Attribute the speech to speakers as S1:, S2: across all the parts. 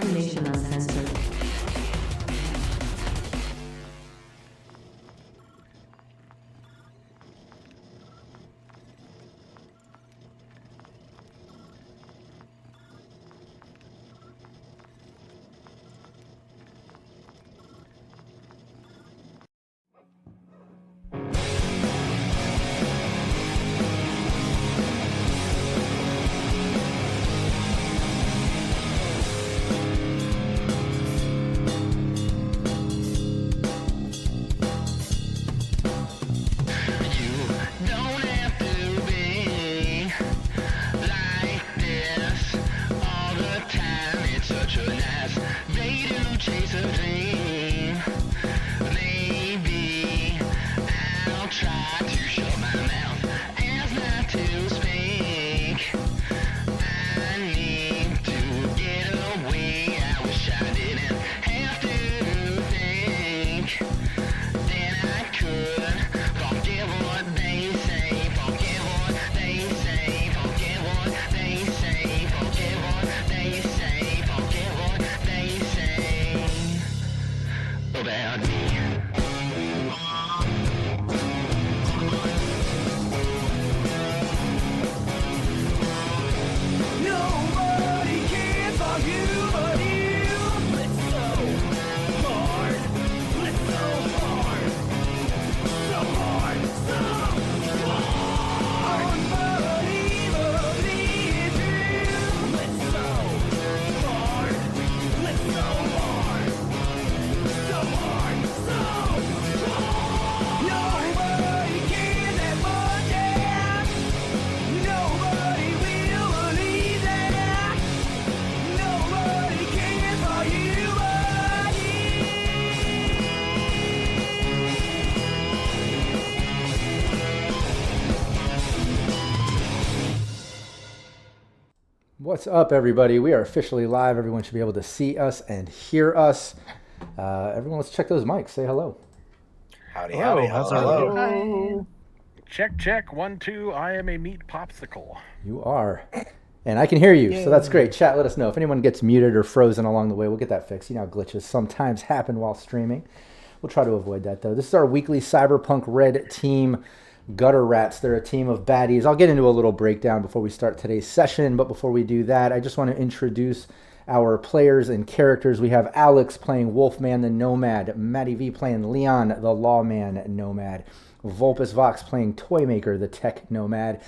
S1: Cybernation Uncensored.
S2: What's up, everybody? We are officially live. Everyone should be able to see us and hear us. Everyone, let's check those mics. Say hello.
S3: Howdy, howdy.
S4: Hello.
S3: Hello.
S4: Check, check. 1, 2. I am a meat popsicle.
S2: You are. And I can hear you, so that's great. Chat, let us know. If anyone gets muted or frozen along the way, we'll get that fixed. You know how glitches sometimes happen while streaming. We'll try to avoid that, though. This is our weekly Cyberpunk Red team, Gutter Rats. They're a team of baddies. I'll get into a little breakdown before we start today's session, but before we do that, I just want to introduce our players and characters. We have Alex playing Wolfman the Nomad, Matty V playing Leon the Lawman Nomad, Vulpus Vox playing Toymaker the Tech Nomad,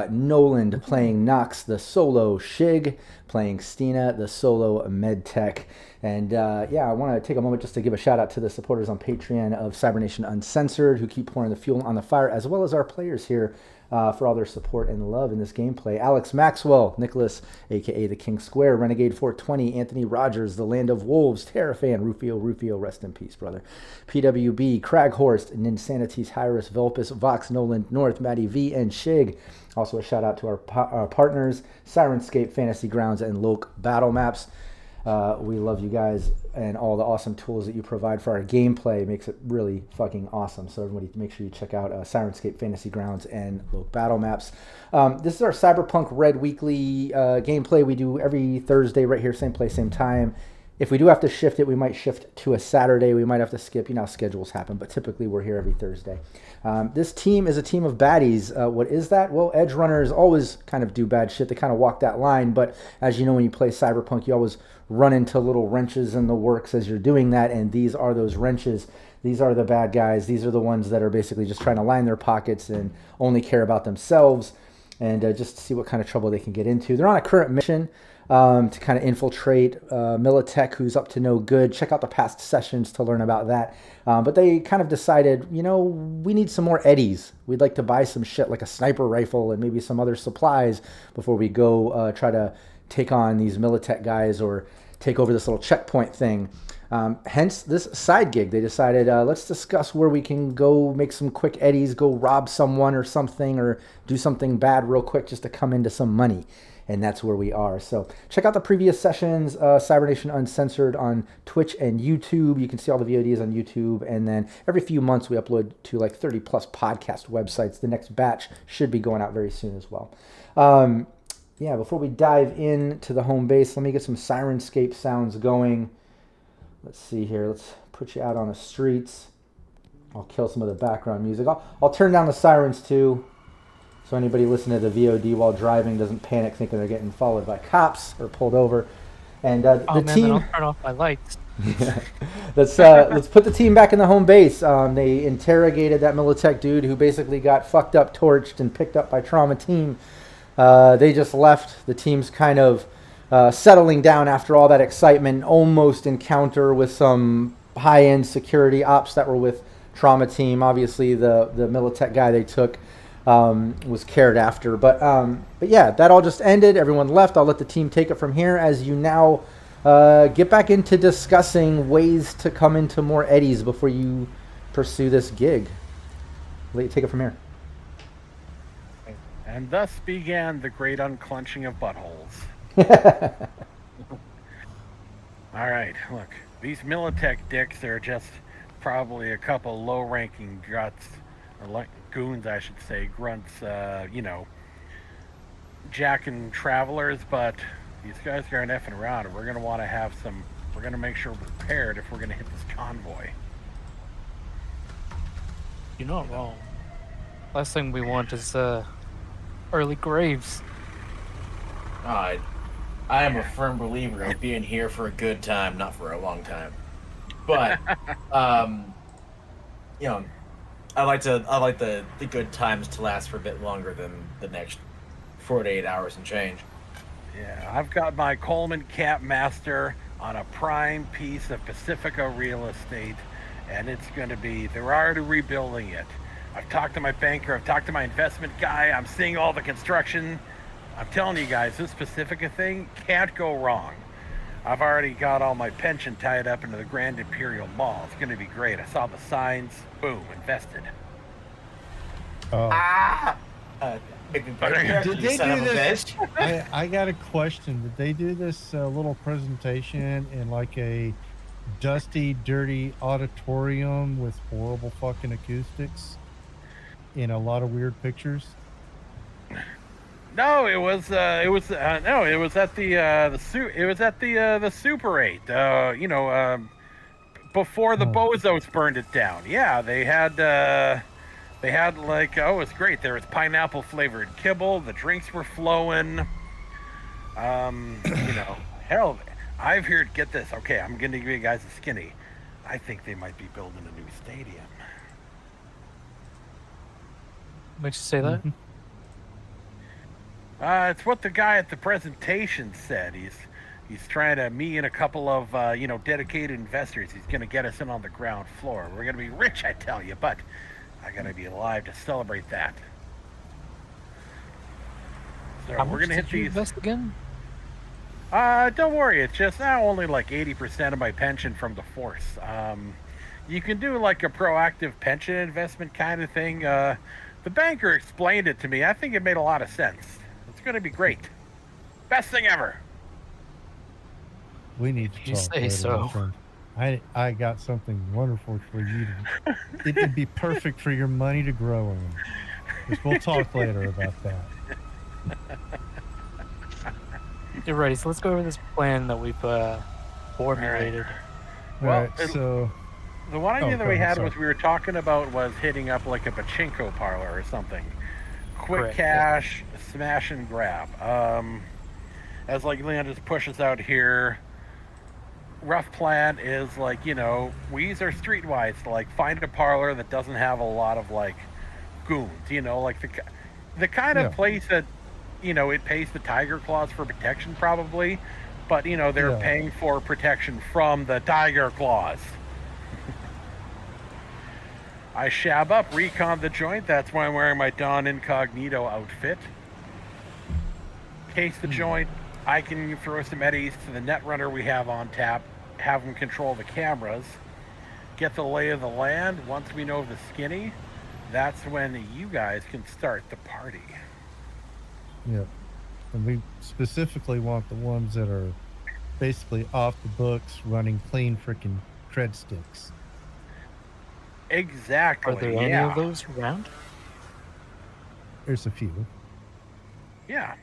S2: Noland playing Nox the Solo Shig, playing Stina the Solo Medtech. And yeah, I want to take a moment just to give a shout out to the supporters on Patreon of Cybernation Uncensored who keep pouring the fuel on the fire, as well as our players here for all their support and love in this gameplay. Alex Maxwell, Nicholas, a.k.a. the King Square, Renegade 420, Anthony Rogers, The Land of Wolves, Terrafan, Rufio, rest in peace, brother. PWB, Craghorst, Ninsanities, Hyrus, Vulpus, Vox, Noland, North, Matty V, and Shig. Also a shout out to our partners, Sirenscape, Fantasy Grounds, and Loke Battle Maps. We love you guys and all the awesome tools that you provide for our gameplay. It makes it really fucking awesome. So everybody make sure you check out Sirenscape, Fantasy Grounds, and Loke Battle Maps. This is our Cyberpunk Red weekly gameplay we do every Thursday right here, same place, same time. If we do have to shift it, we might shift to a Saturday. We might have to skip, you know how schedules happen, but typically we're here every Thursday. This team is a team of baddies. What is that? Well, edgerunners always kind of do bad shit. They kind of walk that line, but as you know, when you play Cyberpunk, you always run into little wrenches in the works as you're doing that, and these are those wrenches. These are the bad guys. These are the ones that are basically just trying to line their pockets and only care about themselves and just see what kind of trouble they can get into. They're on a current mission to kind of infiltrate Militech, who's up to no good. Check out the past sessions to learn about that. But they kind of decided, you know, we need some more eddies. We'd like to buy some shit like a sniper rifle and maybe some other supplies before we go try to take on these Militech guys or take over this little checkpoint thing. Hence this side gig. They decided, let's discuss where we can go make some quick eddies, go rob someone or something, or do something bad real quick just to come into some money. And that's where we are. So check out the previous sessions, Cybernation Uncensored on Twitch and YouTube. You can see all the VODs on YouTube. And then every few months we upload to like 30 plus podcast websites. The next batch should be going out very soon as well. yeah, before we dive into the home base, let me get some Sirenscape sounds going. Let's see here. Let's put you out on the streets. I'll kill some of the background music. I'll turn down the sirens too, so anybody listening to the VOD while driving doesn't panic thinking they're getting followed by cops or pulled over. And the
S1: man,
S2: team.
S1: then I'll turn off my lights.
S2: Let's put the team back in the home base. They interrogated that Militech dude who basically got fucked up, torched, and picked up by Trauma Team. They just left. The team's kind of settling down after all that excitement. Almost encounter with some high-end security ops that were with Trauma Team. Obviously, the Militech guy they took was cared after. But yeah, that all just ended. Everyone left. I'll let the team take it from here as you now get back into discussing ways to come into more eddies before you pursue this gig. Let you take it from here.
S4: And thus began the great unclenching of buttholes. All right, look, these Militech dicks, they're just probably a couple low-ranking guts, or goons, I should say, grunts, jacking travelers, but these guys aren't effing around, and we're going to want to have some, we're going to make sure we're prepared if we're going to hit this convoy.
S1: You're not wrong. Last thing we want is early graves.
S3: I am a firm believer of being here for a good time, not for a long time. But, I like the good times to last for a bit longer than the next 48 hours and change.
S4: Yeah, I've got my Coleman Cap Master on a prime piece of Pacifica real estate, and it's going to be, they're already rebuilding it. I've talked to my banker, I've talked to my investment guy, I'm seeing all the construction. I'm telling you guys, this Pacifica thing can't go wrong. I've already got all my pension tied up into the Grand Imperial Mall. It's going to be great. I saw the signs. Boom, invested.
S5: Did they do this? I got a question. Did they do this little presentation in like a dusty, dirty auditorium with horrible fucking acoustics in a lot of weird pictures?
S4: No, it was at the Super 8. Before the Bozos burned it down. Yeah, they had like, oh, it was great. There was pineapple flavored kibble. The drinks were flowing. Hell, I've heard. Get this. Okay, I'm gonna give you guys a skinny. I think they might be building a new stadium.
S1: Makes you say that?
S5: Mm-hmm.
S4: It's what the guy at the presentation said. He's trying to, me and a couple of, dedicated investors, he's going to get us in on the ground floor. We're going to be rich, I tell you, but I got to be alive to celebrate that. So
S1: How
S4: we're
S1: much
S4: going to hit
S1: did you
S4: these.
S1: invest again?
S4: Don't worry, it's just only like 80% of my pension from the force. You can do like a proactive pension investment kind of thing. The banker explained it to me. I think it made a lot of sense. It's going to be great. Best thing ever.
S5: We need to
S1: You
S5: talk
S1: say
S5: later,
S1: so.
S5: my friend. I got something wonderful for you to. It'd be perfect for your money to grow in. We'll talk later about that.
S1: You're ready. So let's go over this plan that we've formulated.
S5: All
S4: Well,
S5: right, so
S4: The one idea that we had
S5: sorry.
S4: was we were talking about was hitting up like a pachinko parlor or something. Quick
S1: Correct,
S4: cash, smash and grab. As like Leon just pushes out here, rough plan is like, we use our streetwise to like find a parlor that doesn't have a lot of like goons, like the kind of place that, it pays the tiger claws for protection probably, but they're paying for protection from the tiger claws. I shab up, recon the joint. That's why I'm wearing my Dawn Incognito outfit. Case the joint. I can throw some eddies to the netrunner we have on tap, have him control the cameras, get the lay of the land. Once we know the skinny, that's when you guys can start the party.
S5: yeah, and we specifically want the ones that are basically off the books, running clean freaking cred sticks.
S4: Exactly.
S1: Are there any of those around?
S5: There's a few.
S4: Yeah.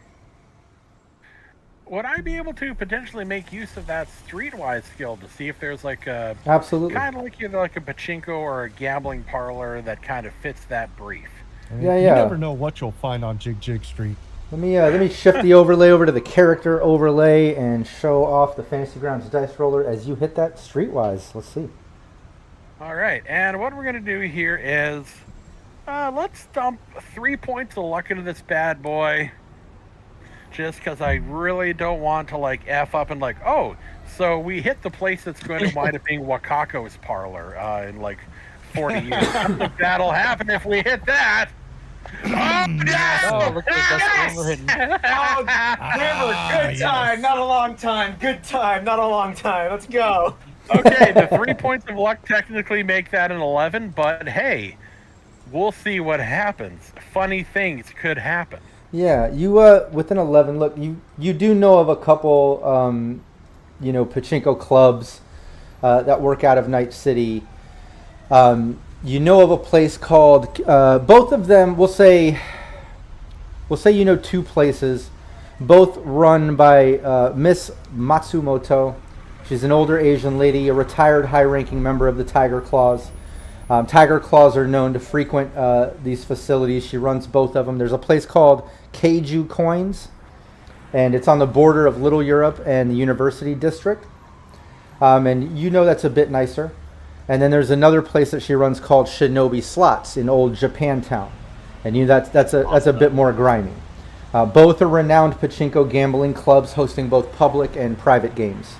S4: would I be able to potentially make use of that streetwise skill to see if there's like a
S2: Absolutely.
S4: kind of like either like a pachinko or a gambling parlor that kind of fits that brief?
S5: I mean,
S2: Yeah,
S5: You
S2: yeah.
S5: never know what you'll find on Jig Jig Street.
S2: Let me shift the overlay over to the character overlay and show off the Fantasy Grounds dice roller as you hit that streetwise. Let's see.
S4: All right, and what we're gonna do here is let's dump 3 points of luck into this bad boy. Just because I really don't want to like F up and like, oh, so we hit the place that's going to wind up being Wakako's parlor in like 40 years. That'll happen if we hit that. Oh, yes!
S1: Oh, look at the best one we're hitting.
S3: River, good time, not a long time. Good time, not a long time. Let's go.
S4: Okay, the 3 points of luck technically make that an 11, but hey, we'll see what happens. Funny things could happen.
S2: Yeah, you with an 11. Look, you do know of a couple, pachinko clubs that work out of Night City. You know of a place called both of them. We'll say you know two places, both run by Miss Matsumoto. She's an older Asian lady, a retired high-ranking member of the Tiger Claws. Tiger Claws are known to frequent these facilities. She runs both of them. There's a place called Keiju Coins, and it's on the border of Little Europe and the University District. And you know that's a bit nicer. And then there's another place that she runs called Shinobi Slots in Old Japantown, and that's a bit more grimy. Both are renowned pachinko gambling clubs, hosting both public and private games.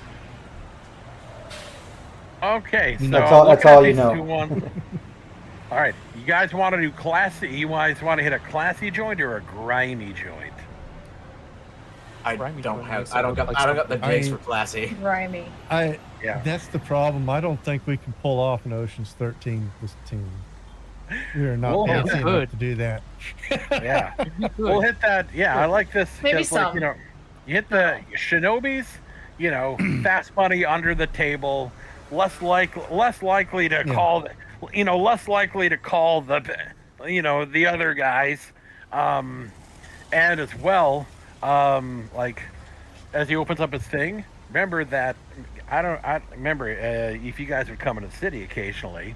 S4: Okay, so
S2: That's all you know.
S4: All right, you guys want to do classy? You guys want to hit a classy joint or a grimy joint?
S3: I
S1: Grimy
S3: don't
S1: joint
S3: have.
S1: makes
S3: I
S1: it
S3: don't
S1: look
S3: got.
S1: like
S3: I don't got the
S5: something.
S3: dice for classy.
S6: Grimy.
S4: Yeah.
S5: That's the problem. I don't think we can pull off an Ocean's 13 with this team. We are not
S4: Well,
S5: fancy
S1: we
S5: enough
S1: could.
S5: to do that.
S4: Yeah, we'll hit that. Yeah, I like this.
S6: Maybe
S4: 'cause, like,
S6: some.
S4: You hit the shinobis. Fast money under the table. Less likely to call. Less likely to call the other guys. And as well, as he opens up his thing, remember that I remember if you guys would come into the city occasionally.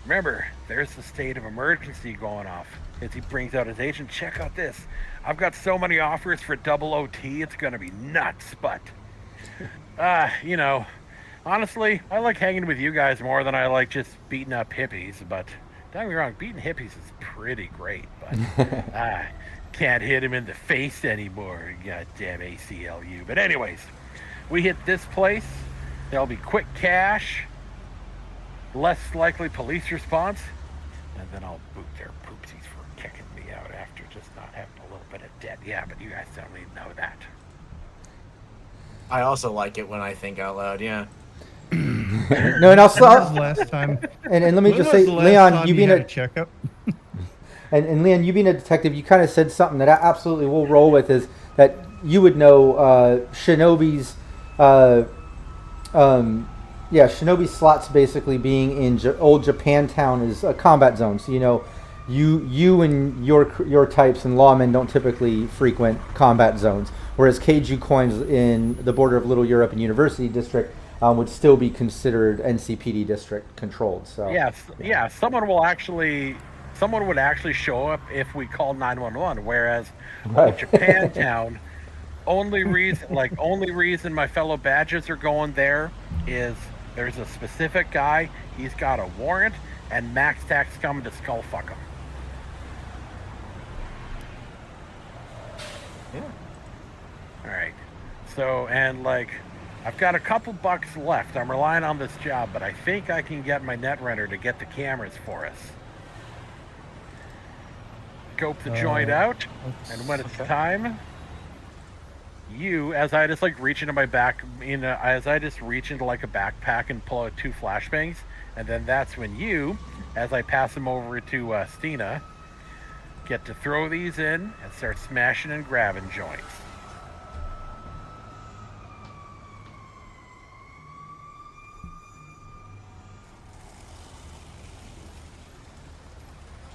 S4: Remember, there's the state of emergency going off. As he brings out his agent, check out this. I've got so many offers for double OT, it's gonna be nuts. But, honestly, I like hanging with you guys more than I like just beating up hippies. But don't get me wrong, beating hippies is pretty great. But I can't hit him in the face anymore. Goddamn ACLU. But anyways, we hit this place. There'll be quick cash. Less likely police response, and then I'll boot their poopsies for kicking me out after just not having a little bit of debt. Yeah, but you guys don't even know that.
S3: I also like it when I think out loud. Yeah.
S2: No, and
S5: When was the last time?
S2: and let me
S5: when
S2: just
S5: was
S2: say,
S5: the last
S2: Leon,
S5: time
S2: you being
S5: had
S2: a
S5: a checkup.
S2: and Leon, you being a detective, you kind of said something that I absolutely will roll with is that you would know Shinobi's. Shinobi Slots basically being in Old Japantown is a combat zone. So you and your types and lawmen don't typically frequent combat zones, whereas Keiju Coins in the border of Little Europe and University District would still be considered NCPD district controlled. So
S4: yeah, someone would actually show up if we called 911. Whereas
S2: Right.
S4: Japantown, only reason my fellow badges are going there is there's a specific guy. He's got a warrant, and Max Tack's coming to skull fuck him.
S3: Yeah.
S4: All right. So, and I've got a couple bucks left. I'm relying on this job, but I think I can get my netrunner to get the cameras for us. Scope the joint out, and when it's time, as I just reach into my back, as I just reach into a backpack and pull out 2 flashbangs, and then that's when as I pass them over to Stina, get to throw these in and start smashing and grabbing joints.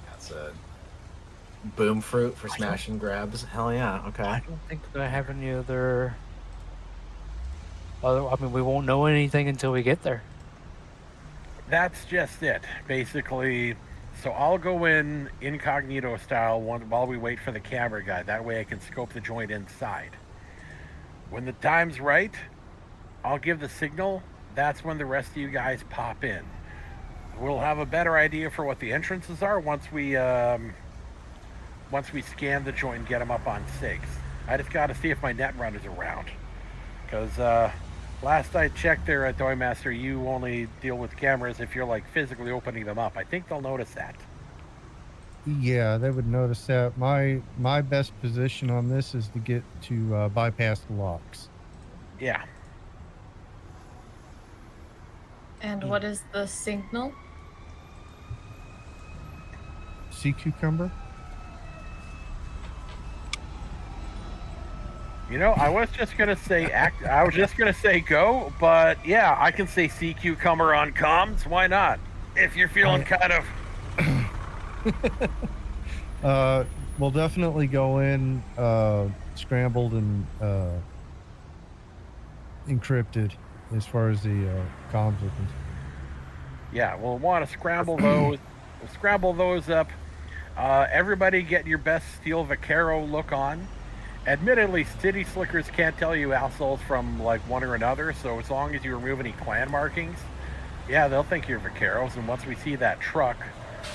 S3: That's a boom fruit for smash and grabs. Hell yeah. Okay.
S1: I don't think I have any other. I mean, we won't know anything until we get there.
S4: That's just it, basically. So I'll go in incognito style while we wait for the camera guy. That way I can scope the joint inside. When the time's right, I'll give the signal. That's when the rest of you guys pop in. We'll have a better idea for what the entrances are once we scan the joint and get them up on SIGs. I just got to see if my net runner's around. Because last I checked there at Doymaster, you only deal with cameras if you're like physically opening them up. I think they'll notice that.
S5: Yeah, they would notice that. My best position on this is to get to bypass the locks.
S4: Yeah.
S6: And what is the signal?
S5: Sea cucumber?
S4: You know, I was just gonna say I was just gonna say go, but yeah, I can say sea cucumber on comms. Why not? If you're feeling kind of.
S5: We'll definitely go in scrambled and encrypted as far as the comms are concerned.
S4: Yeah, we'll want to scramble those. We'll scramble those up. Everybody get your best steel Vaquero look on. Admittedly, city slickers can't tell you assholes from like one or another, so as long as you remove any clan markings, yeah, they'll think you're Vaqueros. And once we see that truck,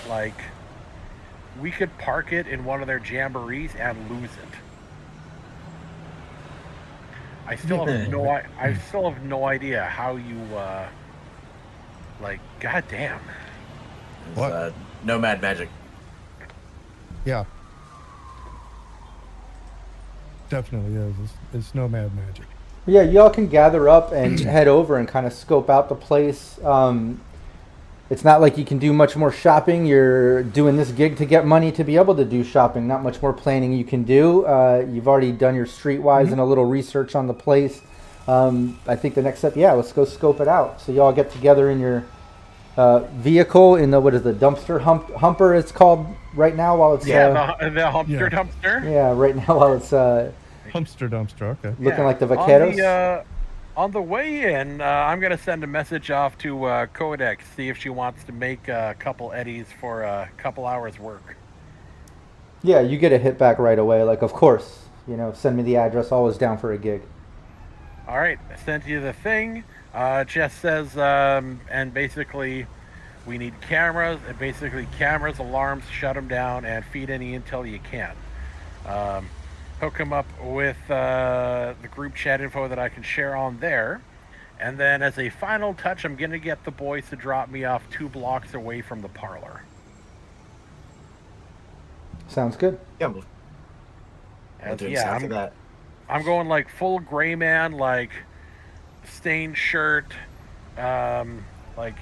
S4: like, we could park it in one of their jamborees and lose it. I still have no idea how you like, goddamn.
S5: What?
S3: Nomad magic.
S5: Yeah. Definitely is. It's nomad magic.
S2: Yeah, y'all can gather up and head over and kind of scope out the place. It's not like you can do much more shopping. You're doing this gig to get money to be able to do shopping. Not much more planning you can do. You've already done your streetwise and a little research on the place. I think the next step, let's go scope it out. So y'all get together in your vehicle in the, what is the dumpster humper it's called right now while it's
S4: the humpster dumpster.
S2: Yeah, right now while it's
S5: Humpster dumpster. Okay.
S2: looking like the Vaqueros.
S4: On the way in, I'm going to send a message off to Codex, see if she wants to make a couple eddies for a couple hours work.
S2: Yeah, you get a hit back right away. Like, of course, send me the address. Always down for a gig.
S4: All right, I sent you the thing. Jess says, and basically, we need cameras. And basically, cameras, alarms, shut them down, and feed any intel you can. Hook them up with the group chat info that I can share on there. And then as a final touch, I'm going to get the boys to drop me off 2 blocks away from the parlor.
S2: Sounds good.
S3: Yeah, we'll do exactly that.
S4: I'm going like full gray man, like stained shirt, like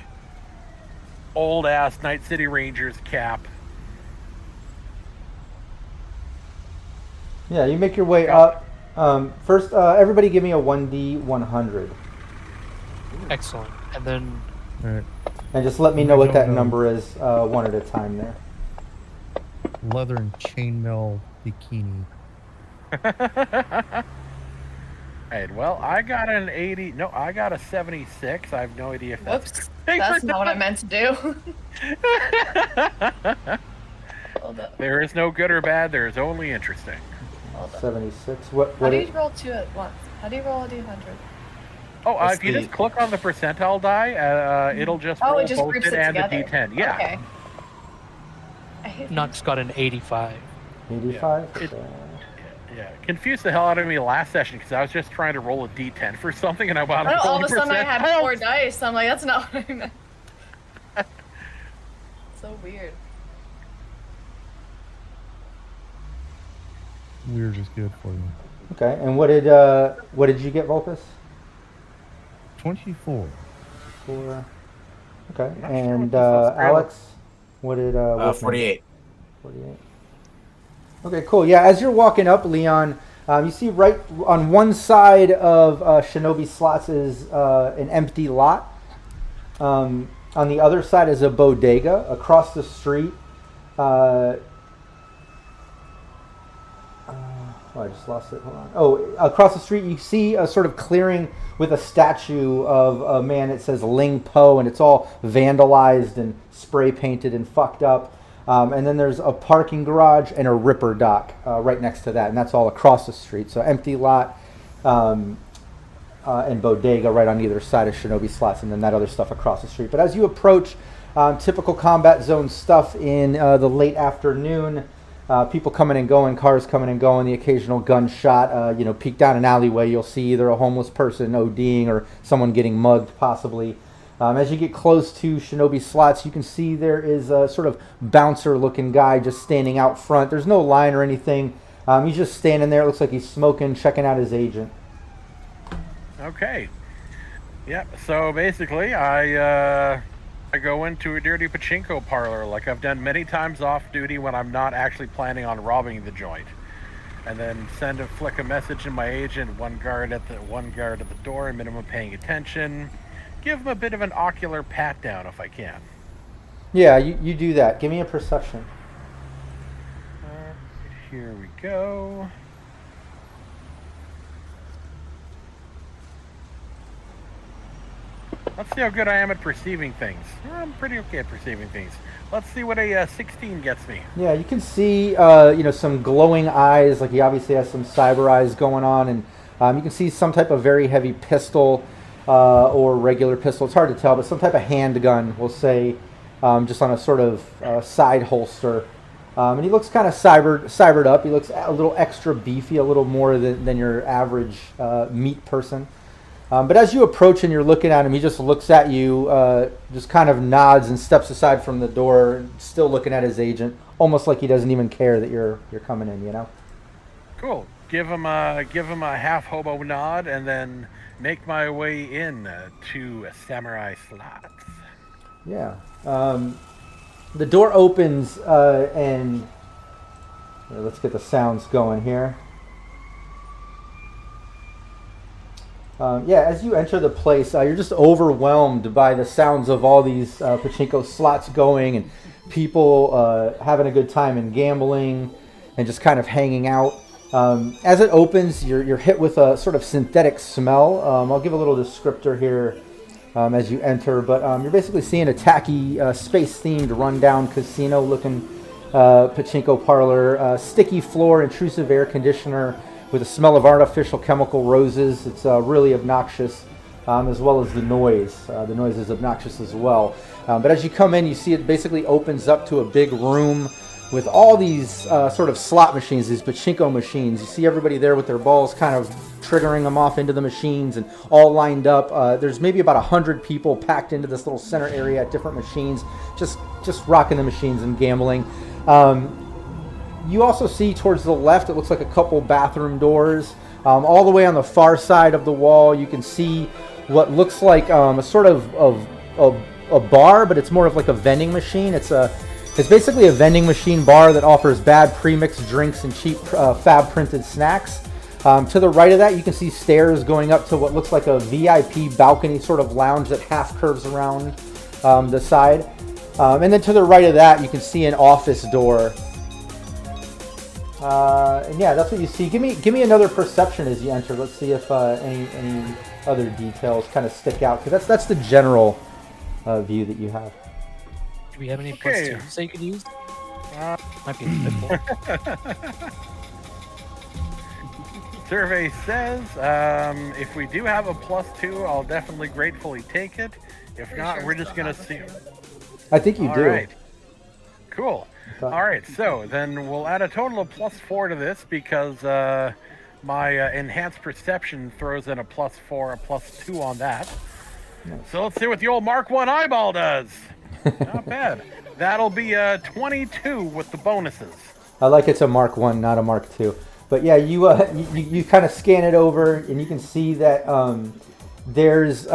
S4: old ass Night City Rangers cap.
S2: Yeah, you make your way up. First, everybody give me a 1D100.
S1: Excellent. And then
S5: All right.
S2: And just let me know what that number is one at a time there.
S5: Leather and chainmail bikini.
S4: Right, well, I got an 80. No, I got a 76. I have no idea if that's.
S6: Oops, that's not what I meant to do. Hold up.
S4: There is no good or bad. There is only interesting.
S6: Hold up.
S2: 76.
S6: How do you roll 2 at once? How do you roll a d100?
S4: Oh, if you just click on the percentile die, it'll just roll
S6: it just
S4: both
S6: groups
S4: it
S6: it
S4: and
S6: together.
S4: the d10. Yeah.
S6: Okay. I hate
S1: Knox got an 85.
S2: 85?
S4: It-
S2: Okay.
S4: Yeah, confused the hell out of me last session because I was just trying to roll a d10 for something and I wound up
S6: All
S4: rolling
S6: of a sudden I had
S4: percentiles.
S6: 4 dice. I'm like, that's not what I meant. So weird.
S5: Weird is good for you.
S2: Okay, and what did you get, Vulpus?
S5: 24.
S2: 4. Okay,
S4: Not sure
S2: and
S4: what this is.
S2: Alex, what did
S3: 48.
S2: 48. Okay, cool. Yeah, as you're walking up, Leon, you see right on one side of Shinobi Slots is an empty lot. On the other side is a bodega. Across the street Oh, I just lost it. Hold on. Oh, across the street, you see a sort of clearing with a statue of a man that says Ling Po, and it's all vandalized and spray painted and fucked up. And then there's a parking garage and a ripper dock right next to that, and that's all across the street. So empty lot and bodega right on either side of Shinobi Slots, and then that other stuff across the street. But as you approach, typical combat zone stuff in the late afternoon. People coming and going, cars coming and going, the occasional gunshot. Peek down an alleyway, you'll see either a homeless person ODing or someone getting mugged, possibly. As you get close to Shinobi Slots, you can see there is a sort of bouncer-looking guy just standing out front. There's no line or anything. He's just standing there. It looks like he's smoking, checking out his agent.
S4: Okay. Yep. So basically, I go into a dirty pachinko parlor like I've done many times off duty when I'm not actually planning on robbing the joint, and then flick a message to my agent, one guard at the door, minimum paying attention. Give him a bit of an ocular pat down if I can.
S2: Yeah, you do that. Give me a perception.
S4: Here we go. Let's see how good I am at perceiving things. I'm pretty okay at perceiving things. Let's see what a 16 gets me.
S2: Yeah, you can see, some glowing eyes. Like he obviously has some cyber eyes going on, and you can see some type of very heavy pistol or regular pistol. It's hard to tell, but some type of handgun, we'll say, just on a sort of side holster. And he looks kind of cybered up. He looks a little extra beefy, a little more than your average meat person. But as you approach and you're looking at him, he just looks at you, just kind of nods and steps aside from the door, still looking at his agent, almost like he doesn't even care that you're coming in, you know?
S4: Cool. Give him a half hobo nod, and then make my way in to Samurai Slots.
S2: Yeah. The door opens, and let's get the sounds going here. As you enter the place, you're just overwhelmed by the sounds of all these pachinko slots going and people having a good time and gambling and just kind of hanging out. As it opens, you're hit with a sort of synthetic smell. I'll give a little descriptor here as you enter, but you're basically seeing a tacky, space-themed, rundown casino-looking pachinko parlor, sticky floor, intrusive air conditioner, with a smell of artificial chemical roses. It's really obnoxious, as well as the noise. The noise is obnoxious as well. But as you come in, you see it basically opens up to a big room with all these sort of slot machines, these pachinko machines. You see everybody there with their balls kind of triggering them off into the machines and all lined up. There's maybe about 100 people packed into this little center area at different machines, just rocking the machines and gambling. You also see towards the left, it looks like a couple bathroom doors. All the way on the far side of the wall, you can see what looks like a sort of a bar, but it's more of like a vending machine. It's basically a vending machine bar that offers bad premixed drinks and cheap fab printed snacks. To the right of that, you can see stairs going up to what looks like a VIP balcony sort of lounge that half curves around the side. And then to the right of that, you can see an office door. And yeah, that's what you see. Give me another perception as you enter. Let's see if any other details kind of stick out, because that's the general view that you have.
S1: Do we have any plus twos that you could use? Might be a bit more.
S4: Survey says, if we do have a +2, I'll definitely gratefully take it. If not, we're just gonna see.
S2: I think you do.
S4: All right. Cool. All right, so then we'll add a total of +4 to this because my enhanced perception throws in a +4, a +2 on that. Nice. So let's see what the old Mark 1 eyeball does. Not bad. That'll be 22 with the bonuses.
S2: I like it's a Mark 1, not a Mark 2. But yeah, you kind of scan it over, and you can see that there's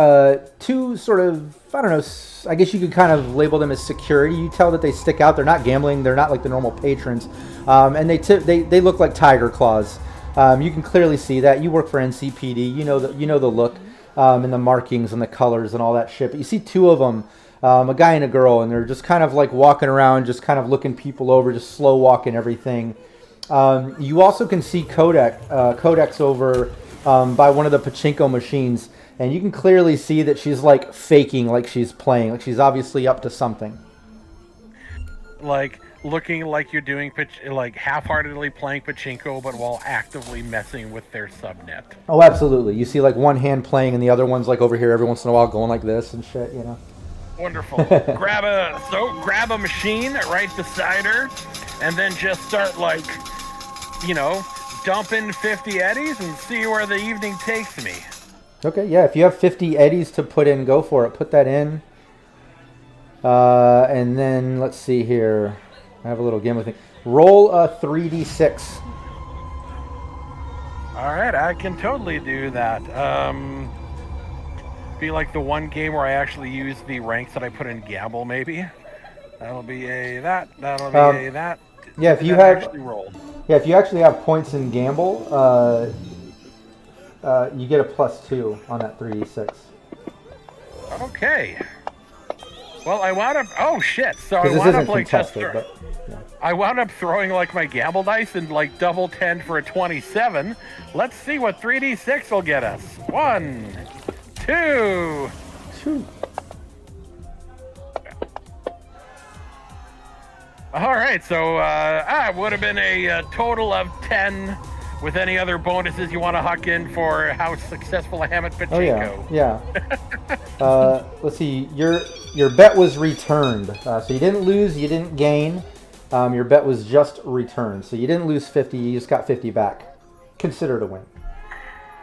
S2: two sort of, I don't know, I guess you could kind of label them as security. You tell that they stick out. They're not gambling. They're not like the normal patrons. And they look like tiger claws. You can clearly see that. You work for NCPD. You know the look and the markings and the colors and all that shit. But you see two of them, a guy and a girl, and they're just kind of like walking around, just kind of looking people over, just slow walking everything. You also can see Codex over by one of the pachinko machines, and you can clearly see that she's like faking, like she's playing, like she's obviously up to something.
S4: Like looking like you're doing like half-heartedly playing pachinko, but while actively messing with their subnet.
S2: Oh, absolutely. You see like one hand playing and the other one's like over here every once in a while going like this and shit, you know.
S4: Wonderful. grab a machine right beside her, and then just start like, you know, dumping 50 eddies and see where the evening takes me.
S2: Okay, yeah. If you have 50 eddies to put in, go for it. Put that in. And then let's see here. I have a little game with me. Roll a 3d6.
S4: All right, I can totally do that. Be like the one game where I actually use the ranks that I put in gamble, maybe. That'll be a that. That'll be a that.
S2: Yeah, if you have
S4: actually roll.
S2: Yeah, if you actually have points in gamble, you get a +2 on that 3d6.
S4: Okay. Well, I wound up. Oh shit! So I
S2: Because this
S4: wound
S2: isn't
S4: up like
S2: contested, but yeah.
S4: I wound up throwing like my gamble dice and like double 10 for a 27. Let's see what 3d6 will get us. 1, 2.
S2: Shoot.
S4: All right, so it would have been a total of 10 with any other bonuses you want to huck in for how successful I am at pachinko.
S2: Oh yeah, yeah. Let's see. Your bet was returned, so you didn't lose, you didn't gain. Your bet was just returned, so you didn't lose 50. You just got 50 back. Consider it a win.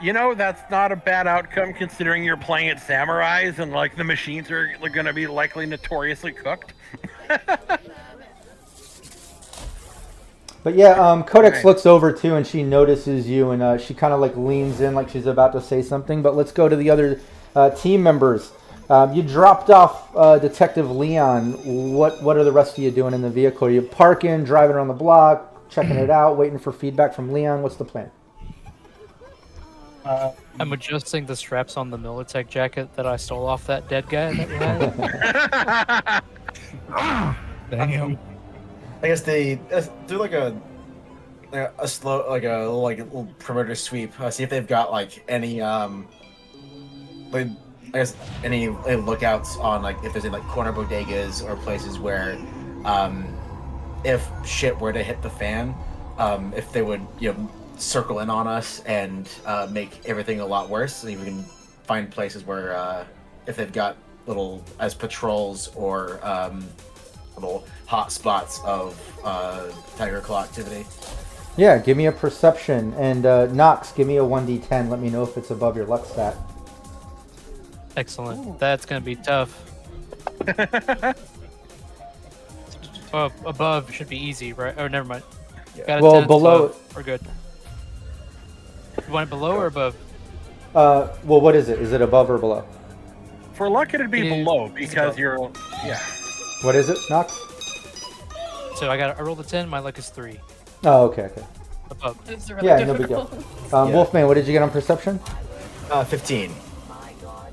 S4: You know, that's not a bad outcome considering you're playing at Samurais and like the machines are going to be likely notoriously cooked.
S2: But yeah, Codex looks over too, and she notices you, and she kind of like leans in, like she's about to say something. But let's go to the other team members. You dropped off Detective Leon. What are the rest of you doing in the vehicle? Are you parking, driving around the block, checking it out, waiting for feedback from Leon? What's the plan?
S1: I'm adjusting the straps on the Militech jacket that I stole off that dead guy that we had.
S5: Damn.
S3: I guess they do like a slow, like a little perimeter sweep. See if they've got like any like, I guess any lookouts on like if there's any like corner bodegas or places where if shit were to hit the fan, if they would circle in on us and make everything a lot worse. So you can find places where if they've got little as patrols or little hot spots of tiger claw activity.
S2: Yeah, give me a perception, and Nox, give me a 1d10. Let me know if it's above your luck stat.
S1: Excellent. That's going to be tough. Well, above should be easy, right? Oh, never mind.
S3: Yeah.
S1: Got a
S2: Well,
S1: 10,
S2: below-
S1: so we're good. You want it below or above?
S2: Well, what is it? Is it above or below?
S4: For luck, it'd be
S1: Yeah,
S4: below
S1: it's
S4: because
S1: above.
S4: you're, yeah.
S2: What is it, Nox?
S1: So I rolled a 10. My luck is 3.
S2: Oh, okay.
S1: Above.
S6: It's really
S2: Yeah, no big
S6: difficult.
S2: deal. Wolfman, what did you get on perception?
S3: 15.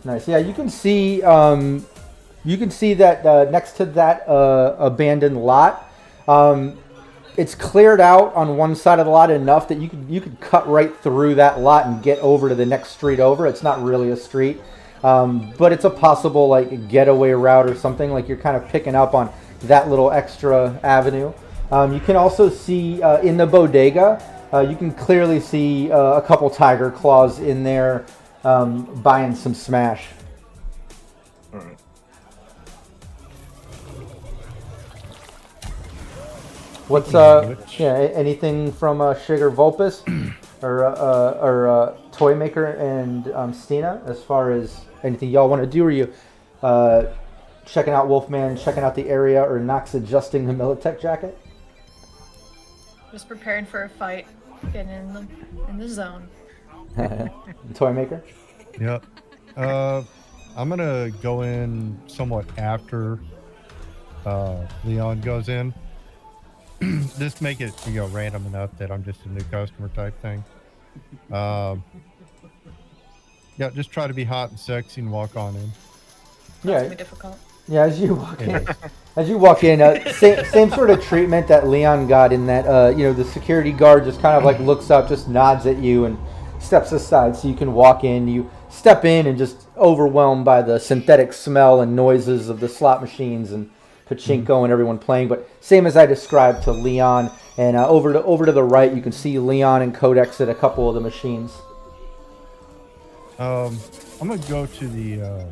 S2: Nice. Yeah, you can see that next to that abandoned lot, it's cleared out on one side of the lot enough that you could cut right through that lot and get over to the next street over. It's not really a street, but it's a possible like getaway route or something. Like you're kind of picking up on that little extra avenue. You can also see in the bodega, you can clearly see a couple tiger claws in there buying some smash.
S3: All right.
S2: What's anything from Sugar Vulpus or Toy Maker and Stina as far as anything y'all want to do? Are you checking out Wolfman, checking out the area, or Nox adjusting the Militech jacket?
S6: Just preparing for a fight, getting in the zone.
S2: Toy Maker?
S5: Yep. I'm gonna go in somewhat after Leon goes in. Just make it random enough that I'm just a new customer type thing. Yeah, just try to be hot and sexy and walk on in.
S6: That's
S2: Yeah.
S6: gonna be difficult.
S2: Yeah, as you walk in, same sort of treatment that Leon got in that, the security guard just kind of like looks up, just nods at you and steps aside so you can walk in. You step in and just overwhelmed by the synthetic smell and noises of the slot machines and pachinko and everyone playing. But same as I described to Leon, and over to the right, you can see Leon and Codex at a couple of the machines.
S5: I'm gonna go to the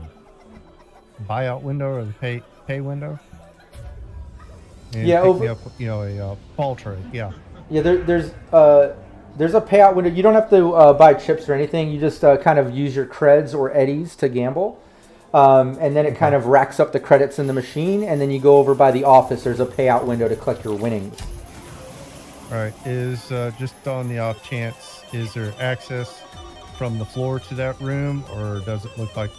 S5: buyout window or the pay window. And pick me up, a ball tray. Yeah.
S2: Yeah, there's a payout window. You don't have to buy chips or anything. You just kind of use your creds or eddies to gamble. And then it kind of racks up the credits in the machine, and then you go over by the office. There's a payout window to collect your winnings.
S5: All right. Is just on the off chance, is there access from the floor to that room, or does it look like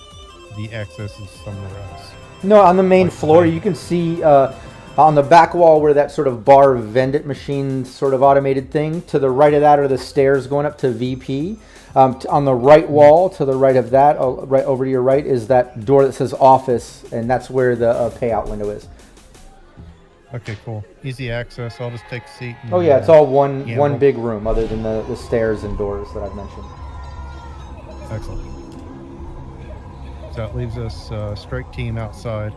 S5: the access is somewhere else?
S2: No, on the main floor, you can see on the back wall where that sort of bar vendit machine sort of automated thing. To the right of that are the stairs going up to VP. On the right wall, to the right of that, right over to your right, is that door that says office, and that's where the payout window is.
S5: Okay, cool. Easy access. I'll just take a seat. And,
S2: Oh yeah, it's all one
S5: gamble.
S2: big room, other than the stairs and doors that I've mentioned.
S5: Excellent. So that leaves us strike team outside.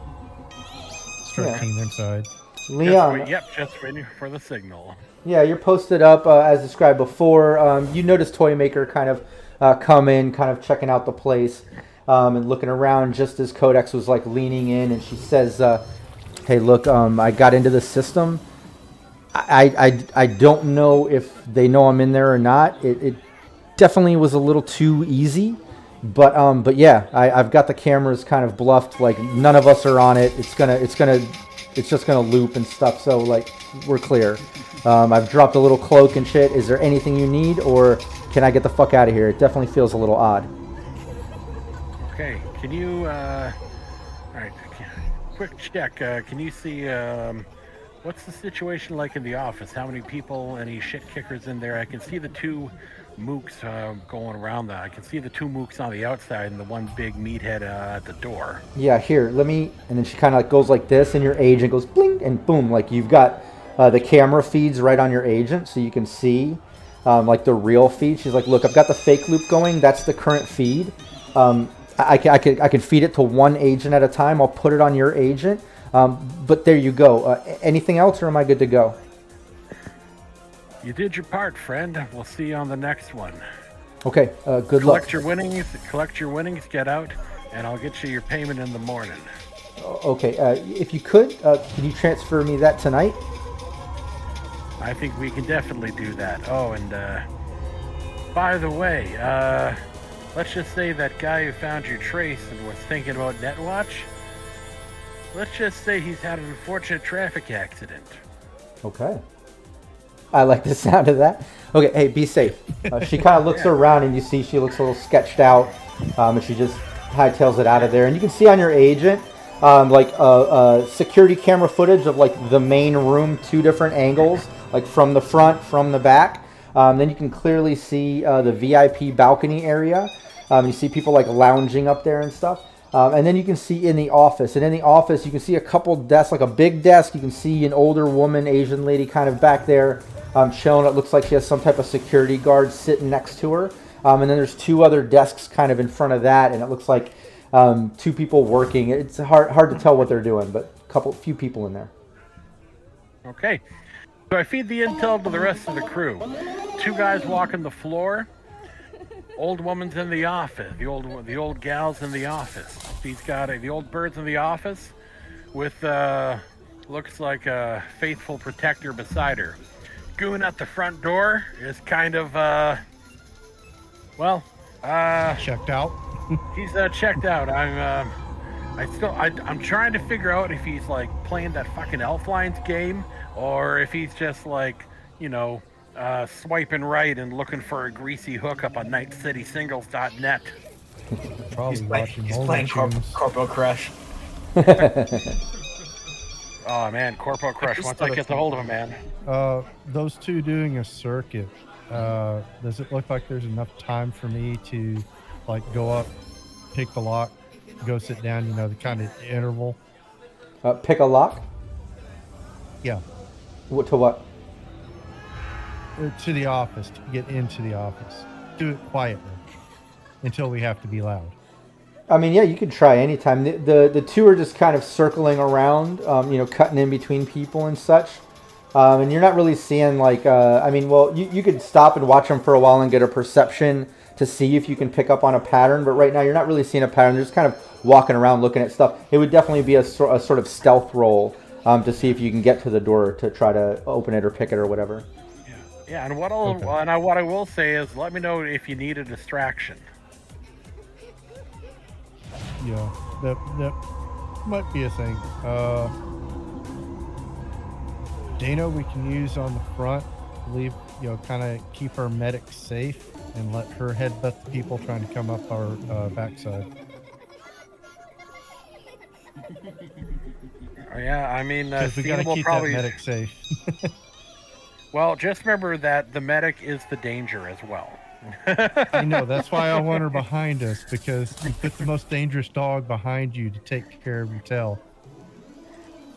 S5: Strike team inside.
S2: Leon.
S4: Just waiting for the signal.
S2: Yeah, you're posted up as described before. You notice Toymaker kind of come in, kind of checking out the place and looking around just as Codex was like leaning in, and she says, "Hey, look, I got into the system. I don't know if they know I'm in there or not. It definitely was a little too easy, but yeah, I've got the cameras kind of bluffed. Like none of us are on it. It's just gonna loop and stuff. So like we're clear. I've dropped a little cloak and shit. Is there anything you need, or can I get the fuck out of here? It definitely feels a little odd."
S4: Okay, can you, alright, quick check, can you see, what's the situation like in the office? How many people, any shit kickers in there? I can see the two mooks going around I can see the two mooks on the outside and the one big meathead at the door.
S2: Yeah, here, let me, and then she kind of like goes like this, and your agent goes bling, and boom, like you've got the camera feeds right on your agent, so you can see like the real feed. She's like, look, I've got the fake loop going. That's the current feed. I can feed it to one agent at a time. I'll put it on your agent. But there you go. Anything else, or am I good to go?
S4: You did your part, friend. We'll see you on the next one.
S2: Okay, good
S4: Collect
S2: luck.
S4: your winnings, get out, and I'll get you your payment in the morning.
S2: Okay, if you could you transfer me that tonight?
S4: I think we can definitely do that. Oh, and by the way, let's just say that guy who found your trace and was thinking about Netwatch, let's just say he's had an unfortunate traffic accident.
S2: Okay. I like the sound of that. Okay, hey, be safe. She kind of looks around, and you see she looks a little sketched out, and she just hightails it out of there. And you can see on your agent, security camera footage of like the main room, two different angles, like from the front, from the back. Then you can clearly see the VIP balcony area. You see people like lounging up there and stuff. And then you can see in the office. And in the office, you can see a couple desks, like a big desk. You can see an older woman, Asian lady kind of back there chilling. It looks like she has some type of security guard sitting next to her. And then there's two other desks kind of in front of that. And it looks like two people working. It's hard to tell what they're doing, but few people in there.
S4: Okay. So I feed the intel to the rest of the crew. Two guys walking the floor. Old woman's in the office. The old gal's in the office. He's got the old bird's in the office with looks like a faithful protector beside her. Goon at the front door is kind of
S5: checked out.
S4: He's checked out. I'm trying to figure out if he's like playing that fucking Elflines game, or if he's just like, swiping right and looking for a greasy hookup on nightcitysingles.net.
S5: Probably
S3: He's playing Corpo Crush.
S4: Oh man, Corpo Crush. Once I get a hold of him, man.
S5: Those two doing a circuit. Does it look like there's enough time for me to like go up, pick the lock, go sit down? The kind of interval
S2: Pick a lock?
S5: Yeah.
S2: What to what?
S5: To the office, to get into the office. Do it quietly until we have to be loud.
S2: I mean, yeah, you could try anytime. The two are just kind of circling around, cutting in between people and such. And you're not really seeing like, you could stop and watch them for a while and get a perception to see if you can pick up on a pattern. But right now, you're not really seeing a pattern. They're just kind of walking around looking at stuff. It would definitely be a sort of stealth roll to see if you can get to the door to try to open it or pick it or whatever.
S4: Yeah, and what I will say is, let me know if you need a distraction.
S5: Yeah, that might be a thing. Dana, we can use on the front. Leave, kind of keep our medics safe and let her headbutt the people trying to come up our backside.
S4: Yeah, I mean,
S5: because we got to keep that medic safe.
S4: Well, just remember that the medic is the danger as well.
S5: I know, that's why I want her behind us, because you put the most dangerous dog behind you to take care of your tail.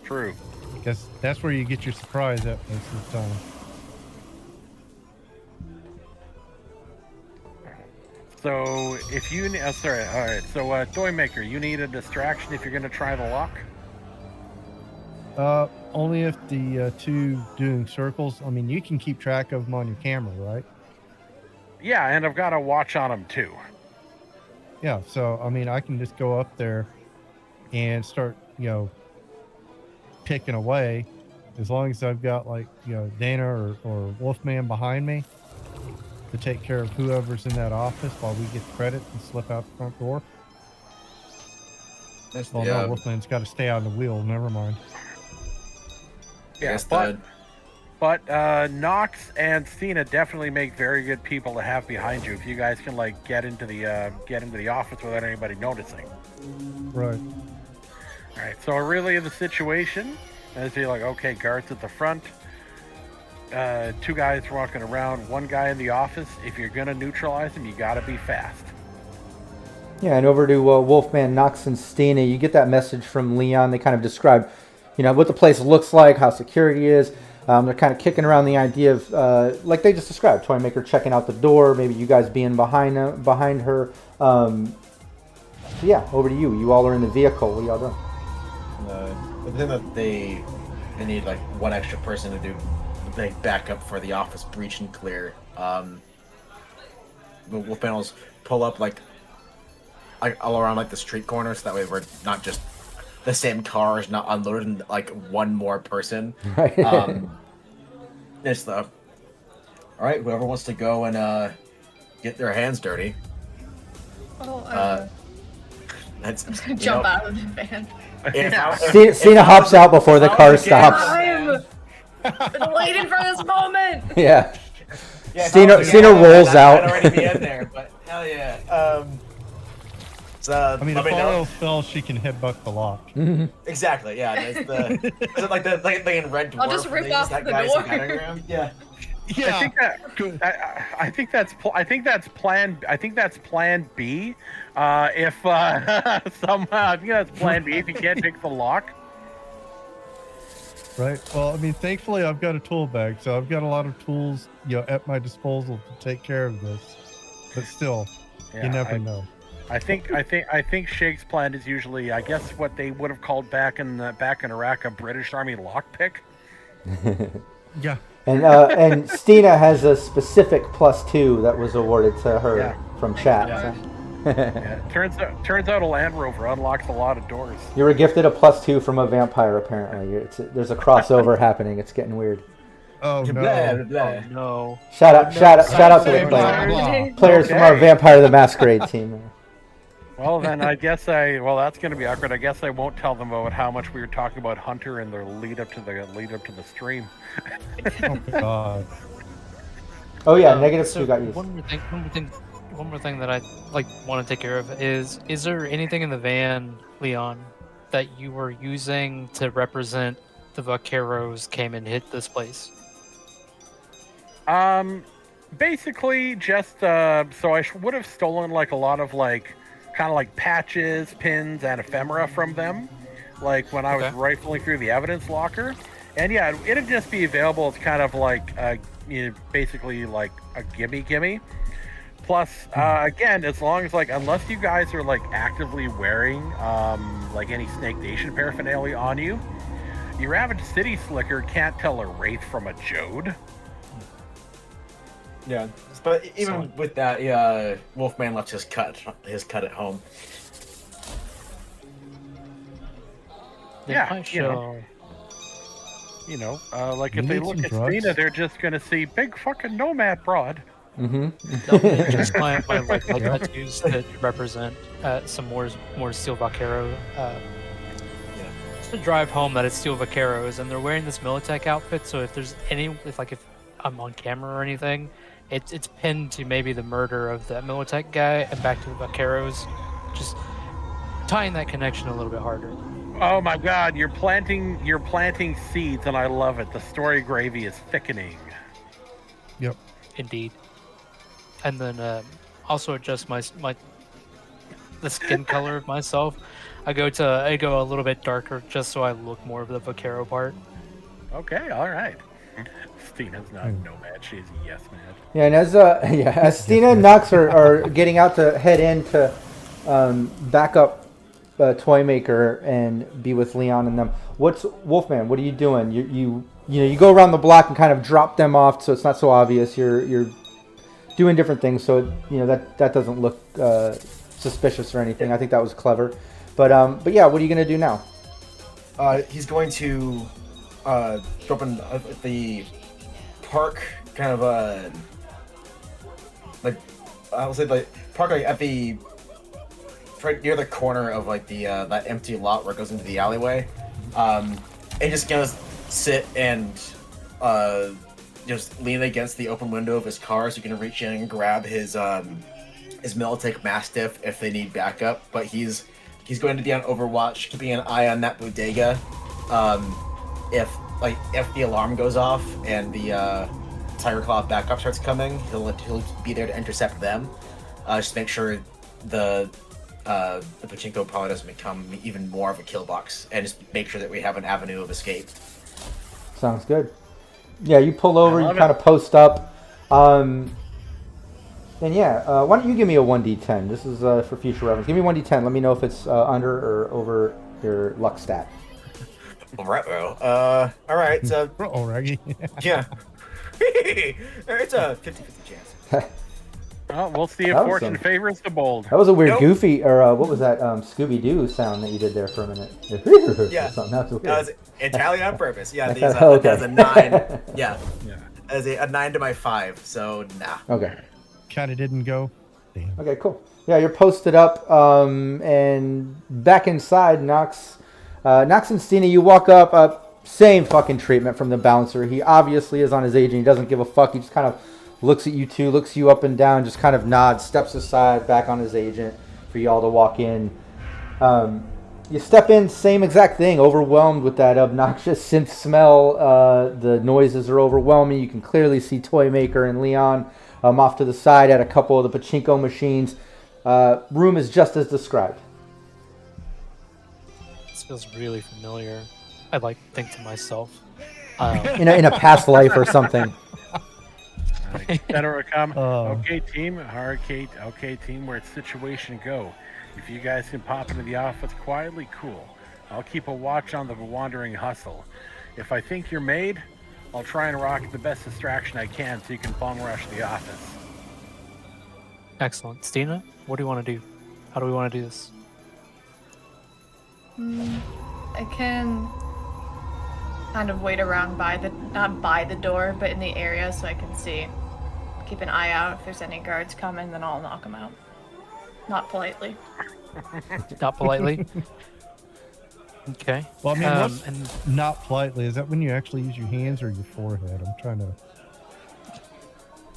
S4: True.
S5: Because that's where you get your surprise at most of the time.
S4: So, if you... alright. So, Toymaker, you need a distraction if you're going to try the lock?
S5: Only if the two doing circles. I mean, you can keep track of them on your camera, right?
S4: Yeah, and I've got a watch on them too.
S5: Yeah, so I mean, I can just go up there and start, picking away, as long as I've got like, Dana or Wolfman behind me to take care of whoever's in that office while we get credit and slip out the front door. No, Wolfman's got to stay on the wheel. Never mind.
S4: Yeah, but Nox and Cena definitely make very good people to have behind you if you guys can like get into the office without anybody noticing.
S5: Right.
S4: All right. So really, in the situation, as you're like, okay, guards at the front, two guys walking around, one guy in the office. If you're gonna neutralize him, you gotta be fast.
S2: Yeah, and over to Wolfman, Nox, and Stina, you get that message from Leon. They kind of describe, what the place looks like, how security is. They're kind of kicking around the idea of, like they just described, Toymaker checking out the door, maybe you guys being behind her. So yeah, over to you. You all are in the vehicle. What are y'all doing?
S3: The thing that they need like one extra person to do like backup for the office breach and clear. The wolf panels pull up like all around like the street corners, so that way we're not just the same car is not unloaded and like one more person.
S2: Right.
S3: This stuff. All right, whoever wants to go and get their hands dirty.
S6: Oh,
S3: That's
S6: I'm gonna jump out of the van.
S2: Cena hops out before the car stops.
S6: I'm been waiting for this moment.
S2: Yeah.
S3: Cena
S2: rolls out.
S3: I'd already be in there, but hell yeah.
S5: I mean, if all else fails, she can headbutt the lock.
S2: Mm-hmm.
S3: Exactly. Yeah. Is it like the in Red Dwarf?
S6: I'll just rip off
S3: that
S6: the
S3: guy's
S6: door.
S3: pentagram? Yeah.
S5: Yeah.
S4: I think that's plan B. If somehow I think that's plan B if you can't pick the lock.
S5: Right. Well, I mean, thankfully I've got a tool bag, so I've got a lot of tools, at my disposal to take care of this. But still, you never know.
S4: I think Shake's plan is usually, I guess, what they would have called back in Iraq a British Army lockpick.
S5: Yeah.
S2: And Stina has a specific +2 that was awarded to her from chat.
S4: Yeah.
S2: So.
S4: Turns out a Land Rover unlocks a lot of doors.
S2: You were gifted a +2 from a vampire. Apparently, there's a crossover happening. It's getting weird.
S5: Oh no!
S1: Oh, no.
S2: Shout out to the players from our Vampire the Masquerade team.
S4: Well, then that's going to be awkward. I guess I won't tell them about how much we were talking about Hunter and the lead up to the stream.
S5: Oh God.
S2: Oh yeah, -2 got used.
S1: One more thing that I want to take care of is there anything in the van, Leon, that you were using to represent the vaqueros came and hit this place?
S4: Basically just so I would have stolen a lot of kind of patches, pins, and ephemera from them. like when I was rifling through the evidence locker. And yeah, it'd just be available as kind of like, basically like a gimme. Plus, again, as long as like, unless you guys are like actively wearing like any Snake Nation paraphernalia on you, your average city slicker can't tell a wraith from a Jode.
S3: Yeah, but even with that, Wolfman left his cut at home.
S4: Yeah, like if they look at Stina, they're just gonna see big fucking nomad broad.
S2: Mm-hmm.
S1: Just my like tattoos that represent some more steel vaquero. To drive home that it's steel vaqueros, and they're wearing this Militech outfit. So if there's if I'm on camera or anything, it's pinned to maybe the murder of that Militech guy and back to the vaqueros, just tying that connection a little bit harder.
S4: Oh my God, you're planting seeds, and I love it. The story gravy is thickening.
S5: Yep.
S1: Indeed. And then also adjust the skin color of myself. I go a little bit darker just so I look more of the vaquero part.
S4: Okay, all right. Stina's not a nomad; she's a yes man.
S2: Yeah, and as Stina and Nox are getting out to head in to back up Toymaker and be with Leon and them. What's Wolfman? What are you doing? You go around the block and kind of drop them off, so it's not so obvious. You're doing different things, so that doesn't look suspicious or anything. I think that was clever. But yeah, what are you gonna do now?
S3: He's going to open the park, kind of like I'll say like park like at the right near the corner of like the that empty lot where it goes into the alleyway, and just gonna sit and just lean against the open window of his car so you can reach in and grab his Militech Mastiff if they need backup. But he's going to be on Overwatch, keeping an eye on that bodega. If the alarm goes off and the Tiger Claw backup starts coming, he'll be there to intercept them. Just make sure the pachinko probably doesn't become even more of a kill box, and just make sure that we have an avenue of escape.
S2: Sounds good. Yeah, you pull over, you kind of post up. And yeah, why don't you give me a 1d10? This is for future reference. Give me 1d10. Let me know if it's under or over your luck stat.
S3: All right. So,
S5: Raggy.
S3: yeah. It's a 50-50 chance.
S4: Well, we'll see if fortune favors the bold.
S2: That was a weird goofy, or what was that Scooby-Doo sound that you did there for a minute?
S3: Yeah. That was entirely on purpose. Yeah,
S2: Okay.
S3: That was a 9. Yeah. As a 9 to my 5, so nah.
S2: Okay.
S5: Kind of didn't go. Damn.
S2: Okay, cool. Yeah, you're posted up, and back inside, Nox and Stina, you walk up, same fucking treatment from the bouncer. He obviously is on his agent. He doesn't give a fuck. He just kind of looks at you two, looks you up and down, just kind of nods, steps aside, back on his agent for y'all to walk in. You step in, same exact thing, overwhelmed with that obnoxious synth smell. The noises are overwhelming. You can clearly see Toymaker and Leon off to the side at a couple of the pachinko machines. Room is just as described.
S1: This feels really familiar. I think to myself.
S2: In a past life or something.
S4: Okay, team. Okay, team. Where'd situation go? If you guys can pop into the office quietly, cool. I'll keep a watch on the wandering hustle. If I think you're made, I'll try and rock the best distraction I can so you can bum rush the office.
S1: Excellent. Stina, what do you want to do? How do we want to do this?
S6: I can kind of wait around not by the door, but in the area so I can see. Keep an eye out. If there's any guards coming, then I'll knock them out. Not politely.
S1: Not politely? Okay.
S5: Well, I mean, what's not politely? Is that when you actually use your hands or your forehead? I'm trying to...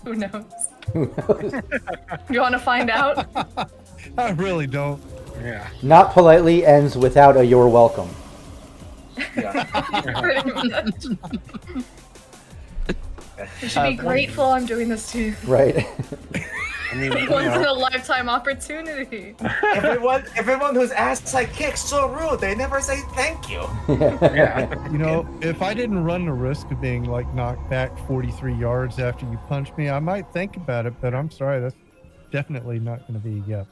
S6: Who knows? You want to find out?
S5: I really don't.
S4: Yeah.
S2: Not politely ends without a "you're welcome."
S3: Yeah.
S6: Pretty much. You should be grateful I'm doing this to you.
S2: Right.
S4: I mean,
S6: Once in a lifetime opportunity.
S3: everyone whose ass I kick so rude. They never say thank you.
S4: yeah.
S5: You know, if I didn't run the risk of being like knocked back 43 yards after you punched me, I might think about it, but I'm sorry, that's definitely not going to be a yep.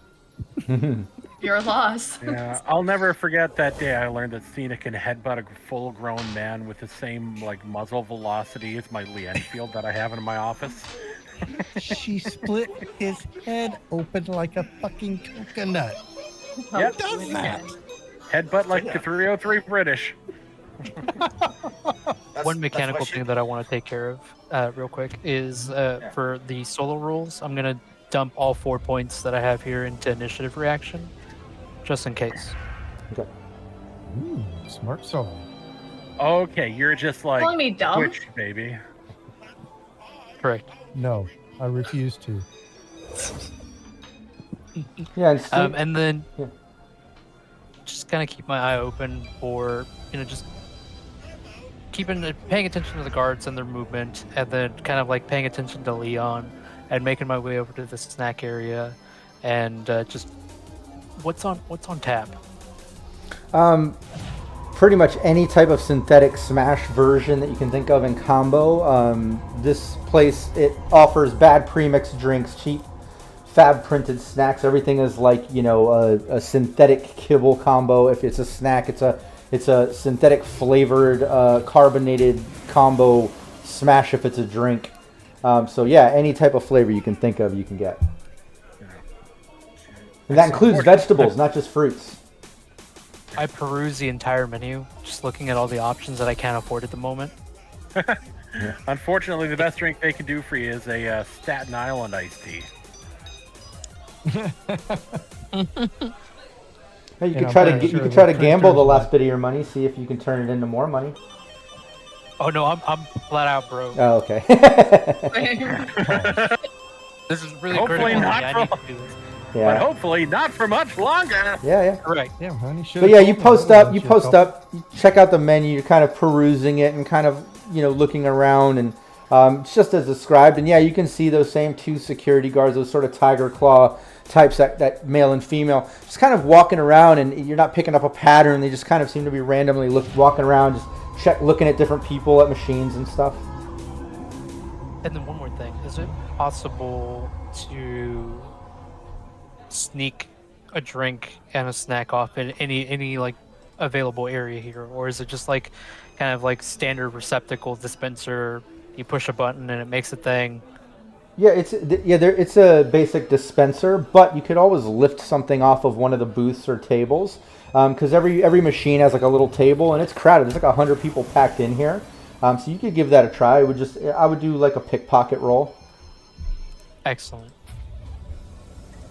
S6: Your loss.
S4: Yeah, I'll never forget that day I learned that Cena can headbutt a full-grown man with the same like muzzle velocity as my Lee Enfield that I have in my office.
S5: She split his head open like a fucking coconut.
S4: Yep.
S5: Who does that?
S4: Headbutt like the 303 British.
S1: One mechanical thing that I want to take care of real quick is for the solo rules, I'm going to dump all 4 points that I have here into initiative reaction, just in case.
S2: Okay.
S5: Ooh, smart solo.
S4: Okay, you're just like
S6: Calling me dumb?
S4: Twitch, baby.
S1: Correct.
S5: No, I refuse to.
S2: Yeah, and Steve,
S1: And then
S2: Yeah.
S1: just kind of keep my eye open for, just paying attention to the guards and their movement, and then kind of like paying attention to Leon and making my way over to the snack area and just what's on tap.
S2: pretty much any type of synthetic smash version that you can think of in combo. This place, it offers bad premixed drinks, cheap fab printed snacks. Everything is like, a synthetic kibble combo. If it's a snack, it's a synthetic flavored carbonated combo smash if it's a drink. So yeah, any type of flavor you can think of, you can get. And that includes vegetables, not just fruits.
S1: I peruse the entire menu, just looking at all the options that I can't afford at the moment.
S4: Unfortunately, the best drink they can do for you is a Staten Island iced tea.
S2: Hey, you could try to gamble the last bit of your money, see if you can turn it into more money.
S1: Oh no, I'm flat out broke.
S2: Oh, okay.
S1: This is really
S4: Hopefully
S1: critical.
S4: not
S1: I
S4: for-
S1: need to do this.
S4: But
S2: Yeah,
S4: hopefully not for much longer.
S2: yeah.
S1: Correct.
S5: Yeah, honey.
S2: But yeah, you post up, you check out the menu, you're kind of perusing it and kind of, looking around, and it's just as described. And yeah, you can see those same two security guards, those sort of tiger claw types, that male and female, just kind of walking around, and you're not picking up a pattern. They just kind of seem to be randomly walking around, just looking at different people at machines and stuff.
S1: And then one more thing: is it possible to sneak a drink and a snack off in any like available area here, or is it just like kind of like standard receptacle dispenser? You push a button and it makes a thing.
S2: Yeah, it's a basic dispenser, but you could always lift something off of one of the booths or tables, because every machine has like a little table, and it's crowded. There's like 100 people packed in here, so you could give that a try. I would do like a pickpocket roll.
S1: Excellent.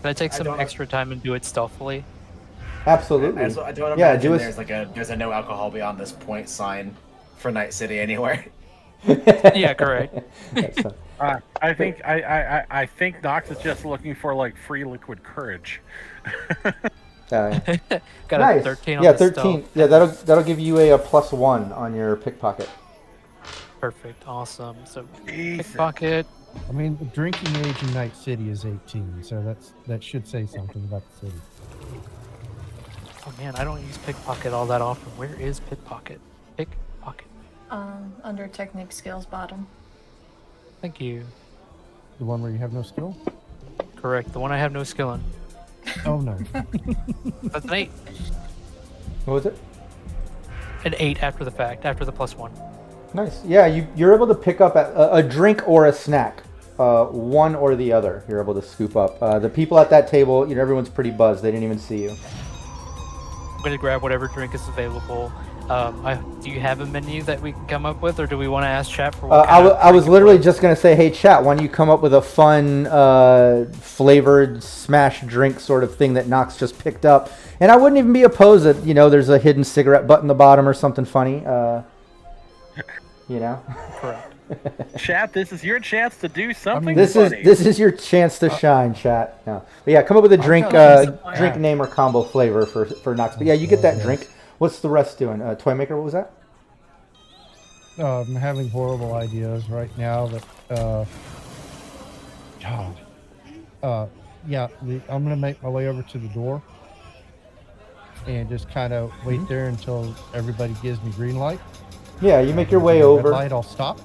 S1: Can I take some extra time and do it stealthily?
S2: Absolutely.
S3: I don't
S2: Yeah,
S3: imagine there's a no alcohol beyond this point sign for Night City anywhere.
S1: Yeah, correct.
S4: I think Nox is just looking for like free liquid courage.
S1: Got
S2: nice.
S1: a 13 on
S2: Yeah,
S1: the
S2: 13.
S1: stealth.
S2: Yeah, that'll give you a +1 on your pickpocket.
S1: Perfect. Awesome. So
S4: Jesus.
S1: pickpocket.
S5: I mean, the drinking age in Night City is 18, so that should say something about the city.
S1: Oh man, I don't use pickpocket all that often. Where is pickpocket? Pickpocket.
S6: Under technique skills bottom.
S1: Thank you.
S5: The one where you have no skill?
S1: Correct. The one I have no skill in.
S5: Oh no.
S1: That's an 8.
S2: What was it?
S1: An 8 after the fact, after the +1.
S2: Nice. Yeah, you're able to pick up a drink or a snack, one or the other. You're able to scoop up. The people at that table, everyone's pretty buzzed. They didn't even see you.
S1: I'm gonna grab whatever drink is available. Do you have a menu that we can come up with, or do we want to ask chat for what
S2: I was literally just going to say, hey, chat, why don't you come up with a fun, flavored smash drink sort of thing that Nox just picked up. And I wouldn't even be opposed that, there's a hidden cigarette butt in the bottom or something funny.
S1: Correct.
S4: Chat, this is your chance to do something
S2: This
S4: funny.
S2: is your chance to shine, chat. No. But yeah, come up with a drink name or combo flavor for Nox. But yeah, you get that drink. What's the rest doing? Toymaker, what was that?
S5: I'm having horrible ideas right now that, God. Yeah, I'm gonna make my way over to the door and just kind of wait there until everybody gives me green light.
S2: Yeah, you make your way
S5: Red
S2: over.
S5: light, I'll stop.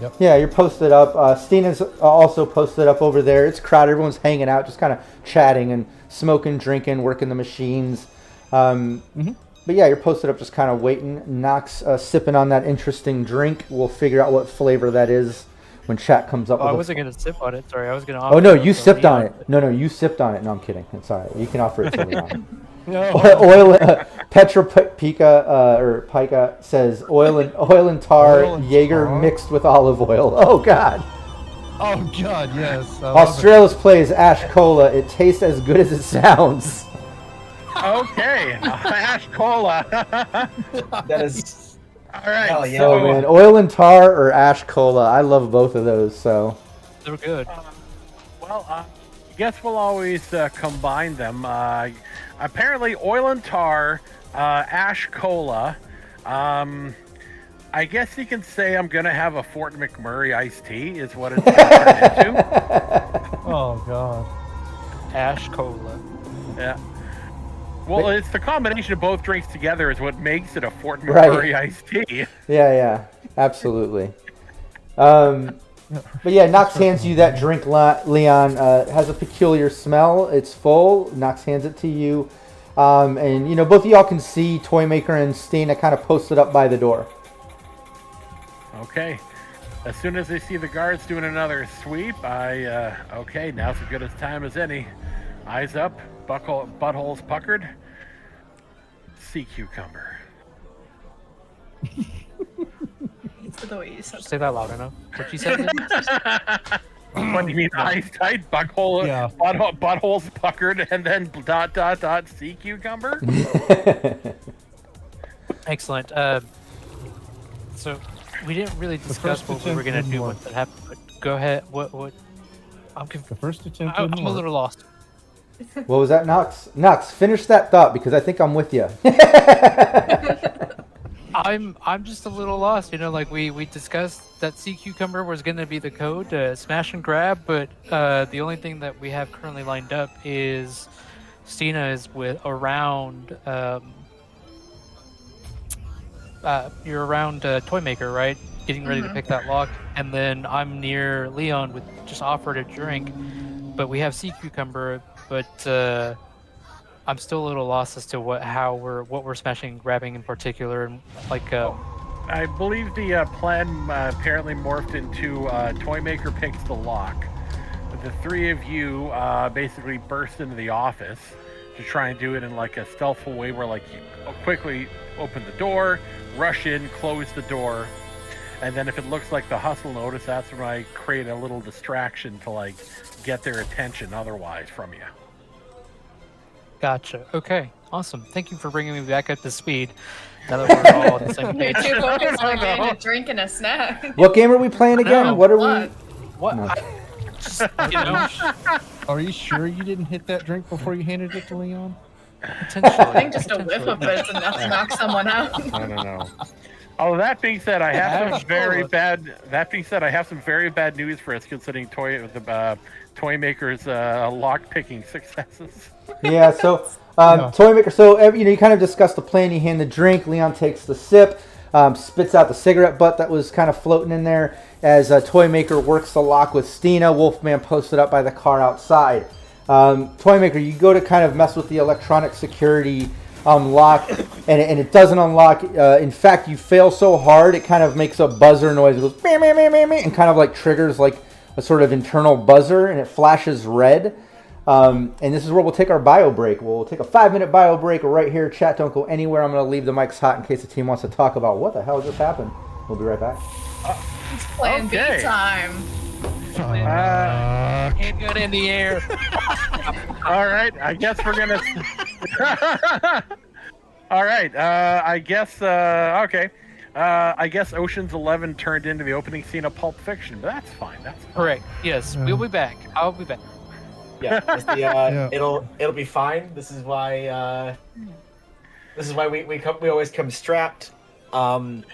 S5: Yep.
S2: Yeah, you're posted up. Stina's also posted up over there. It's crowded. Everyone's hanging out, just kind of chatting and smoking, drinking, working the machines. But yeah, you're posted up, just kind of waiting. Nox sipping on that interesting drink. We'll figure out what flavor that is when chat comes up.
S1: I wasn't gonna sip on it. Sorry, I was gonna.
S2: Oh no, you sipped on it. No, you sipped on it. No, I'm kidding. It's all right. You can offer it to Leon. Oil, Petra Pika or Pika says oil and tar, Jaeger mixed with olive oil. Oh God.
S5: Oh God, yes.
S2: Australia's plays Ash Cola. It tastes as good as it sounds.
S4: Okay, Ash Cola.
S3: That is.
S4: All right.
S3: Hell yeah.
S2: Oh man, oil and tar or Ash Cola. I love both of those. So.
S1: They're good.
S4: I guess we'll always combine them. Apparently, oil and tar, Ash Cola. I guess you can say I'm gonna have a Fort McMurray iced tea is what it's gonna turn into.
S5: Oh God.
S1: Ash Cola.
S4: Yeah. Well, it's the combination of both drinks together is what makes it a Fort McMurray iced tea.
S2: Yeah, absolutely. But yeah, Nox hands you that drink, Leon. Has a peculiar smell. It's full. Nox hands it to you. And, both of y'all can see Toymaker and Stina kind of posted up by the door.
S4: Okay. As soon as I see the guards doing another sweep, okay, now's as good a time as any. Eyes up, buttholes puckered. Sea cucumber.
S6: The way you said
S1: Say that loud enough. What you said?
S4: What do you mean eyes tight, butthole,
S5: Yeah.
S4: buttholes puckered, and then ... sea cucumber?
S1: Excellent. So we didn't really discuss what we were gonna do once that happened. But go ahead. What?
S5: The first attempt.
S1: I'm a little lost.
S2: What was that, Nox? Nox, finish that thought because I think I'm with you.
S1: I'm just a little lost. Like we discussed that sea cucumber was going to be the code to smash and grab, but the only thing that we have currently lined up is Stina is around. You're around Toymaker, right? Getting ready to pick that lock, and then I'm near Leon with just offered a drink, but we have sea cucumber, but. I'm still a little lost as to what we're smashing and grabbing in particular, and like.
S4: I believe the plan apparently morphed into Toymaker picks the lock. The three of you basically burst into the office to try and do it in like a stealthful way, where like you quickly open the door, rush in, close the door, and then if it looks like the hustle notice, that's when I create a little distraction to like get their attention. Otherwise, from you.
S1: Gotcha. Okay. Awesome. Thank you for bringing me back up to speed. Now that we're all on the same page.
S6: Too focused on getting a drink and a snack.
S2: What game are we playing again?
S1: No,
S2: what are we?
S1: What?
S2: No.
S5: Are you sure you didn't hit that drink before you handed it to Leon?
S1: Potentially.
S6: I think just a whiff of it is enough to knock someone out.
S4: I don't know. Oh, that being said, I have some very bad. That being said, I have some very bad news for us, considering Toymaker's lock picking successes.
S2: Yeah, so Toymaker. So you kind of discussed the plan. You hand the drink. Leon takes the sip, spits out the cigarette butt that was kind of floating in there. As Toymaker works the lock with Stina, Wolfman posted up by the car outside. Toymaker, you go to kind of mess with the electronic security lock, and it doesn't unlock. In fact, you fail so hard it kind of makes a buzzer noise. It goes meh, meh, meh, meh, meh, and kind of like triggers like a sort of internal buzzer, and it flashes red. And this is where we'll take our bio break. We'll take a 5-minute bio break right here. Chat, don't go anywhere. I'm going to leave the mics hot in case the team wants to talk about what the hell just happened. We'll be right back.
S6: It's plan B time.
S1: Handgun in the air.
S4: All right, I guess we're gonna. All right, I guess. Okay, I guess Ocean's 11 turned into the opening scene of Pulp Fiction, but that's fine. That's fine.
S1: Correct. Yes, we'll be back. I'll be back.
S3: Yeah, it's the, it'll be fine. This is why we always come strapped, and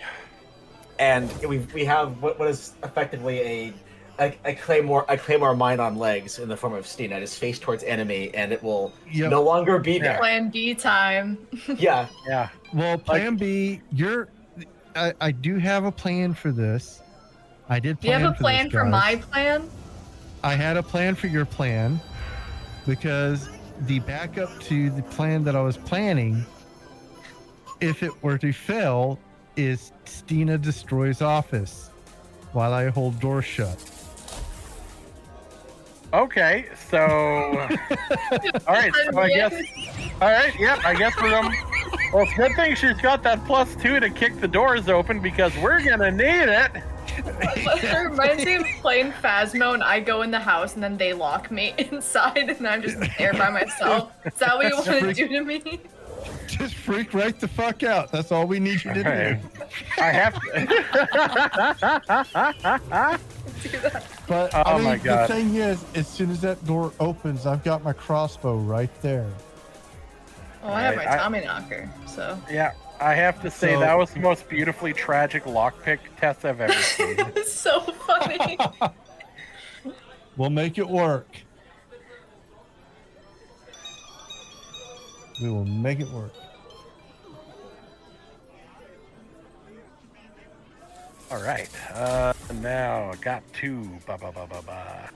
S3: we have what is effectively I claim our mind on legs in the form of Steen. I just face towards enemy, and it will
S5: Yep.
S3: no longer be there.
S6: Plan B time.
S3: Yeah.
S4: Yeah.
S5: Well, Plan B, I do have a plan for this. I did
S6: Do you
S5: plan
S6: have a
S5: for
S6: plan
S5: this,
S6: for my
S5: guys.
S6: plan?
S5: I had a plan for your plan because the backup to the plan that I was planning, if it were to fail, is Stina destroys office while I hold door shut.
S4: Okay, so all right, so I guess I guess we're well, it's a good thing she's got that +2 to kick the doors open because we're gonna need it.
S6: It reminds me of playing Phasmo, and I go in the house, and then they lock me inside, and I'm just there by myself. Is that what you want to do to me?
S5: Just freak right the fuck out. That's all we need you to
S4: Okay.
S5: do.
S4: I have to.
S6: Do that.
S5: But
S4: Oh my God.
S5: the thing is, as soon as that door opens, I've got my crossbow right there.
S6: Oh, I have my
S4: Right,
S6: Tommy knocker, so.
S4: Yeah, I have to say
S5: So-
S4: that was the most beautifully tragic lockpick test I've ever seen.
S6: It's so funny.
S5: We'll make it work. We will make it work.
S4: All right, now I got 2. Ba ba ba ba ba.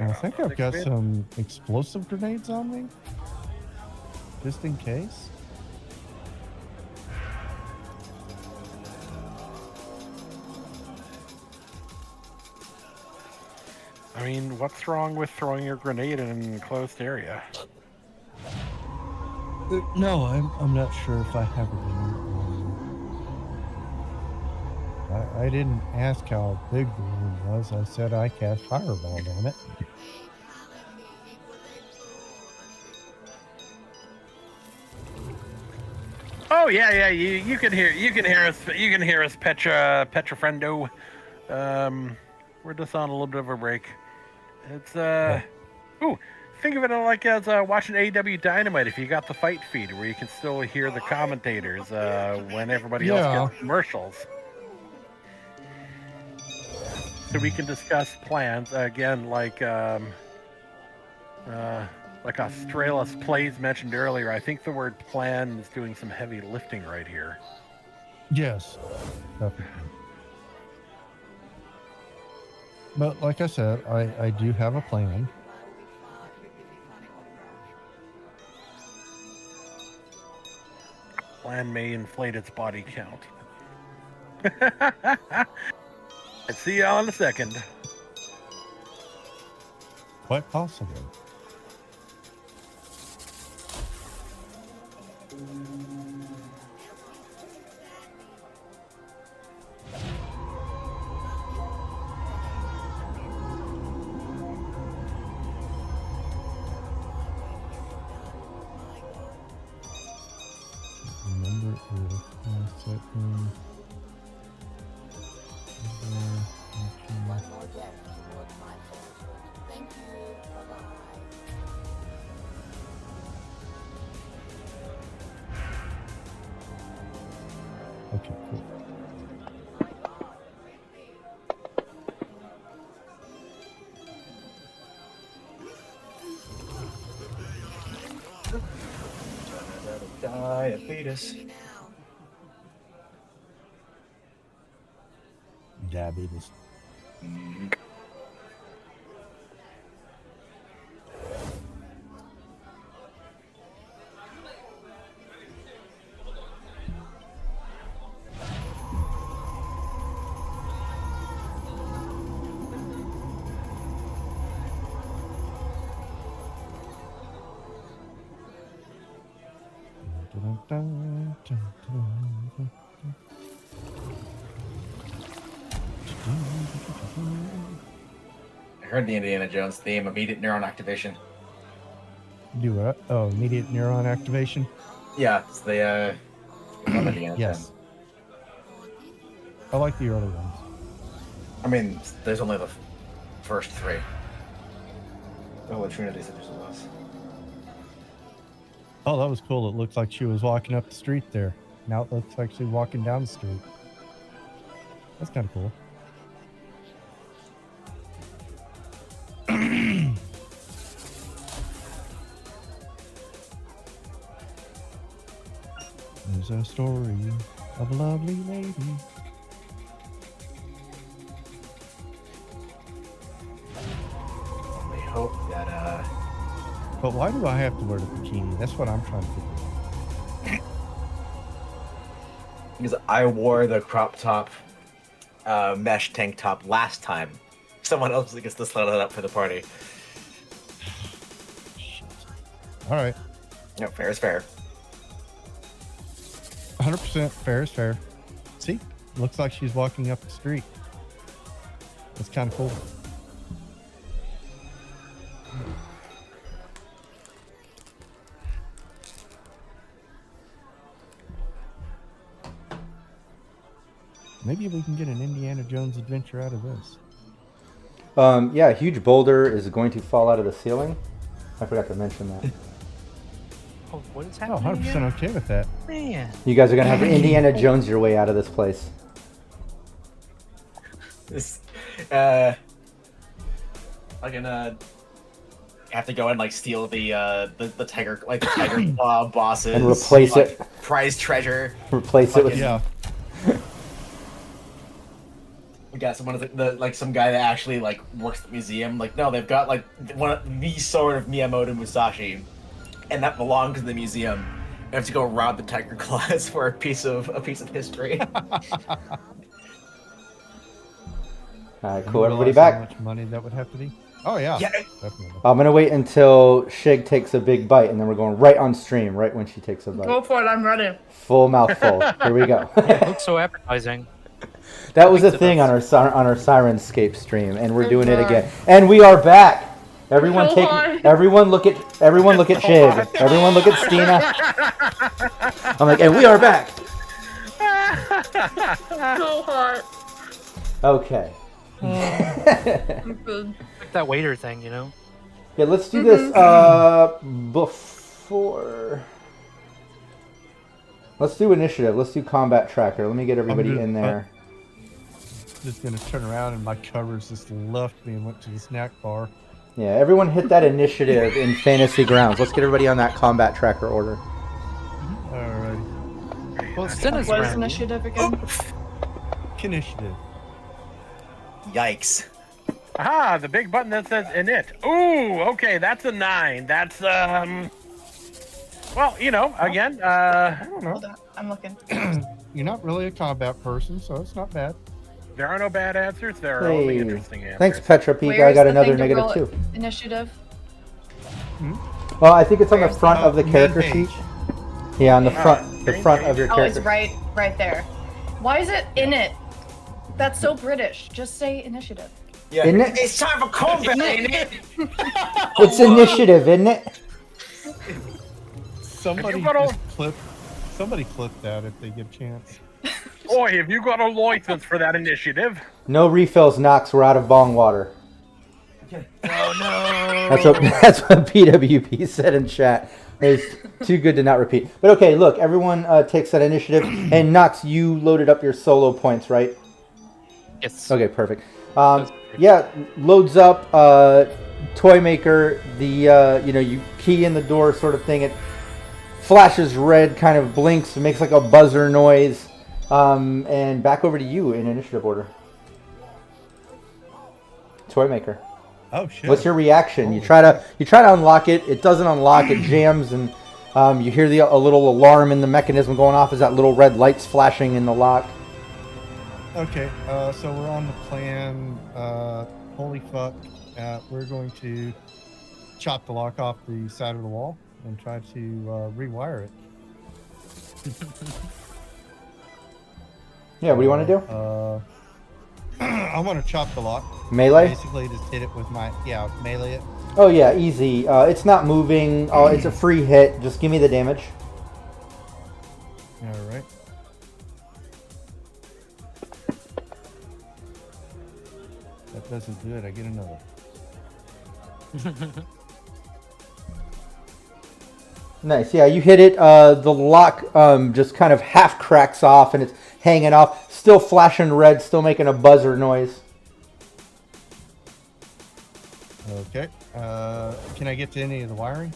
S5: I think I've got some explosive grenades on me, just in case.
S4: I mean, what's wrong with throwing your grenade in an enclosed area?
S5: No, I'm not sure if I have it in. I didn't ask how big the room was. I said I cast fireball on it.
S4: Oh yeah, you can hear us, Petra friendo. We're just on a little bit of a break. It's ooh, think of it like as watching AEW Dynamite if you got the fight feed where you can still hear the commentators when everybody else gets commercials. So we can discuss plans again, like Australis Plays mentioned earlier. I think the word plan is doing some heavy lifting right here.
S5: Yes, definitely. But like I said, I do have a plan.
S4: Plan may inflate its body count. I'd see y'all in a second.
S5: Quite possibly. Remember if I set in okay, cool.
S3: Diabetes.
S5: Diabetes.
S3: I heard the Indiana Jones theme, immediate neuron activation.
S5: Do what? Oh, immediate neuron activation?
S3: Yeah, it's the Indiana
S5: Yes.
S3: Jones.
S5: I like the early ones.
S3: I mean, there's only the first 3. The Holy Trinity such as it was.
S5: Oh, that was cool. It looked like she was walking up the street there. Now it looks like she's walking down the street. That's kind of cool. There's a story of a lovely lady.
S3: I hope that
S5: But why do I have to wear the bikini? That's what I'm trying to figure out.
S3: because I wore the crop top mesh tank top last time. Someone else gets to slide it up for the party.
S5: Shit. All right.
S3: No, fair is fair.
S5: 100% fair is fair. See? Looks like she's walking up the street. That's kind of cool. Maybe we can get an Indiana Jones adventure out of this.
S2: Yeah, a huge boulder is going to fall out of the ceiling. I forgot to mention that.
S1: Oh, what is
S5: Oh,
S1: happening?
S5: 100%
S1: again?
S5: okay with that.
S1: Man.
S2: You guys are going to have to Indiana Jones your way out of this place.
S3: This, I'm gonna have to go and like steal the tiger, like the tiger claw bosses
S2: And replace
S3: like,
S2: it.
S3: prized treasure.
S2: Replace it with...
S5: Yeah.
S3: We got someone like some guy that actually like works at the museum. Like no, they've got like the sword of Miyamoto Musashi, and that belongs in the museum. I have to go rob the tiger claws for a piece of history.
S2: Alright,
S5: You
S2: cool. Everybody
S5: realize How
S2: back?
S5: much money that would have to be? Oh, yeah.
S3: Yeah.
S5: Definitely.
S2: I'm going to wait until Shig takes a big bite, and then we're going right on stream, right when she takes a bite.
S6: Go for it, I'm ready.
S2: Full mouthful. Here we go.
S1: It looks so appetizing.
S2: That was a thing on our Sirenscape stream, and we're doing it again. And we are back. Everyone
S6: So
S2: take.
S6: hard.
S2: Everyone look at Shig. Everyone look at Stina. I'm like, and we are back.
S6: So hot.
S2: Okay.
S6: Good.
S1: Like that waiter thing, you know?
S2: Yeah, let's do this before. Let's do initiative. Let's do combat tracker. Let me get everybody
S5: good.
S2: in there.
S5: Just going to turn around and my covers just left me and went to the snack bar.
S2: Yeah, everyone hit that initiative in Fantasy Grounds. Let's get everybody on that combat tracker order.
S5: Alrighty.
S1: Well, Cinna's
S6: What is
S1: around.
S6: initiative again?
S5: Initiative.
S3: Yikes!
S4: Aha, the big button that says init. Ooh, okay, that's a 9. That's well, you know, again, I don't know.
S6: Hold on, I'm looking.
S5: You're not really a combat person, so it's not bad.
S4: There are no bad answers. There are only
S2: Hey,
S4: interesting answers.
S2: thanks, Petra Peak.
S6: Where
S2: I
S6: is
S2: got
S6: the
S2: another
S6: thing to roll
S2: negative 2.
S6: Initiative.
S2: Well, I think it's on the
S6: Where's
S2: front
S5: the-
S2: of the
S5: main
S2: character
S5: page.
S2: sheet. Yeah, on the front, the
S4: main
S2: front
S4: page.
S2: of your
S6: Oh, it's
S2: character.
S6: right there. Why is it in it? That's so British. Just say initiative.
S3: Yeah,
S2: Isn't it?
S3: it's time for combat, ain't it?
S2: It's initiative, isn't it?
S5: Somebody
S4: you got all-
S5: just clip. Somebody clip that if they get a chance.
S4: Oi, have you got a license for that initiative?
S2: No refills, Knox. We're out of bong water.
S1: Oh no!
S2: That's what PWP said in chat. It's too good to not repeat. But okay, look, everyone takes that initiative. And Knox, you loaded up your solo points, right?
S1: Yes.
S2: Okay, perfect. Yeah, loads up. Toy maker. The you key in the door, sort of thing. It flashes red, kind of blinks, makes like a buzzer noise. And back over to you in initiative order. Toy maker.
S5: Oh shit!
S2: What's your reaction?
S5: Holy
S2: You try to unlock it. It doesn't unlock. It jams, and you hear a little alarm in the mechanism going off as that little red light's flashing in the lock.
S5: Okay, so we're on the plan. Holy fuck! We're going to chop the lock off the side of the wall and try to rewire it.
S2: Yeah, what do you want to do?
S5: I want to chop the lock.
S2: Melee?
S5: Basically, just hit it with my melee it.
S2: Oh yeah, easy. It's not moving. It's a free hit. Just give me the damage.
S5: All right. That doesn't do it. I get another.
S2: Nice. Yeah, you hit it. The lock just kind of half cracks off, and it's hanging off. still flashing red, still making a buzzer noise.
S5: Okay. Can I get to any of the wiring?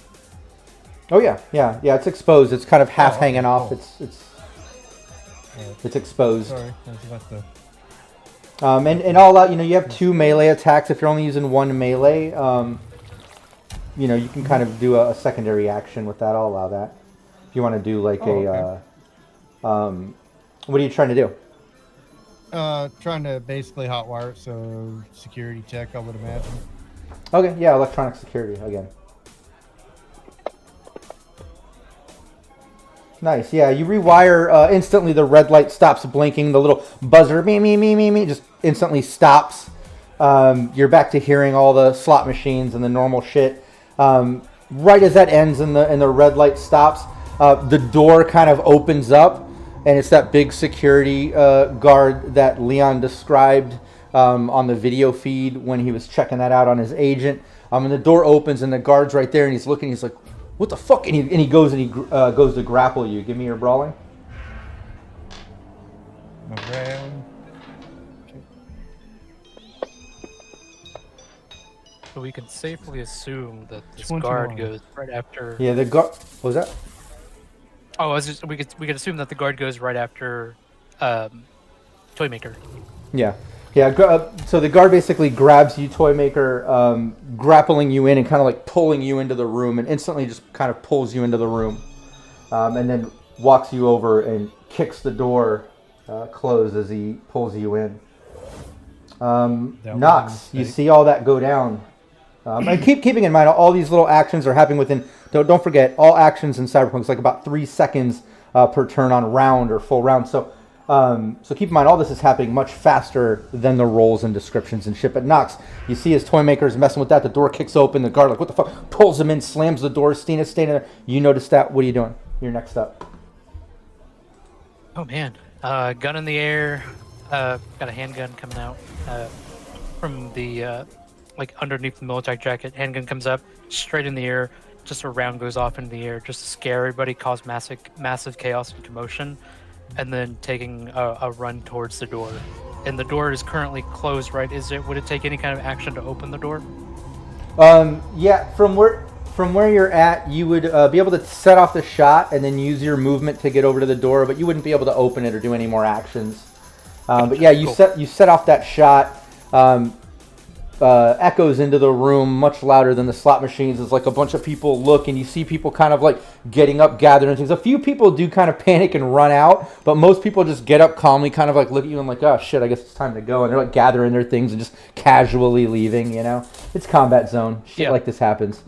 S2: Oh yeah, yeah, yeah. It's exposed. It's kind of half
S5: okay,
S2: hanging off.
S5: cool.
S2: It's exposed.
S5: Sorry, I was about to...
S2: And all out, you know, you have 2 melee attacks. If you're only using 1 melee, you know, you can kind of do a secondary action with that. I'll allow that. If you want to do like what are you trying to do?
S5: Trying to basically hotwire it, so security tech, I would imagine.
S2: Okay, yeah, electronic security again. Nice, yeah. You rewire instantly. The red light stops blinking. The little buzzer, me, just instantly stops. You're back to hearing all the slot machines and the normal shit. Right as that ends and the red light stops, the door kind of opens up, and it's that big security guard that Leon described on the video feed when he was checking that out on his agent. And the door opens and the guard's right there, and he's looking. He's like, "What the fuck?" And he goes to grapple you. Give me your brawling.
S5: Around.
S1: So we can safely assume that this
S5: 21.
S1: guard goes right after.
S2: Yeah, the guard. What was that?
S1: Oh, we could assume that the guard goes right after, Toymaker.
S2: Yeah. Yeah, so the guard basically grabs you, Toymaker, grappling you in and kind of like pulling you into the room, and instantly just kind of pulls you into the room. And then walks you over and kicks the door closed as he pulls you in. Nox, you see all that go down. And keeping in mind, all these little actions are happening within, don't forget, all actions in Cyberpunk is like about 3 seconds per turn on round or full round. So keep in mind, all this is happening much faster than the roles and descriptions and shit. But Nox, you see his Toymaker is messing with that. The door kicks open. The guard, like, what the fuck? Pulls him in, slams the door. Stina's standing there. You notice that. What are you doing? You're next up.
S1: Oh man, gun in the air. Got a handgun coming out from the like underneath the military jacket. Handgun comes up straight in the air. Just a round goes off into the air, just to scare everybody, cause massive chaos and commotion. And then taking a run towards the door. And the door is currently closed, right? Would it take any kind of action to open the door?
S2: Yeah, from where you're at, you would be able to set off the shot and then use your movement to get over to the door, but you wouldn't be able to open it or do any more actions. But yeah, you set off that shot. Echoes into the room much louder than the slot machines. It's like a bunch of people look, and you see people kind of like getting up, gathering things. A few people do kind of panic and run out, but most people just get up calmly, kind of like look at you and like, oh shit, I guess it's time to go. And they're like gathering their things and just casually leaving, you know? It's combat zone. Shit like this happens.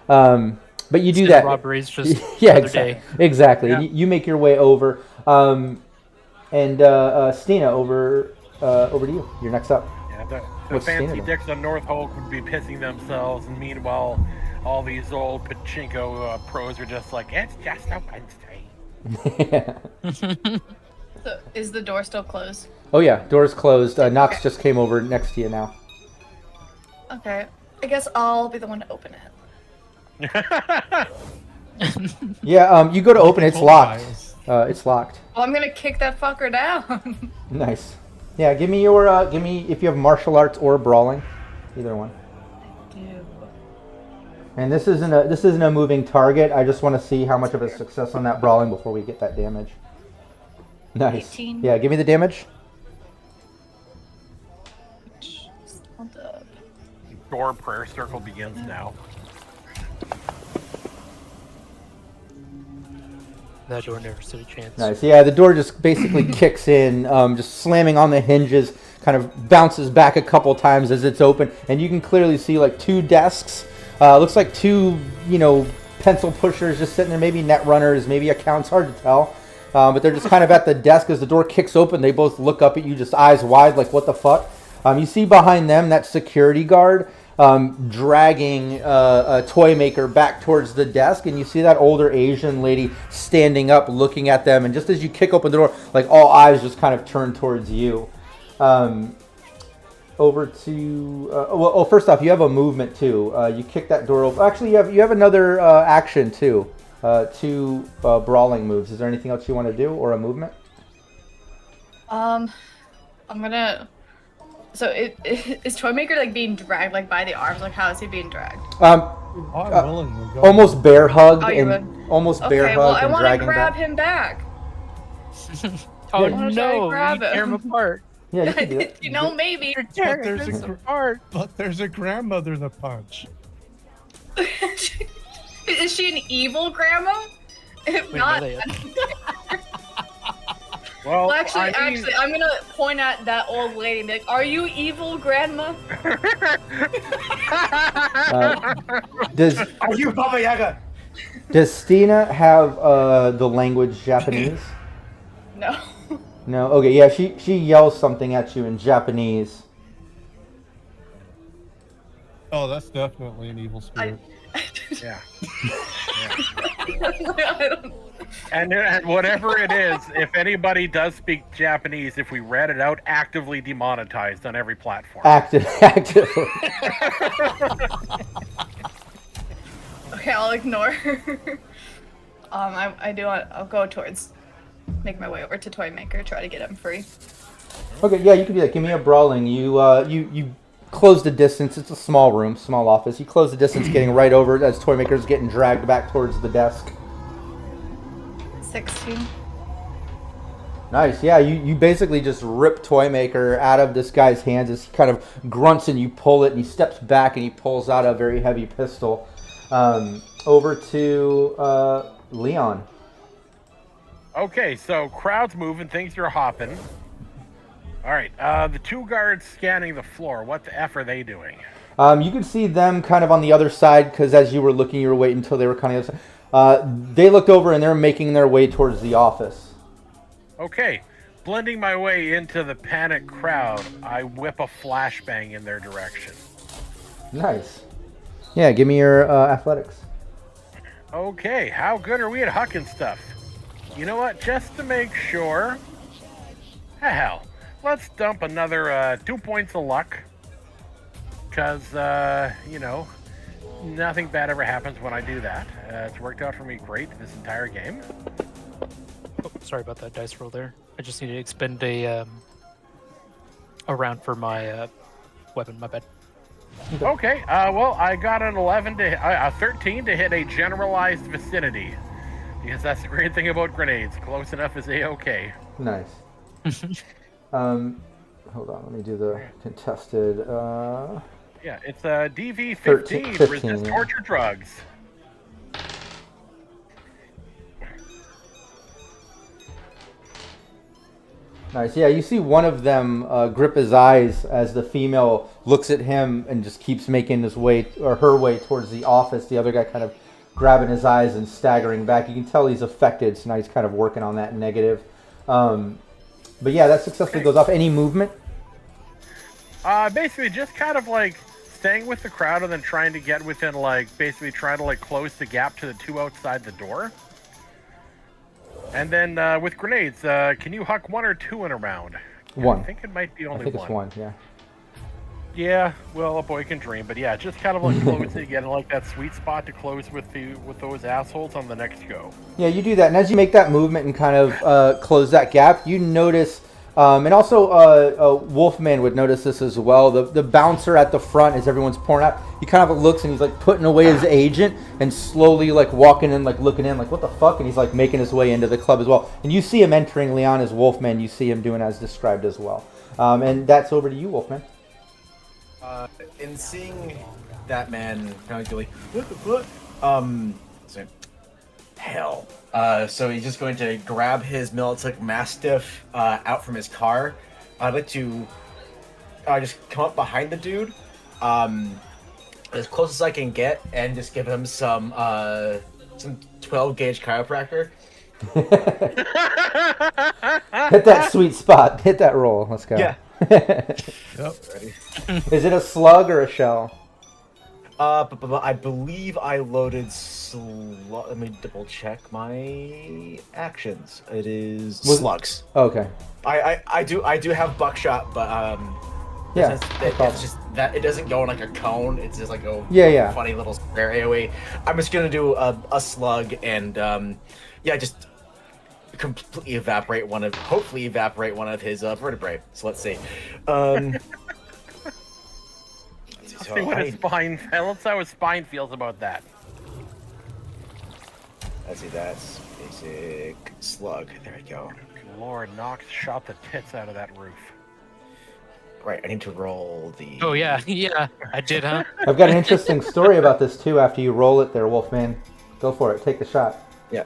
S2: But you do that.
S1: Robberies just
S2: yeah,
S1: day.
S2: exactly.
S5: Yeah.
S2: You make your way over. And Stina, over to you. You're next up.
S4: Yeah, the
S2: What's
S4: fancy
S2: Stina doing?
S4: dicks on North Hulk would be pissing themselves, and meanwhile, all these old pachinko pros are just like, it's just a Wednesday.
S6: So, is the door still closed?
S2: Oh yeah, door's closed. Nox just came over next to you now.
S6: Okay. I guess I'll be the one to open it.
S2: Yeah, you go to open, it's locked. It's locked.
S6: Well, I'm gonna kick that fucker down.
S2: Nice. Yeah, give me if you have martial arts or brawling, either one.
S6: Dude.
S2: And this isn't a moving target. I just want to see how much of a success on that brawling before we get that damage. Nice.
S6: 18.
S2: Yeah, give me the damage.
S6: Hold up.
S4: Door prayer circle begins now.
S1: That door never stood a chance.
S2: Nice. Yeah, the door just basically kicks in, just slamming on the hinges, kind of bounces back a couple times as it's open, and you can clearly see like 2 desks. Looks like 2, pencil pushers just sitting there, maybe net runners, maybe accounts, hard to tell. But they're just kind of at the desk as the door kicks open. They both look up at you, just eyes wide, like what the fuck. You see behind them that security guard dragging a Toymaker back towards the desk, and you see that older Asian lady standing up looking at them, and just as you kick open the door, like all eyes just kind of turn towards you. Over to first off, you have a movement too. You kick that door open. Actually, you have another action too. 2 brawling moves. Is there anything else you want to do, or a movement?
S6: I'm gonna. So is Toymaker like being dragged like by the arms? Like how is he being dragged?
S5: I'm willing to go.
S2: Almost bear hugged
S6: Oh, you
S2: and
S6: would?
S2: almost bear
S6: Okay, well
S2: hugged
S6: I
S2: and
S6: want to
S2: dragging
S6: grab
S2: back.
S6: him back.
S1: Oh
S6: wanna try to
S1: no,
S6: grab
S1: you tear him
S6: him.
S1: apart.
S2: Yeah, you can do that.
S6: You know, maybe.
S1: You're
S5: But
S1: tearing
S5: there's
S1: this
S5: a
S1: apart.
S5: but there's a grandmother to punch.
S6: Is she an evil grandma? If
S1: We
S6: not,
S1: know that.
S4: Well,
S6: actually, I'm gonna point at that old lady and be like, "Are you evil, grandma?"
S3: Are you Baba Yaga?
S2: Does Stina have the language Japanese?
S6: No.
S2: No. Okay. Yeah. She yells something at you in Japanese.
S5: Oh, that's definitely an evil spirit.
S4: yeah.
S6: I don't...
S4: And whatever it is, if anybody does speak Japanese, if we read it out, actively demonetized on every platform.
S2: Actively.
S6: Okay, I'll ignore her. I'll go towards, make my way over to Toymaker, try to get him free.
S2: Okay. Yeah. You can do that. Give me a brawling. You close the distance. It's a small room, small office. You close the distance, getting right over as Toymaker's getting dragged back towards the desk.
S6: 16.
S2: Nice, yeah. You basically just rip Toymaker out of this guy's hands as he kind of grunts and you pull it and he steps back and he pulls out a very heavy pistol. Over to Leon.
S4: Okay, so crowd's moving, things are hopping. All right, the two guards scanning the floor. What the F are they doing?
S2: You can see them kind of on the other side because as you were looking, you were waiting until they were kind of the other side. They looked over and they're making their way towards the office.
S4: Okay, blending my way into the panicked crowd, I whip a flashbang in their direction.
S2: Nice. Yeah, give me your athletics.
S4: Okay, how good are we at hucking stuff? You know what, just to make sure... Hell, let's dump another 2 points of luck. Because, you know, nothing bad ever happens when I do that. It's worked out for me great this entire game.
S1: Oh, sorry about that dice roll there. I just need to expend a round for my weapon. My bad.
S4: Okay, well, I got an 13 to hit a generalized vicinity. Because that's the great thing about grenades. Close enough is A-okay.
S2: Nice. Hold on, let me do the contested.
S4: Yeah, it's a DV
S2: 15,
S4: resist
S2: yeah.
S4: torture drugs.
S2: Nice. Yeah, you see one of them grip his eyes as the female looks at him and just keeps making his way or her way towards the office. The other guy kind of grabbing his eyes and staggering back. You can tell he's affected, so now he's kind of working on that negative. But yeah, that successfully goes off. Any movement?
S4: Basically just kind of like staying with the crowd and then trying to get within basically trying to close the gap to the two outside the door. And then with grenades, can you huck one or two in a round?
S2: One.
S4: I think it might be only
S2: I think
S4: one.
S2: it's one, yeah.
S4: Yeah, well, a boy can dream, but yeah, just kind of closing, getting that sweet spot to close with those assholes on the next go.
S2: Yeah, you do that, and as you make that movement and kind of close that gap, you notice, and also Wolfman would notice this as well. The bouncer at the front, as everyone's pouring out, he kind of looks and he's putting away his agent and slowly walking in, looking in, what the fuck, and he's making his way into the club as well. And you see him entering Leon as Wolfman. You see him doing as described as well. And that's over to you, Wolfman.
S3: In seeing that man kind of go what? So, hell. So he's just going to grab his Militic Mastiff out from his car. I'd like to just come up behind the dude, as close as I can get, and just give him some 12 gauge chiropractor.
S2: Hit that sweet spot. Hit that roll. Let's go.
S3: Yeah.
S5: Yep.
S3: Ready?
S2: Is it a slug or a shell?
S3: But I believe I loaded let me double check my actions. It is slugs.
S2: Okay.
S3: I do have buckshot, but
S2: Yeah.
S3: it's just that it doesn't go in a cone. It's just a
S2: Yeah.
S3: funny little square AOE. I'm just gonna do a slug and just completely hopefully evaporate one of his vertebrae. So let's see.
S4: Let's see what his spine. Let's see how his spine feels about that.
S3: Let's see. That's basic slug. There we go.
S4: Lord, Nox shot the tits out of that roof.
S3: Right, I need to roll the...
S1: Oh, yeah. Yeah, I did, huh?
S2: I've got an interesting story about this, too, after you roll it there, Wolfman. Go for it. Take the shot.
S3: Yeah.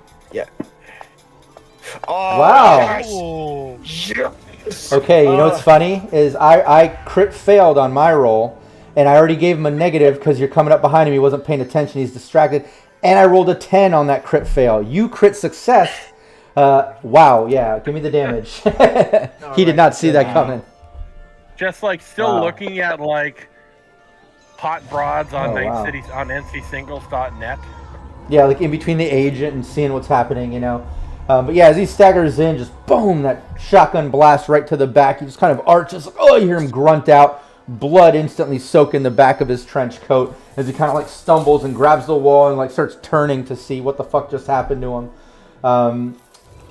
S3: Oh,
S2: wow.
S3: Yes!
S2: Okay, you know what's funny? Is I crit failed on my roll, and I already gave him a negative because you're coming up behind him. He wasn't paying attention. He's distracted. And I rolled a 10 on that crit fail. You crit success. Wow, yeah. Give me the damage. He did not see that coming.
S4: Just like still looking at like hot broads on on ncsingles.net.
S2: Yeah, like in between the agent and seeing what's happening, you know. But yeah, as he staggers in, just boom, that shotgun blast right to the back. He just kind of arches, like, oh, you hear him grunt out. Blood instantly soaking the back of his trench coat as he kind of like stumbles and grabs the wall and like starts turning to see what the fuck just happened to him.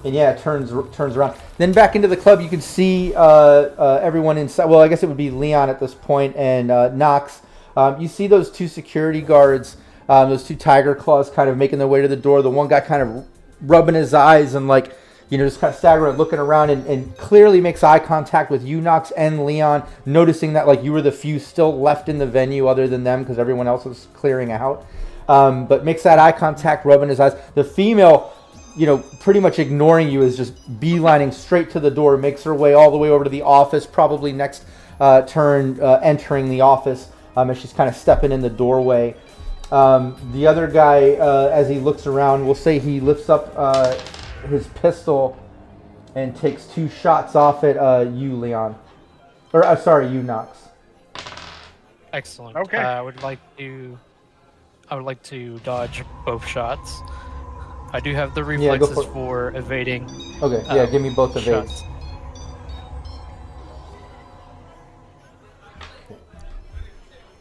S2: And yeah, it turns around. Then back into the club, you can see everyone inside. Well, I guess it would be Leon at this point and Nox. You see those two security guards, those two tiger claws kind of making their way to the door. The one guy kind of rubbing his eyes and like, you know, just kind of staggering, looking around and clearly makes eye contact with you, Nox, and Leon, noticing that like you were the few still left in the venue other than them because everyone else was clearing out. But makes that eye contact, rubbing his eyes. The female, you know, pretty much ignoring you, is just beelining straight to the door, makes her way all the way over to the office, probably next turn entering the office as she's kind of stepping in the doorway. The other guy, as he looks around, we'll say he lifts up his pistol and takes 2 shots off at you, Leon. Or, sorry, you, Nox.
S1: Excellent.
S4: Okay.
S1: I would like to dodge both shots. I do have the reflexes for evading.
S2: Okay, yeah, give me both evades.
S1: Shots.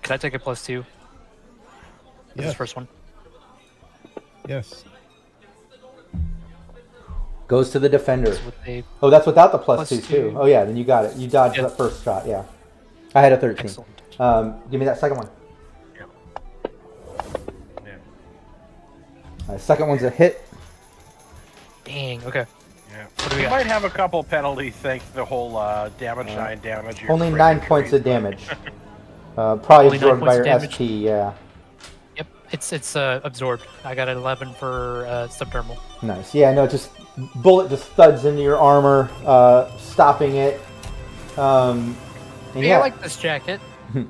S1: Can I take a +2? This first one.
S5: Yes.
S2: Goes to the defender.
S1: That's
S2: Oh, that's without the +2
S1: +2.
S2: too. Oh yeah, then you got it. You dodged that first shot. Yeah, I had a 13.
S1: Excellent.
S2: Give me that second one.
S4: Yeah.
S2: Second one's a hit.
S1: Dang. Okay.
S4: Yeah.
S1: What do we
S4: You
S1: got?
S4: might have a couple penalties thanks to the whole damage 9 damage. your
S2: Only
S4: crit
S2: 9 points of
S4: increase,
S2: damage. Probably
S1: Only 9
S2: absorbed by
S1: points
S2: your
S1: of damage?
S2: ST. Yeah.
S1: Yep. It's absorbed. I got an 11 for subdermal.
S2: Nice. Yeah. No, just bullet just thuds into your armor, stopping it. And
S1: Hey, I like this jacket.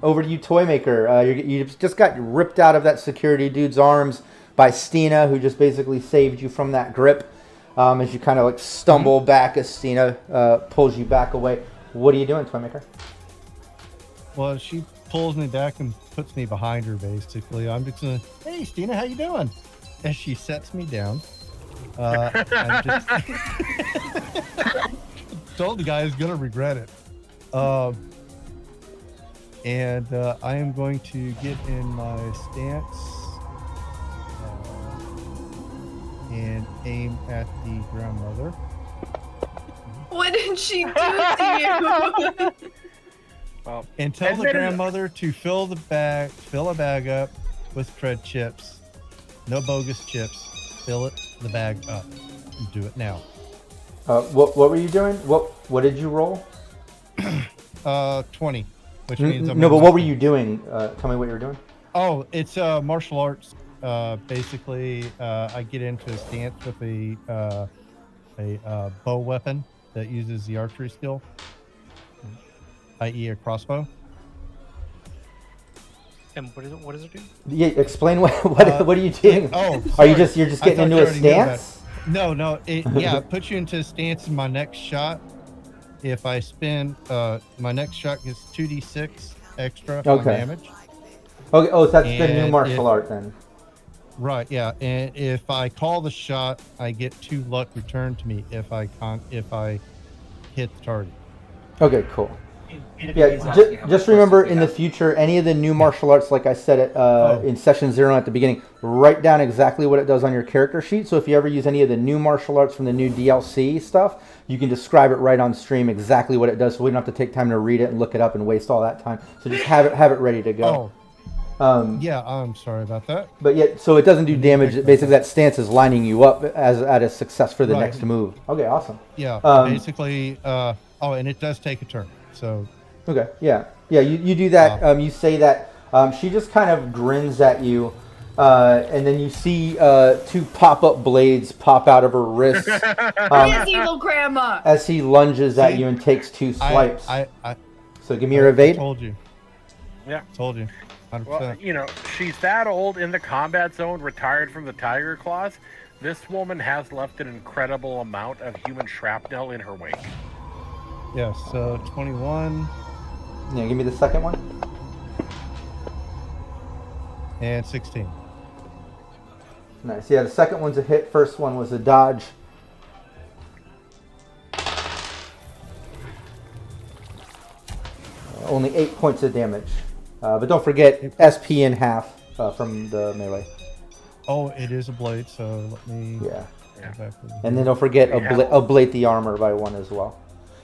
S2: Over to you, Toymaker. You just got ripped out of that security dude's arms by Stina, who just basically saved you from that grip. As you kind of like stumble back as Stina pulls you back away. What are you doing, Toymaker?
S5: Well, she pulls me back and puts me behind her, basically. I'm just gonna, hey, Stina, how you doing? As she sets me down. I just told the guy he's gonna regret it. And I am going to get in my stance and aim at the grandmother.
S6: What did she do to you?
S4: Well,
S5: And tell the grandmother to fill a bag up with cred chips. No bogus chips. Fill the bag up. Do it now.
S2: What were you doing? What did you roll?
S5: 20, which means I'm
S2: no, but
S5: gonna-
S2: what were you doing? Tell me what you were doing.
S5: Oh, it's martial arts. Basically, I get into a stance with a bow weapon that uses the archery skill, i.e. a crossbow.
S1: And what does it do?
S2: Yeah, explain what are you doing?
S5: Oh,
S2: Are you
S5: sorry.
S2: you're just
S5: I
S2: getting
S5: thought
S2: into
S5: you
S2: a
S5: already knew that.
S2: stance?
S5: No. It puts you into a stance in my next shot. If I spin, my next shot gets 2d6 extra on
S2: Okay.
S5: damage.
S2: Okay. Oh, so that's the new
S5: And
S2: martial art then.
S5: Right, yeah. And if I call the shot, I get 2 luck returned to me if I hit the target.
S2: Okay, cool. Yeah, just remember in the future, any of the new martial arts, like I said in session 0 at the beginning, write down exactly what it does on your character sheet. So if you ever use any of the new martial arts from the new DLC stuff, you can describe it right on stream exactly what it does. So we don't have to take time to read it and look it up and waste all that time. So just have it ready to go.
S5: Yeah, I'm sorry about that.
S2: But yeah, so it doesn't do damage. Basically, that stance is lining you up as at a success for the next move. Okay, awesome.
S5: Yeah, basically. And it does take a turn. So.
S2: Okay, yeah. You do that. You say that. She just kind of grins at you, and then you see 2 pop-up blades pop out of her wrists.
S6: Yes, evil grandma.
S2: As he lunges at you and takes 2 swipes. So give me your evade.
S5: Told you.
S4: Yeah.
S5: Told you. 100%.
S4: Well, she's that old in the combat zone, retired from the tiger claws. This woman has left an incredible amount of human shrapnel in her wake.
S5: Yeah, so 21.
S2: Yeah, give me the second one.
S5: And 16.
S2: Nice. Yeah, the second one's a hit. First one was a dodge. Only 8 points of damage. But don't forget SP in half from the melee.
S5: Oh, it is a blade, so let me...
S2: Yeah. And then don't forget ablate the armor by 1 as well.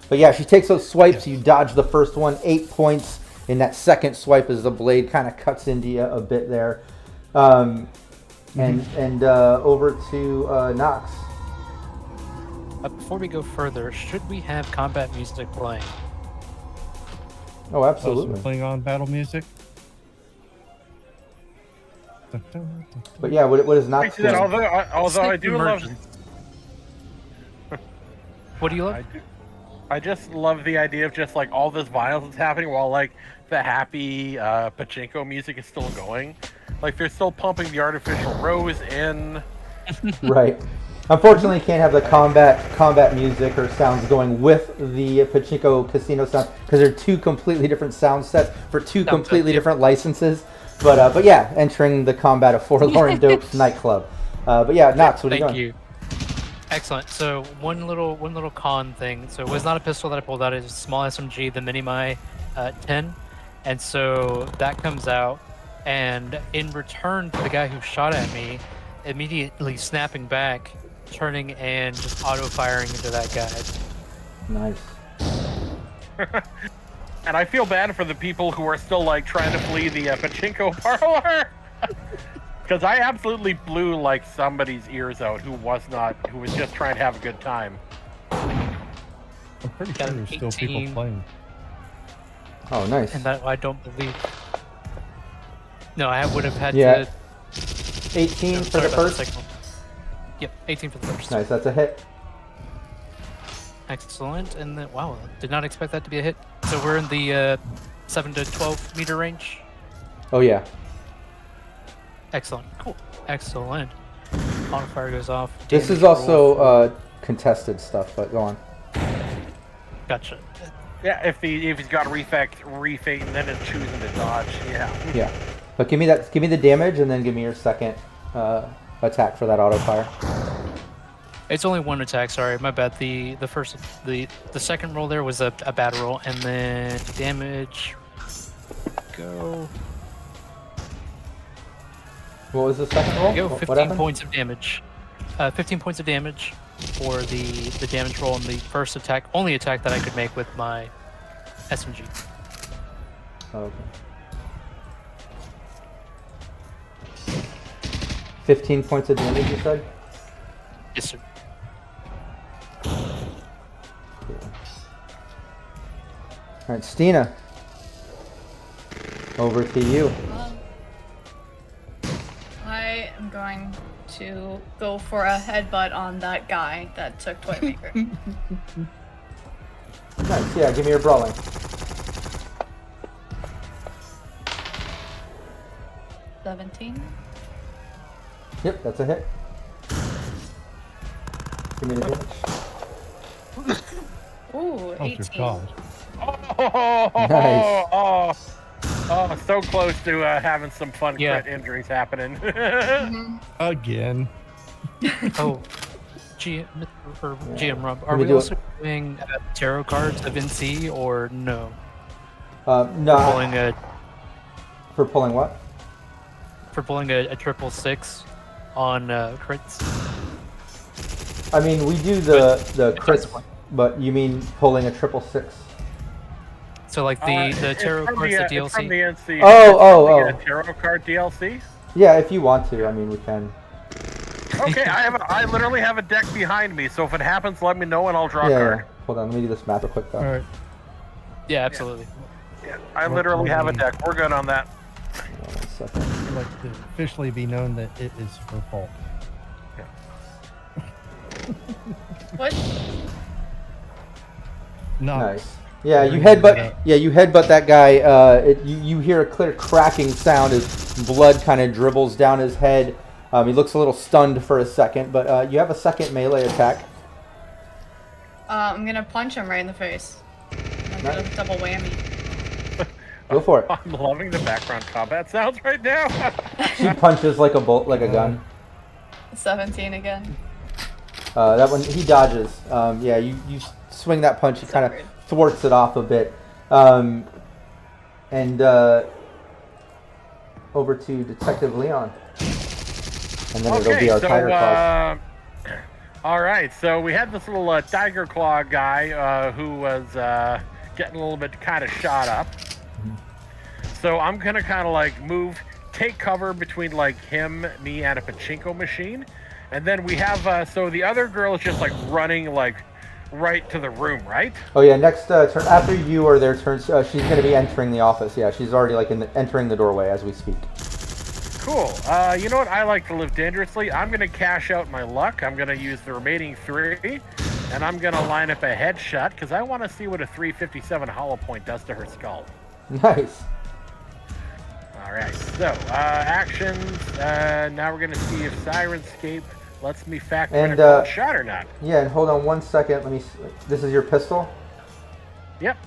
S2: But yeah, she takes those swipes. You dodge the first one, 8 points. In that second swipe as the blade kind of cuts into you a bit there. And over to Nox.
S1: Before we go further, should we have combat music playing?
S2: Oh, absolutely.
S5: Playing on battle music.
S2: But yeah, what is Nox doing?
S4: Although I do love...
S1: What do you love?
S4: I just love the idea of just like all this violence that's happening while like the happy pachinko music is still going. Like they're still pumping the artificial rose in.
S2: Right. Unfortunately, you can't have the combat music or sounds going with the pachinko casino sound because they're 2 completely different sound sets for 2 completely different licenses. But yeah, entering the combat of Forlorn Dopes nightclub. But yeah, Nox, what are you doing?
S1: Thank you. Excellent. So one little con thing. So it was not a pistol that I pulled out. It was a small SMG, the Minimi 10, and so that comes out. And in return to the guy who shot at me, immediately snapping back, turning and just auto firing into that guy.
S2: Nice.
S4: And I feel bad for the people who are still like trying to flee the pachinko parlor. Because I absolutely blew like somebody's ears out who was just trying to have a good time.
S5: I'm pretty sure there's still people playing.
S2: Oh, nice.
S1: And that I don't believe. No, I would have had
S2: to. 18
S1: no,
S2: for the first.
S1: Yep, 18 for the first.
S2: Nice, that's a hit.
S1: Excellent, and then wow, did not expect that to be a hit. So we're in the 7 to 12 meter range.
S2: Oh yeah.
S1: Excellent. Cool. Excellent. Bonfire goes off.
S2: This is also contested stuff, but go on.
S1: Gotcha.
S4: Yeah, if he's got refate, and then it's choosing to dodge. Yeah.
S2: Yeah. But give me the damage, and then give me your second attack for that auto fire.
S1: It's only 1 attack. Sorry, my bad. The second roll there was a bad roll, and then damage. Go.
S2: What was the second roll?
S1: Go 15 points of damage. 15 points of damage for the damage roll and the first attack, only attack that I could make with my SMG.
S2: Okay. 15 points of damage, you said?
S1: Yes, sir.
S2: Cool. Alright, Stina. Over to you.
S6: I am going to go for a headbutt on that guy that took Toymaker.
S2: Nice, yeah, give me your brawling. $17. Yep, that's a hit. Give me the damage.
S6: Ooh, 18.
S5: God.
S2: Nice.
S4: Oh, so close to having some fun crit injuries happening.
S5: Again.
S1: Oh, GM Rob, are we also doing tarot cards of NC or no?
S2: No.
S1: For pulling
S2: for pulling what?
S1: For pulling a 666 on crits.
S2: I mean, we do the crits, but you mean pulling a 666?
S1: So like the tarot cards, the DLC.
S4: From the NC.
S2: Oh.
S4: Tarot card DLC.
S2: Yeah, if you want to, I mean, we can.
S4: Okay, I literally have a deck behind me, so if it happens, let me know and I'll draw a card.
S2: Hold on, let me do this math real quick though.
S5: All right.
S1: Yeah, absolutely.
S4: Yeah, I literally have a deck. We're good on that.
S2: 1 second.
S5: I'd like to officially be known that it is her fault.
S6: What?
S5: No.
S2: Nice. Yeah, you headbutt. Yeah, you headbutt that guy. You hear a clear cracking sound as blood kind of dribbles down his head. He looks a little stunned for a second, but you have a second melee attack.
S6: I'm gonna punch him right in the face. I'm gonna double whammy.
S2: Go for it.
S4: I'm loving the background combat sounds right now.
S2: She punches like a bolt, like a gun.
S6: 17 again.
S2: That one, he dodges. Yeah, you swing that punch. He kind of thwarts it off a bit. And over to Detective Leon. And then it'll be our Tiger Claw.
S4: All right, so we had this little Tiger Claw guy who was getting a little bit kind of shot up. So I'm going to kind of like take cover between like him, me, and a pachinko machine. And then we have, so the other girl is just like running like right to the room, right?
S2: Oh yeah, next turn, after you or their turns, she's going to be entering the office. Yeah, she's already like entering the doorway as we speak.
S4: Cool. You know what? I like to live dangerously. I'm going to cash out my luck. I'm going to use the remaining 3. And I'm going to line up a headshot because I want to see what a 357 hollow point does to her skull.
S2: Nice.
S4: All right. So, actions. Now we're going to see if Sirenscape lets me factor in a cold shot or not.
S2: Yeah, and hold on 1 second. Let me. This is your pistol?
S4: Yep.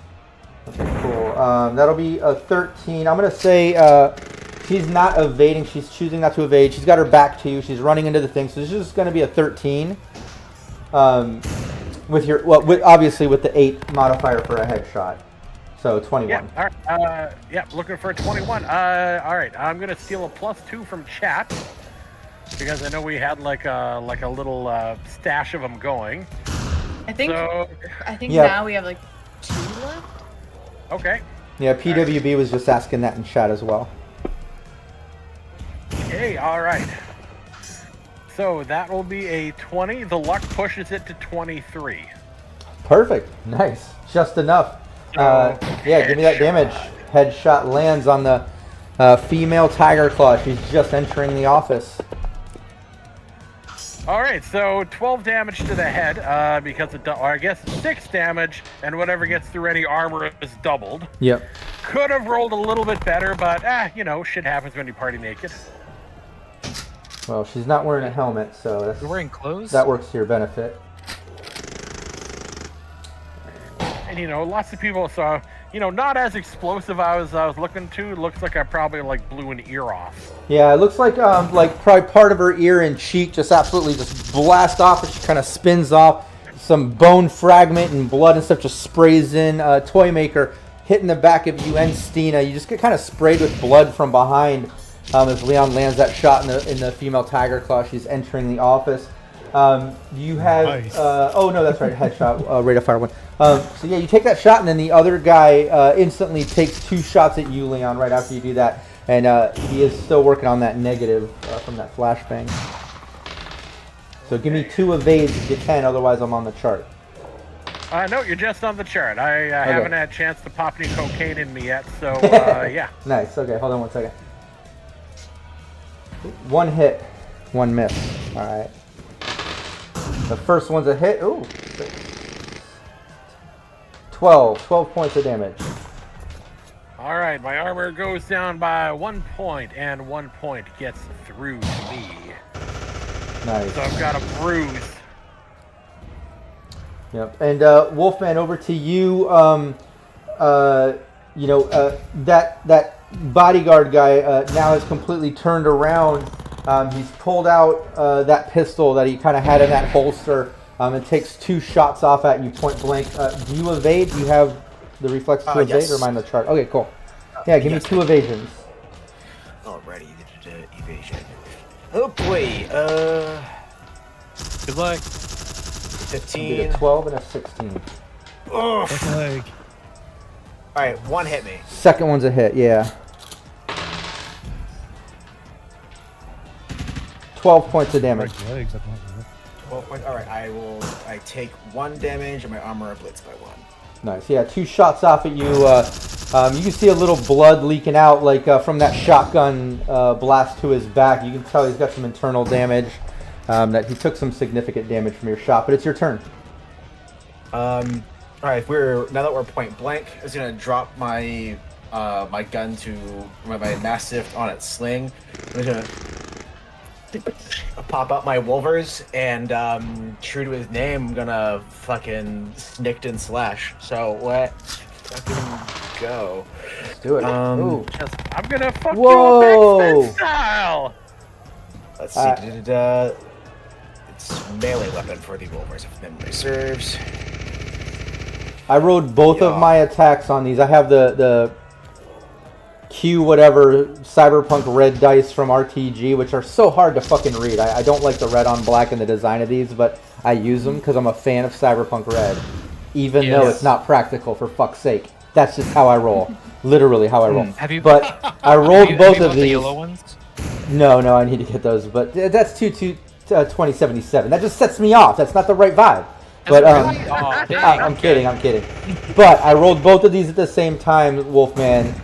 S2: Okay, cool. That'll be a 13. I'm going to say she's not evading. She's choosing not to evade. She's got her back to you. She's running into the thing. So this is going to be a 13. With your obviously with the 8 modifier for a headshot. So 21.
S4: Yeah. All right. Yeah. Looking for a 21. All right. I'm going to steal a +2 from chat because I know we had like a little stash of them going.
S6: I think
S2: yeah.
S6: Now we have like 2 left.
S4: Okay.
S2: Yeah, PWB was just asking that in chat as well.
S4: Okay, all right. So that will be a 20. The luck pushes it to 23.
S2: Perfect. Nice. Just enough. Yeah, give me that damage. Headshot lands on the female Tiger Claw. She's just entering the office.
S4: All right, so 12 damage to the head because it, or I guess 6 damage, and whatever gets through any armor is doubled.
S2: Yep.
S4: Could have rolled a little bit better, but you know, shit happens when you party naked.
S2: Well, she's not wearing a helmet, so that's,
S1: You're wearing clothes?
S2: that works to your benefit.
S4: And you know, lots of people saw, you know, not as explosive as I was looking to. It looks like I probably like blew an ear off.
S2: Yeah, it looks like probably part of her ear and cheek just absolutely just blast off, and she kind of spins off. Some bone fragment and blood and stuff just sprays in. Toy Maker hitting the back of you and Stina. You just get kind of sprayed with blood from behind as Leon lands that shot in the female Tiger Claw. She's entering the office. You have
S5: Nice.
S2: oh no, that's right, headshot, rate of fire 1. So yeah, you take that shot, and then the other guy instantly takes 2 shots at you, Leon, right after you do that, and he is still working on that negative from that flashbang. So give me 2 evades if you can, otherwise I'm on the chart.
S4: No, you're just on the chart. I haven't had a chance to pop any cocaine in me yet, so yeah.
S2: Nice. Okay, hold on 1 second. 1 hit, 1 miss. All right. The first one's a hit. Ooh. 12 points of damage.
S4: All right, my armor goes down by 1 point, and 1 point gets through to me.
S2: Nice.
S4: So I've got a bruise.
S2: Yep. And Wolfman, over to you. You know, that bodyguard guy now has completely turned around. He's pulled out that pistol that he kind of had in that holster and takes 2 shots off at you point blank. Do you evade? Do you have The reflex to evade,
S3: yes.
S2: or am I on the chart? Okay, cool. Yeah, give me 2 evasions.
S3: Alrighty, evasion. Oh boy,
S1: Good luck.
S3: 15.
S2: A 12 and a 16.
S3: Oh.
S5: Leg.
S3: Alright, 1 hit me.
S2: Second one's a hit, yeah. 12 points of damage.
S5: Legs, I don't know.
S3: 12 points. Alright, I take 1 damage and my armor blitz by 1.
S2: Nice. Yeah, 2 shots off at you. You can see a little blood leaking out, like from that shotgun blast to his back. You can tell he's got some internal damage. That he took some significant damage from your shot. But it's your turn.
S3: Alright, now that we're point blank, I'm just gonna drop my my gun to my mastiff on its sling. I'm gonna pop out my wolvers and true to his name, I'm gonna fucking snicked and slash. So let's fucking go.
S2: Let's do it. Ooh.
S4: I'm gonna fuck
S2: Whoa.
S4: you up X-Men style.
S3: Let's see. It's melee weapon for the wolvers if memory serves.
S2: I rolled both of my attacks on these. I have the Q whatever Cyberpunk Red dice from RTG, which are so hard to fucking read. I don't like the red on black in the design of these, but I use them because I'm a fan of Cyberpunk Red, even though it's not practical, for fuck's sake. That's just how I roll. Literally how I roll. But I rolled both of these.
S1: The yellow ones?
S2: No, I need to get those. But that's 2077. That just sets me off. That's not the right vibe. But I'm kidding. But I rolled both of these at the same time, Wolfman,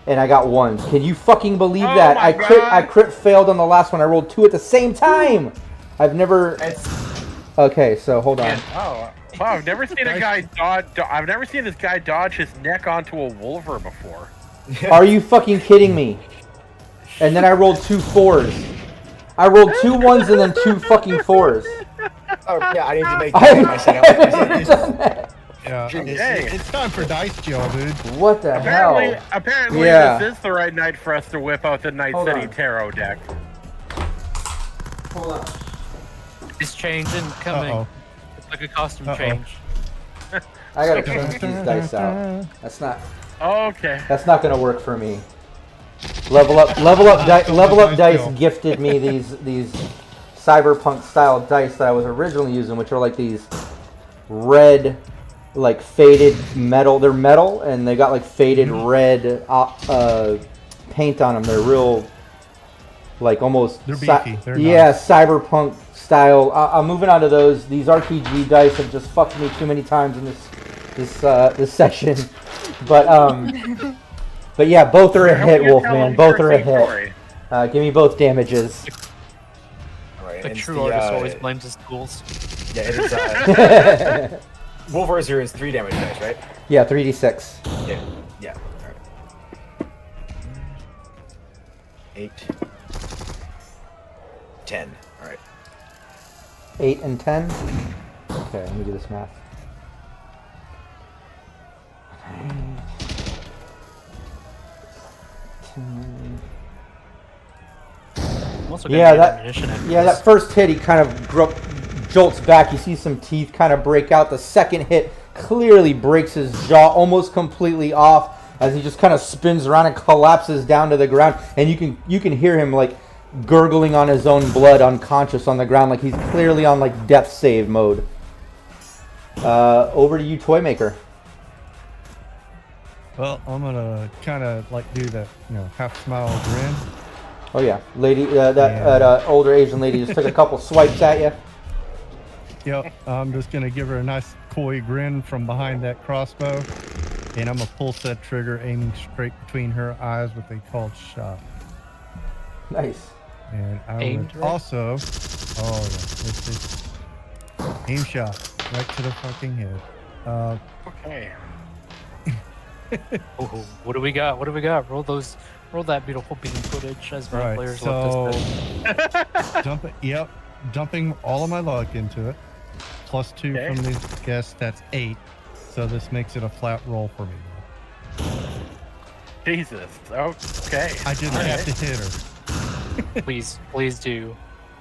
S2: and I got 1. Can you fucking believe that? I crit failed on the last one. I rolled 2 at the same time. I've never. Okay, so hold on.
S4: Oh, wow! I've never seen a guy dodge. I've never seen this guy dodge his neck onto a wolver before.
S2: Are you fucking kidding me? And then I rolled 2 4s. I rolled 2 1s and then 2 fucking 4s.
S3: Oh yeah, I need to make that.
S5: Yeah, it's time for dice jail, dude.
S2: What the hell?
S4: Apparently, this is the right night for us to whip out the Night City Tarot deck.
S2: Hold on.
S1: It's changing, coming. It's like a costume change.
S2: I gotta change these dice out. That's not.
S4: Okay.
S2: That's not gonna work for me. Level up dice gifted me these cyberpunk style dice that I was originally using, which are like these red, like faded metal. They're metal and they got like faded red paint on them. They're real, like almost.
S5: They're beefy. They're nice.
S2: Cyberpunk style. I'm moving on to those. These RPG dice have just fucked me too many times in this session, but yeah, both are a hit, Wolfman. Both are a hit. Give me both damages.
S1: The true artist always blames his tools.
S3: Yeah, it is. Wolverizer is 3 damage dice, right?
S2: Yeah, 3d6.
S3: Yeah. Alright. 8. 10. Alright.
S2: 8 and 10? Okay, let me do this math. That first hit, he kind of jolts back. You see some teeth kind of break out. The second hit clearly breaks his jaw almost completely off as he just kind of spins around and collapses down to the ground. And you can hear him like gurgling on his own blood, unconscious on the ground, like he's clearly on like death save mode. Over to you, Toy Maker.
S5: Well, I'm gonna kind of like do that, half smile grin.
S2: Oh yeah, lady, that older Asian lady just took a couple swipes at you.
S5: Yep, I'm just gonna give her a nice coy grin from behind that crossbow, and I'm gonna pulse that trigger, aiming straight between her eyes with a called shot.
S2: Nice.
S5: And I would also, let's see, aim shot right to the fucking head.
S4: Okay.
S1: What do we got? Roll that beautiful beam footage as my players love to say.
S5: Dumping all of my luck into it. +2 from the guest, that's 8. So this makes it a flat roll for me.
S4: Jesus. Okay.
S5: I didn't have to hit her.
S1: Please do.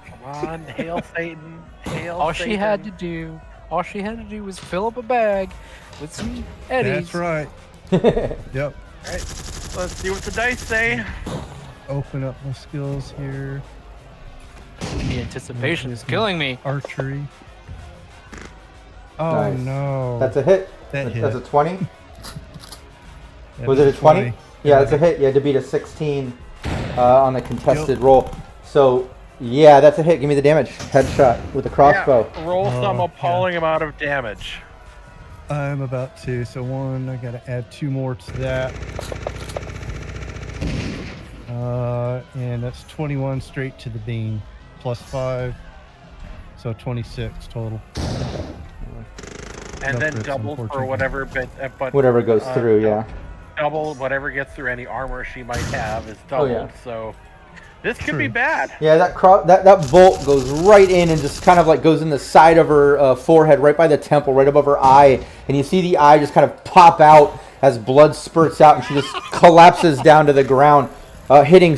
S4: Come on, hail Satan. Hail
S1: All
S4: Satan.
S1: she had to do all she had to do was fill up a bag with some eddies.
S5: That's right. Yep.
S4: All right, let's see what the dice say.
S5: Open up my skills here.
S1: The anticipation is killing me.
S5: Archery. Oh
S2: Nice.
S5: no.
S2: That's a hit.
S5: That hit.
S2: That's a 20.
S5: That
S2: Was
S5: is
S2: it a 20? Yeah, that's a hit. You had to beat a 16 on the contested roll. So, yeah, that's a hit. Give me the damage. Headshot with the crossbow.
S4: Yeah, roll some
S5: Oh,
S4: appalling amount of damage.
S5: I'm about to. So 1, I gotta add 2 more to that. And that's 21 straight to the bean. Plus 5. So 26 total.
S4: And
S5: No
S4: then
S5: crits,
S4: double for
S5: unfortunately.
S4: whatever, but
S2: Whatever goes through, yeah.
S4: double whatever gets through any armor she might have is doubled.
S2: yeah.
S4: So this could be bad.
S2: Yeah, that bolt goes right in and just kind of like goes in the side of her forehead, right by the temple, right above her eye. And you see the eye just kind of pop out as blood spurts out, and she just collapses down to the ground, hitting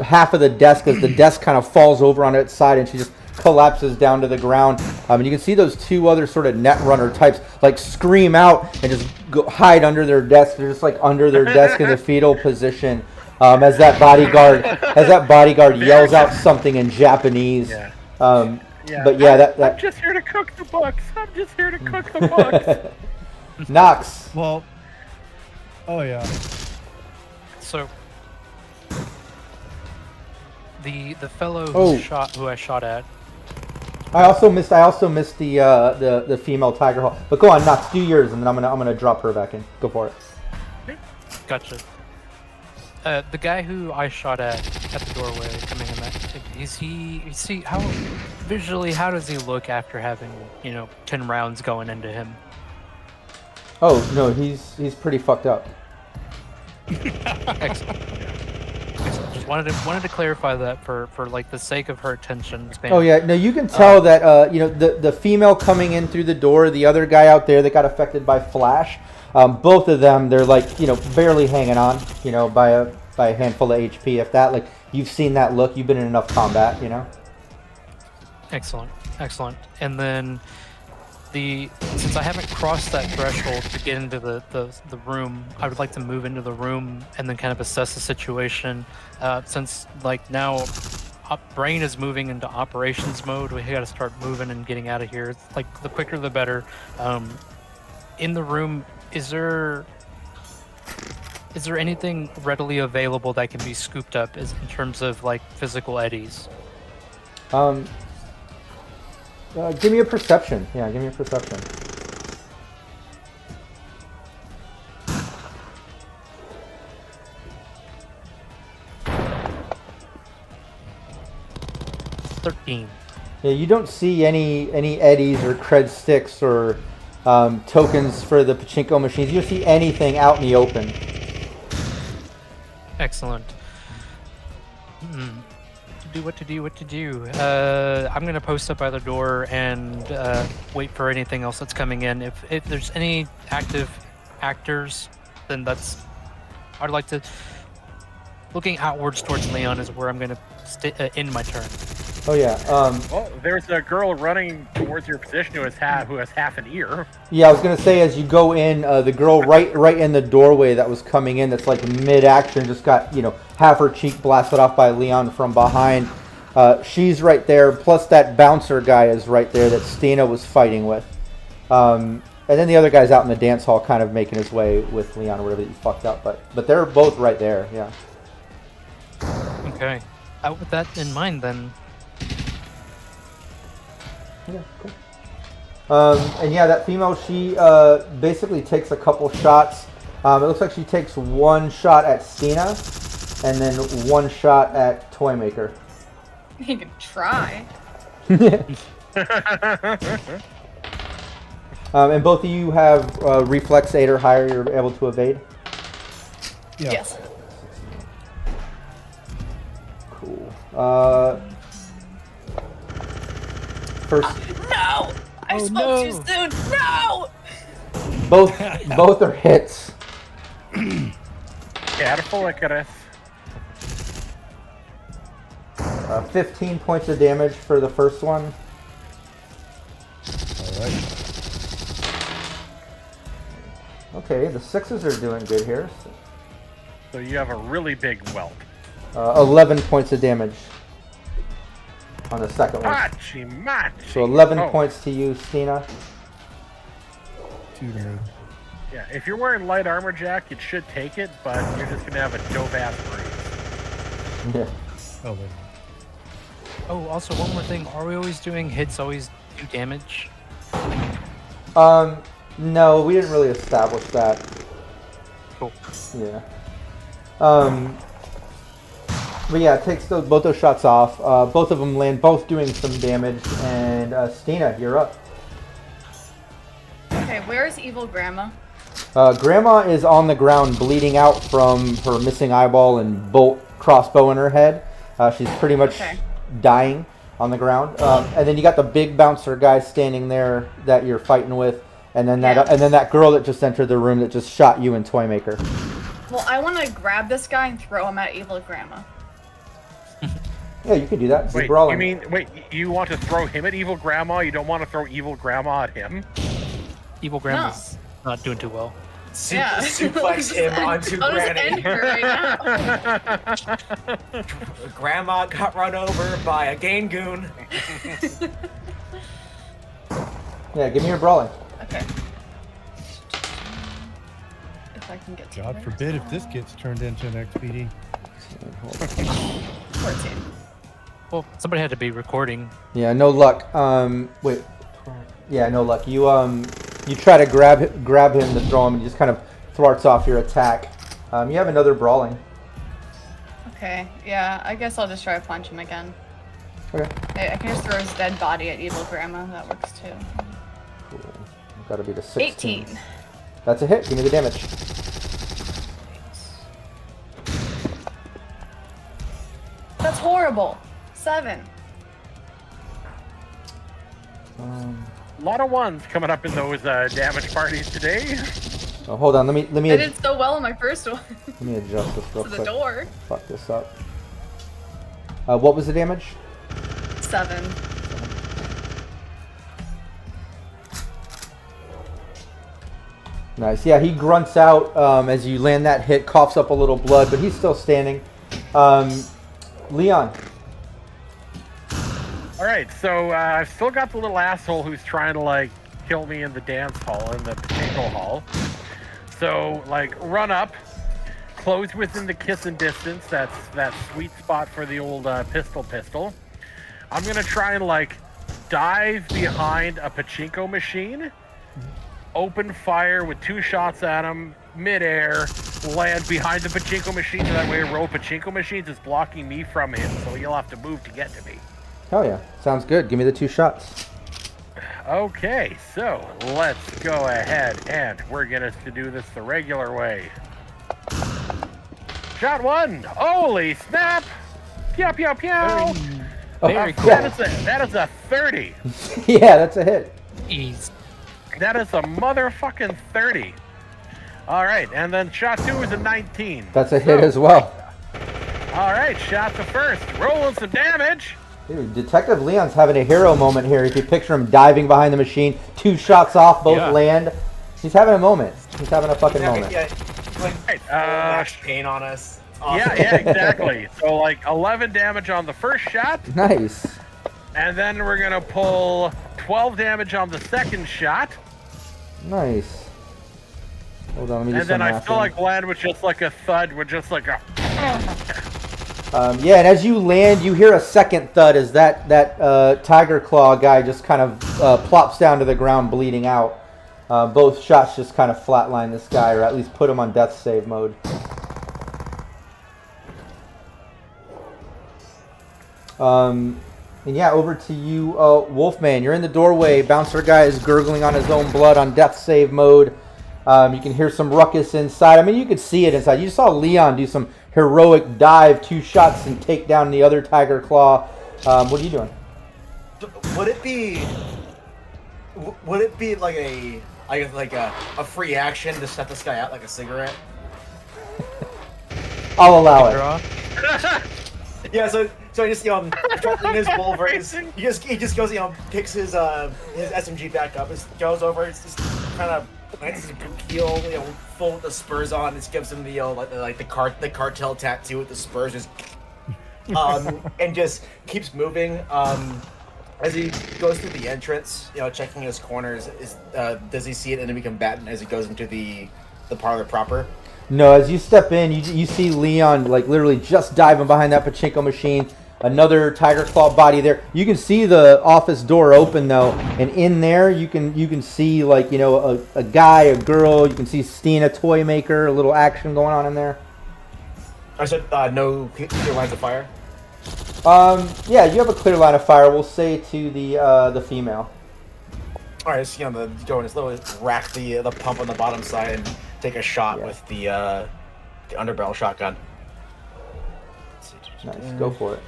S2: half of the desk as the desk kind of falls over on its side, and she just collapses down to the ground. And you can see those 2 other sort of net runner types like scream out and just hide under their desk. They're just like under their desk in the fetal position. As that bodyguard yells out something in Japanese.
S4: Yeah.
S2: But yeah,
S4: I'm just here to cook the books. I'm just here to cook the books.
S2: Knox.
S5: Well, oh yeah.
S1: So the fellow
S2: Oh.
S1: who I shot at.
S2: I also missed the female tiger hawk. But go on, Knox, do yours, and then I'm gonna drop her back in. Go for it.
S1: Gotcha. The guy who I shot at the doorway coming in that, is he how visually, how does he look after having, 10 rounds going into him?
S2: Oh no, he's pretty fucked up.
S1: Excellent. Just wanted to clarify that for like the sake of her attention span.
S2: Oh yeah, no, you can tell that the female coming in through the door, the other guy out there that got affected by flash, both of them, they're like barely hanging on, by a handful of HP, if that. Like, you've seen that look, you've been in enough combat,
S1: Excellent. And then since I haven't crossed that threshold to get into the room, I would like to move into the room and then kind of assess the situation. Since like now, brain is moving into operations mode, we got to start moving and getting out of here. It's like the quicker the better. In the room, is there anything readily available that can be scooped up in terms of like physical eddies?
S2: Give me a perception. Yeah, give me a perception.
S1: $13.
S2: Yeah, you don't see any eddies or cred sticks or tokens for the pachinko machines. You don't see anything out in the open.
S1: Excellent. What to do. I'm gonna post up by the door and wait for anything else that's coming in. If there's any active actors, then I'd like to. Looking outwards towards Leon is where I'm gonna end my turn.
S2: Oh yeah.
S4: Well, there's a girl running towards your position who has half an ear.
S2: Yeah, I was gonna say, as you go in, the girl right in the doorway that was coming in, that's like mid-action, just got half her cheek blasted off by Leon from behind. She's right there. Plus that bouncer guy is right there that Stina was fighting with. And then the other guy's out in the dance hall, kind of making his way with Leon or whatever that you fucked up. But they're both right there. Yeah.
S1: Okay. With that in mind, then.
S2: Yeah, cool. And yeah, that female, she basically takes a couple shots. It looks like she takes one shot at Stina, and then one shot at Toymaker.
S6: You can try.
S2: And both of you have reflex 8 or higher. You're able to evade.
S5: Yeah.
S6: Yes.
S2: Cool. First,
S6: No! I spoke too soon. No!
S2: both are hits.
S4: Careful, Icarus.
S2: 15 points of damage for the first one.
S5: All right.
S2: Okay, the 6s are doing good here.
S4: So you have a really big welt.
S2: 11 points of damage on the second one.
S4: Machi, machi.
S2: So 11 points to you, Stina.
S5: 2 to me.
S4: Yeah, if you're wearing light armor, Jack, it should take it, but you're just gonna have a dope-ass bruise.
S2: Yeah.
S5: Oh, wait.
S1: Oh, also one more thing. Are we always doing hits always do damage?
S2: No, we didn't really establish that.
S1: Cool.
S2: Yeah. But yeah, it takes both those shots off. Both of them land, both doing some damage. And Stina, you're up.
S6: Okay, where's evil grandma?
S2: Grandma is on the ground, bleeding out from her missing eyeball and crossbow in her head. She's pretty much dying on the ground. And then you got the big bouncer guy standing there that you're fighting with, and then that girl that just entered the room that just shot you and Toymaker.
S6: Well, I want to grab this guy and throw him at evil grandma.
S2: Yeah, you can do that.
S4: Wait, you want to throw him at evil grandma? You don't want to throw evil grandma at him?
S1: Evil grandma's not doing too well.
S3: Suplex him onto
S6: I'll just
S3: Granny.
S6: end her right now.
S3: Grandma got run over by a Gain goon.
S2: Yeah, give me your brawling.
S6: Okay. If I can get to
S5: God
S6: her.
S5: forbid if this gets turned into an XPD.
S6: 14.
S1: Well, somebody had to be recording.
S2: Yeah, no luck. Wait. Yeah, no luck. You try to grab him to throw him, and he just kind of thwarts off your attack. You have another brawling.
S6: Okay, yeah, I guess I'll just try to punch him again.
S2: Okay.
S6: I can just throw his dead body at evil grandma. That works too.
S2: Cool. Got to be the 16.
S6: 18.
S2: That's a hit. Give me the damage.
S6: That's horrible. 7.
S4: A lot of ones coming up in those damage parties today.
S2: Oh, hold on. Let me.
S6: I did so well in my first one.
S2: Let me adjust this real
S6: To
S2: quick.
S6: the door.
S2: Fuck this up. What was the damage?
S6: 7.
S2: Nice. Yeah, he grunts out as you land that hit, coughs up a little blood, but he's still standing. Leon.
S4: Alright, so I've still got the little asshole who's trying to, like, kill me in the dance hall, in the potato hall. So, like, run up, close within the kissing distance, that's that sweet spot for the old pistol. I'm gonna try and, like, dive behind a pachinko machine, open fire with 2 shots at him, midair, land behind the pachinko machine, so that way a row of pachinko machines is blocking me from him, so he'll have to move to get to me.
S2: Hell yeah. Sounds good. Give me the 2 shots.
S4: Okay, so let's go ahead and we're gonna do this the regular way. Shot 1! Holy snap! Pew pew pew!
S1: Very cool.
S4: That is a 30.
S2: Yeah, that's a hit.
S1: Ease.
S4: That is a motherfucking 30. Alright, and then shot 2 is a 19.
S2: That's a hit as well.
S4: Alright, shot the first. Rolling some damage.
S2: Dude, Detective Leon's having a hero moment here. If you picture him diving behind the machine, 2 shots off, both land. He's having a moment. He's having a fucking moment.
S3: Yeah, like, max pain on us. Awesome.
S4: Yeah, exactly. So like 11 damage on the first shot.
S2: Nice.
S4: And then we're gonna pull 12 damage on the second shot.
S2: Nice. Hold on, let me do
S4: And
S2: some
S4: then I
S2: math
S4: feel
S2: here.
S4: like land with just like a thud, with just like a...
S2: Yeah, and as you land, you hear a second thud as that Tiger Claw guy just kind of plops down to the ground bleeding out. Both shots just kind of flatline this guy, or at least put him on death save mode. And yeah, over to you, Wolfman. You're in the doorway. Bouncer guy is gurgling on his own blood on death save mode. You can hear some ruckus inside. I mean, you could see it inside. You saw Leon do some heroic dive, 2 shots, and take down the other Tiger Claw. What are you doing?
S3: Would it be like a free action to set this guy out like a cigarette?
S2: I'll allow it.
S3: Yeah, so I just in his Wolverine, he just goes picks his SMG back up, just goes over, just kind of plants his heel, full with the spurs on. This gives him the the cartel tattoo with the spurs, just and just keeps moving. As he goes through the entrance, checking his corners, does he see an enemy combatant as he goes into the parlor proper?
S2: No, as you step in, you see Leon like literally just diving behind that pachinko machine. Another tiger claw body there. You can see the office door open though, and in there you can see like a guy, a girl. You can see Stina, toy maker, a little action going on in there.
S3: I said no clear lines of fire.
S2: Yeah, you have a clear line of fire. We'll say to the female.
S3: All right, so go and slowly rack the pump on the bottom side and take a shot with the underbarrel shotgun.
S2: Nice, go for it.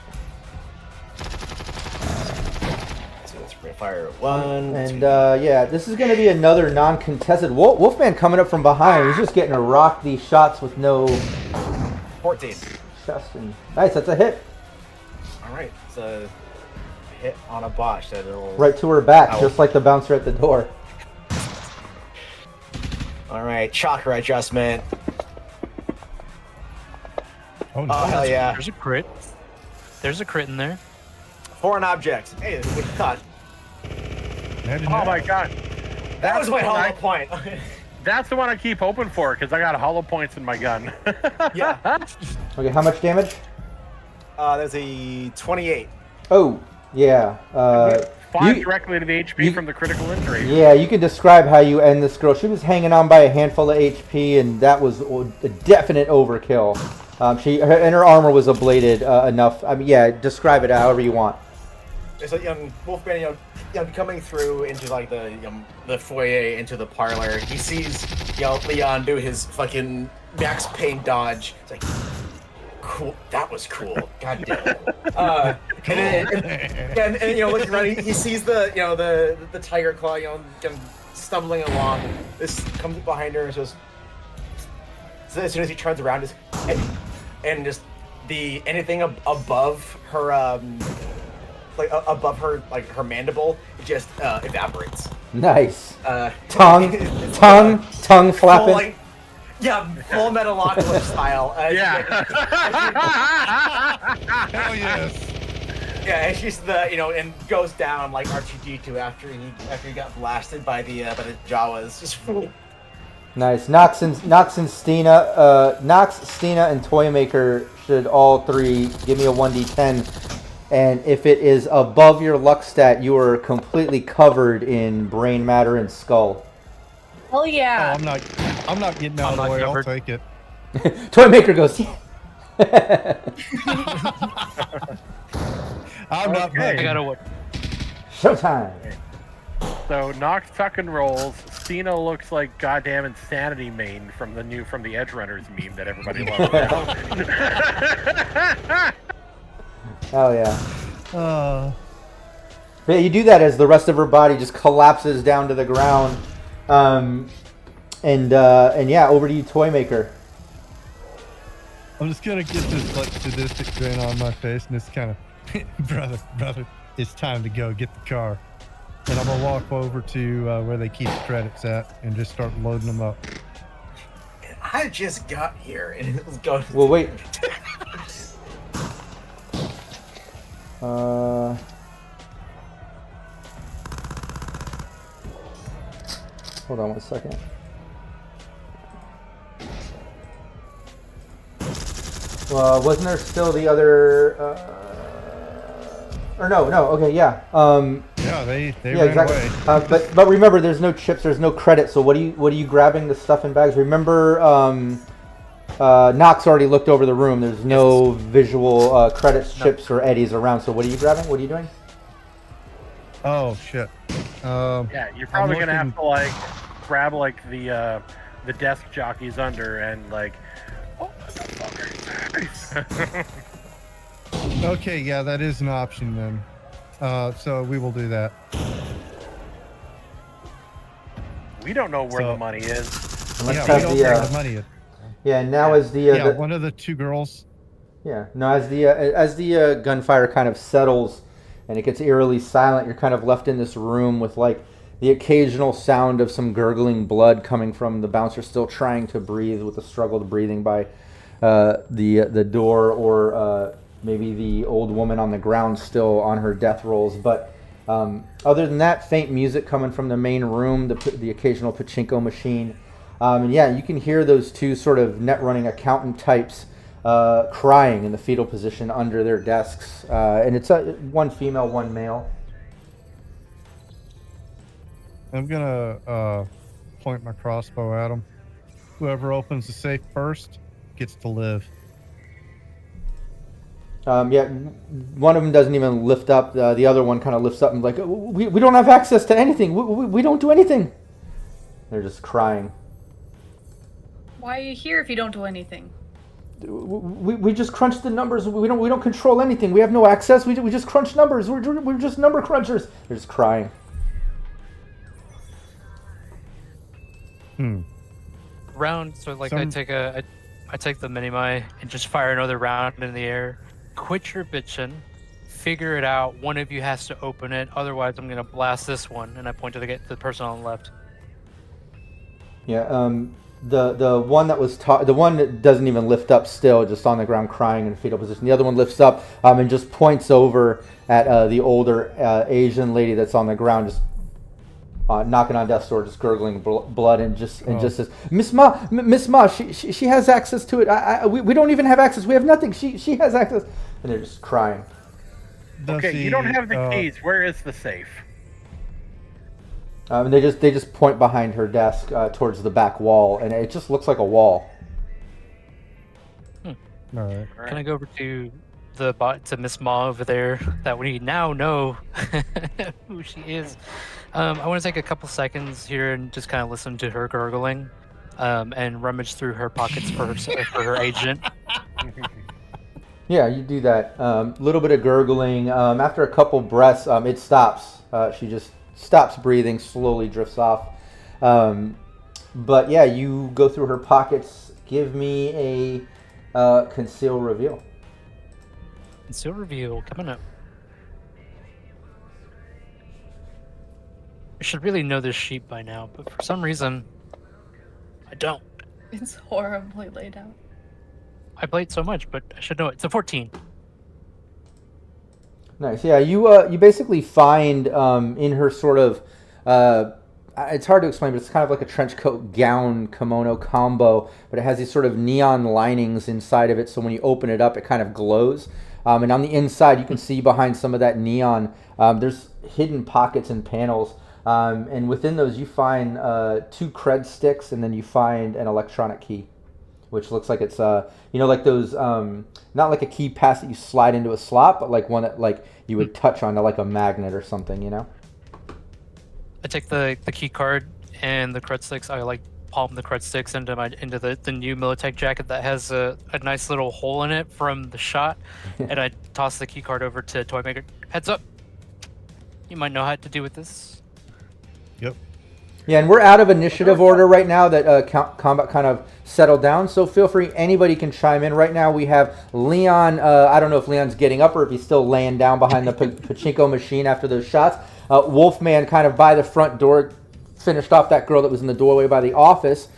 S3: So let's fire 1.
S2: And yeah, this is going to be another non-contested. Wolfman coming up from behind. He's just getting to rock these shots with no
S3: 14.
S2: chest. And nice, that's a hit.
S3: All right, it's a hit on a botch.
S2: Right to her back, just like the bouncer at the door.
S3: All right, chakra adjustment.
S5: Oh,
S3: hell yeah.
S1: There's a crit. There's a crit in there.
S3: Foreign objects. Hey, what you thought?
S4: Oh my god.
S3: That was my hollow point.
S4: That's the one I keep hoping for, because I got hollow points in my gun.
S3: Yeah.
S2: Okay, how much damage?
S3: There's a 28.
S2: Oh, yeah.
S4: 5 directly to the HP from the critical injury.
S2: Yeah, you can describe how you end this girl. She was hanging on by a handful of HP, and that was a definite overkill. And her armor was ablated enough. I mean, yeah, describe it however you want.
S3: It's like Wolfman, coming through into like the foyer into the parlor. He sees Leon do his fucking max pain dodge. It's like, cool. That was cool. God damn it. And looking around, he sees the tiger claw, stumbling along. This comes behind her and just. So as soon as he turns around, and just anything above her, like her mandible, just evaporates.
S2: Nice. Tongue flapping.
S3: Full Metalocalypse style.
S5: Hell yes.
S3: Yeah, and she's and goes down like R2-D2 after he got blasted by the Jawas. Just.
S2: Nice. Nox, Stina, and Toymaker should all three give me a 1d10. And if it is above your luck stat, you are completely covered in brain matter and skull.
S6: Hell yeah.
S5: Oh, I'm not getting out of the way. I'll take it.
S2: Toymaker goes, yeah.
S5: I'm not paying.
S1: I gotta what?
S2: Showtime.
S4: So Nox tuck and rolls. Cena looks like goddamn Insanity Main from the Edgerunners meme that everybody loves now.
S2: Oh yeah. Yeah, you do that as the rest of her body just collapses down to the ground. And yeah, over to you, Toymaker.
S5: I'm just gonna get this like sadistic grin on my face, and it's kind of, brother, it's time to go get the car. And I'm gonna walk over to where they keep the credits at and just start loading them up.
S3: I just got here and it was going.
S2: Well, wait. Hold on one second. Well, wasn't there still the other? Or no. Okay, yeah.
S5: Yeah, they
S2: yeah,
S5: ran
S2: exactly.
S5: away.
S2: But remember, there's no chips, there's no credit. So what are you grabbing the stuff in bags? Remember, Nox already looked over the room. There's no visual credits, chips, or eddies around. So what are you grabbing? What are you doing?
S5: Oh shit.
S4: Yeah, you're probably gonna have to like grab like the desk jockeys under and like. Oh, motherfucker.
S5: Okay, yeah, that is an option then. So we will do that.
S4: We don't know where the money is.
S2: Let's
S5: Yeah,
S2: have
S5: we don't know where
S2: the
S5: the money is.
S2: yeah. Now as the
S5: Yeah, one of the two girls.
S2: yeah. No, as the gunfire kind of settles and it gets eerily silent, you're kind of left in this room with like the occasional sound of some gurgling blood coming from the bouncer still trying to breathe with a struggled breathing by the door, or maybe the old woman on the ground still on her death rolls. But other than that, faint music coming from the main room, the occasional pachinko machine. And yeah, you can hear those two sort of net running accountant types crying in the fetal position under their desks. And it's one female, one male.
S5: I'm gonna point my crossbow at them. Whoever opens the safe first gets to live.
S2: Yeah, one of them doesn't even lift up. The other one kind of lifts up and like, we don't have access to anything. We don't do anything. They're just crying.
S6: Why are you here if you don't do anything?
S2: We just crunch the numbers. We don't control anything. We have no access. We just crunch numbers. We're just number crunchers. They're just crying.
S1: Round. So like I take the mini-my and just fire another round in the air. Quit your bitching. Figure it out. One of you has to open it. Otherwise, I'm gonna blast this one. And I point to the person on the left.
S2: Yeah. The one that was the one that doesn't even lift up, still just on the ground crying in fetal position. The other one lifts up and just points over at the older Asian lady that's on the ground, just knocking on death's door, just gurgling blood, and just says, Miss Ma, she has access to it. We don't even have access. We have nothing. She has access, and they're just crying.
S4: Okay, you don't have the keys. Where is the safe?
S2: And they just point behind her desk towards the back wall, and it just looks like a wall.
S5: All right.
S1: Can I go over to to Miss Ma over there that we now know who she is? I want to take a couple seconds here and just kind of listen to her gurgling, and rummage through her pockets for her agent.
S2: Yeah, you do that. Little bit of gurgling. After a couple breaths, it stops. She just stops breathing, slowly drifts off. But yeah, you go through her pockets. Give me a conceal reveal.
S1: Conceal reveal coming up. I should really know this sheet by now, but for some reason, I don't.
S6: It's horribly laid out.
S1: I played so much, but I should know it. It's a 14.
S2: Nice. Yeah, you basically find in her sort of it's hard to explain, but it's kind of like a trench coat gown kimono combo, but it has these sort of neon linings inside of it, so when you open it up, it kind of glows. And on the inside, you can see behind some of that neon, there's hidden pockets and panels. And within those, you find 2 cred sticks, and then you find an electronic key, which looks like it's like those not like a key pass that you slide into a slot, but like one that like you would touch onto like a magnet or something, you know.
S1: I take the key card and the cred sticks. I like palm the cred sticks into the new Militech jacket that has a nice little hole in it from the shot, and I toss the key card over to Toymaker. Heads up, you might know how to do with this.
S5: Yep.
S2: Yeah, and we're out of initiative order right now that combat kind of settled down, so feel free, anybody can chime in. Right now we have Leon, I don't know if Leon's getting up or if he's still laying down behind the pachinko machine after those shots. Wolfman kind of by the front door, finished off that girl that was in the doorway by the office.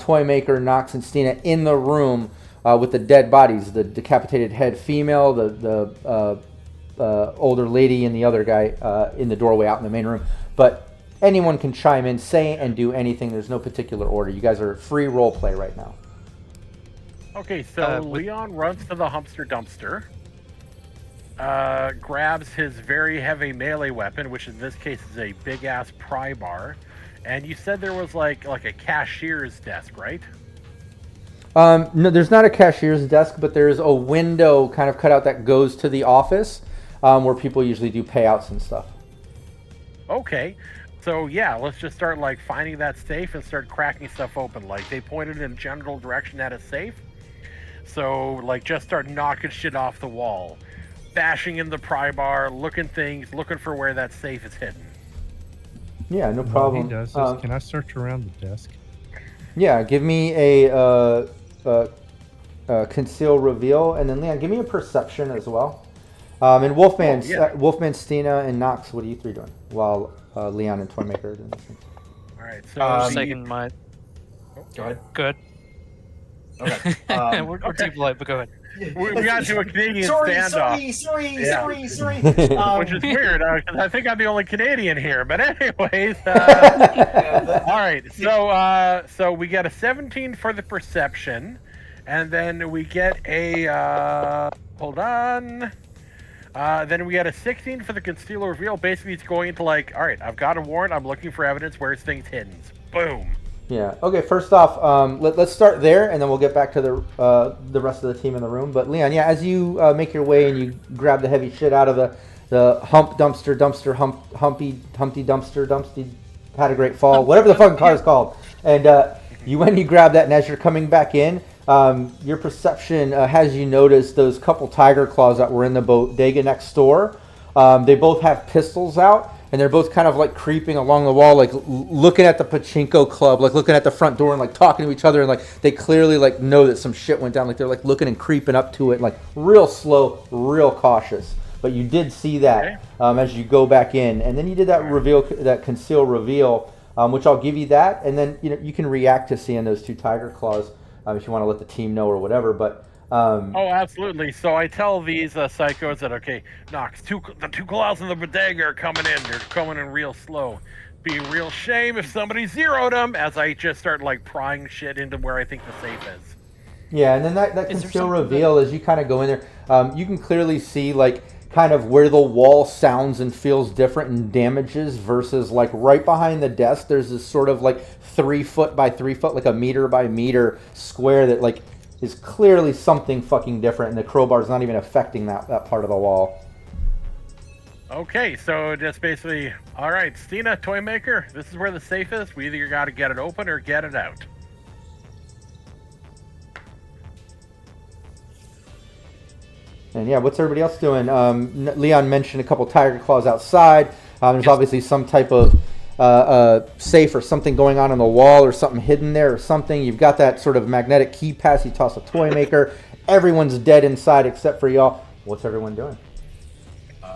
S2: Toymaker, Knox, and Stina in the room with the dead bodies, the decapitated head female, the older lady, and the other guy in the doorway out in the main room. But anyone can chime in, say and do anything. There's no particular order. You guys are free role play right now.
S4: Okay, so Leon runs to the Humpster Dumpster, grabs his very heavy melee weapon, which in this case is a big-ass pry bar, and you said there was like a cashier's desk, right?
S2: No, there's not a cashier's desk, but there's a window kind of cut out that goes to the office where people usually do payouts and stuff.
S4: Okay. So yeah, let's just start like finding that safe and start cracking stuff open. Like they pointed in a general direction at a safe. So like just start knocking shit off the wall, bashing in the pry bar, looking for where that safe is hidden.
S2: Yeah, no problem.
S5: He does this. Can I search around the desk?
S2: Yeah, give me a conceal reveal, and then Leon, give me a perception as well. And Wolfman, Wolfman, Stina, and Knox, what are you three doing? While Leon and Toymaker are doing this thing.
S4: All right. So
S1: Second my.
S3: Go ahead.
S1: Good.
S3: Okay.
S1: We're too polite, but go ahead.
S4: we got to a Canadian
S3: sorry,
S4: sorry.
S3: Which
S4: Which is weird. I think I'm the only Canadian here. But anyways, all right. So we get a 17 for the perception, and then we get a hold on. Then we get a 16 for the conceal or reveal. Basically, it's going into like, all right, I've got a warrant. I'm looking for evidence. Where's things hidden? Boom.
S2: Yeah. Okay. First off, let's start there, and then we'll get back to the rest of the team in the room. But Leon, yeah, as you make your way and you grab the heavy shit out of the humpy dumpster, had a great fall, whatever the fucking car is called, and you grab that, and as you're coming back in, your perception has you notice those couple tiger claws that were in the bodega next door. They both have pistols out. And they're both kind of like creeping along the wall, like looking at the pachinko club, like looking at the front door and like talking to each other. And like they clearly like know that some shit went down. Like they're like looking and creeping up to it, like real slow, real cautious. But you did see that as you go back in. And then you did that reveal, that conceal reveal, which I'll give you that. And then you can react to seeing those two tiger claws if you want to let the team know or whatever. But
S4: oh, absolutely. So I tell these psychos that, okay, Knox, the two claws in the bodega are coming in. They're coming in real slow. Be a real shame if somebody zeroed them, as I just start, like, prying shit into where I think the safe is.
S2: Yeah, and then that conceal reveal, as you kind of go in there, you can clearly see, like, kind of where the wall sounds and feels different and damages versus, like, right behind the desk, there's this sort of, like, 3 foot by 3 foot, like a meter by meter square that, like, is clearly something fucking different, and the crowbar is not even affecting that part of the wall.
S4: Okay, so just basically, all right, Stina, Toymaker, this is where the safe is. We either got to get it open or get it out.
S2: And yeah, what's everybody else doing? Leon mentioned a couple tiger claws outside. There's obviously some type of safe or something going on the wall or something hidden there or something. You've got that sort of magnetic key pass. You toss a Toymaker. Everyone's dead inside except for y'all. What's everyone doing?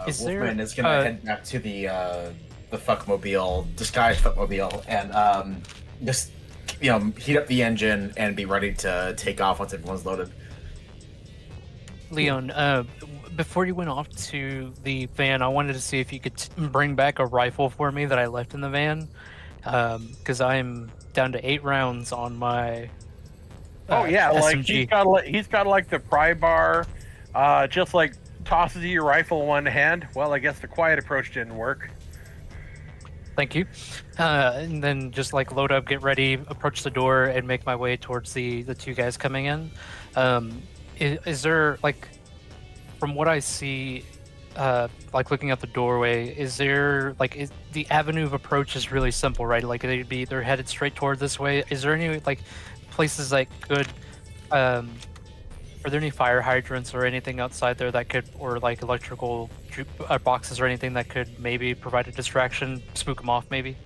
S3: Wolfman is gonna head back to the fuckmobile, disguised fuckmobile, and just heat up the engine and be ready to take off once everyone's loaded.
S1: Leon, before you went off to the van, I wanted to see if you could bring back a rifle for me that I left in the van, because I'm down to 8 rounds on my
S4: like he's got like the pry bar, just like tosses you your rifle in one hand. Well, I guess the quiet approach didn't work.
S1: Thank you. And then just like load up, get ready, approach the door, and make my way towards the 2 guys coming in. Is there, like, from what I see, like looking at the doorway, is there, like, the avenue of approach is really simple, right? Like they're headed straight toward this way. Is there any, like, places that could, are there any fire hydrants or anything outside there that could, or like electrical boxes or anything that could maybe provide a distraction, spook them off maybe?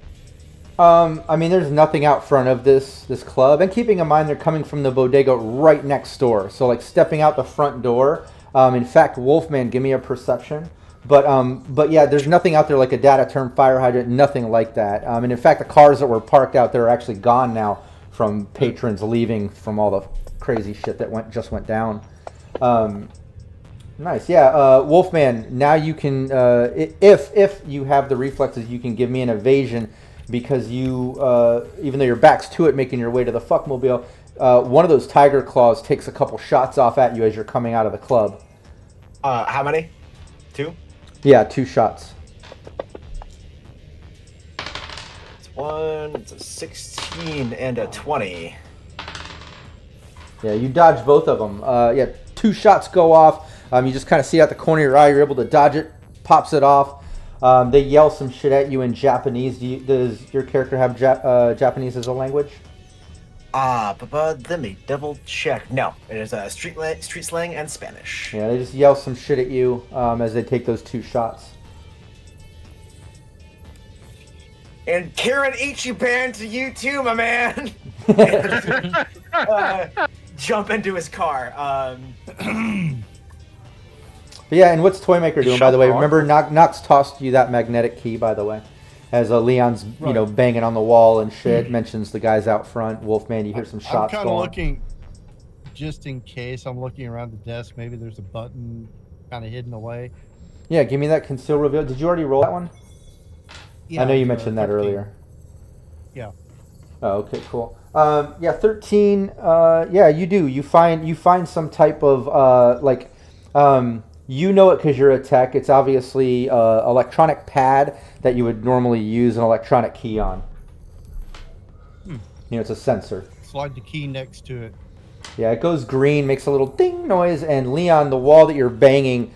S2: I mean, there's nothing out front of this club, and keeping in mind they're coming from the bodega right next door, so like stepping out the front door. In fact, Wolfman, give me a perception. But yeah, there's nothing out there like a data term fire hydrant, nothing like that. And in fact, the cars that were parked out there are actually gone now from patrons leaving from all the crazy shit that just went down. Nice, yeah. Wolfman, now you can, if you have the reflexes, you can give me an evasion. Because you, even though your back's to it, making your way to the fuckmobile, one of those tiger claws takes a couple shots off at you as you're coming out of the club.
S3: How many? 2?
S2: Yeah, 2 shots.
S3: It's a 16 and a 20.
S2: Yeah, you dodge both of them. Yeah, 2 shots go off. You just kind of see out the corner of your eye. You're able to dodge it, pops it off. They yell some shit at you in Japanese. Does your character have Japanese as a language?
S3: Let me double check. No, it is street slang and Spanish.
S2: Yeah, they just yell some shit at you as they take those 2 shots.
S3: And Karen Ichiban to you too, my man! Jump into his car.
S2: But yeah, and what's Toymaker doing, by the way? Remember, Nox tossed you that magnetic key, by the way. as Leon's banging on the wall and shit. Mentions the guys out front. Wolfman, you hear some shots
S5: I'm
S2: going.
S5: kind of looking, just in case. I'm looking around the desk. Maybe there's a button kind of hidden away.
S2: Yeah, give me that conceal reveal. Did you already roll that one?
S5: Yeah,
S2: I know you mentioned that
S5: 13.
S2: earlier.
S5: Yeah.
S2: Oh, okay, cool. Yeah, 13. Yeah, you do. You find some type of you know it because you're a tech. It's obviously electronic pad that you would normally use an electronic key on. It's a sensor.
S5: Slide the key next to it.
S2: Yeah, it goes green, makes a little ding noise, and Leon, the wall that you're banging,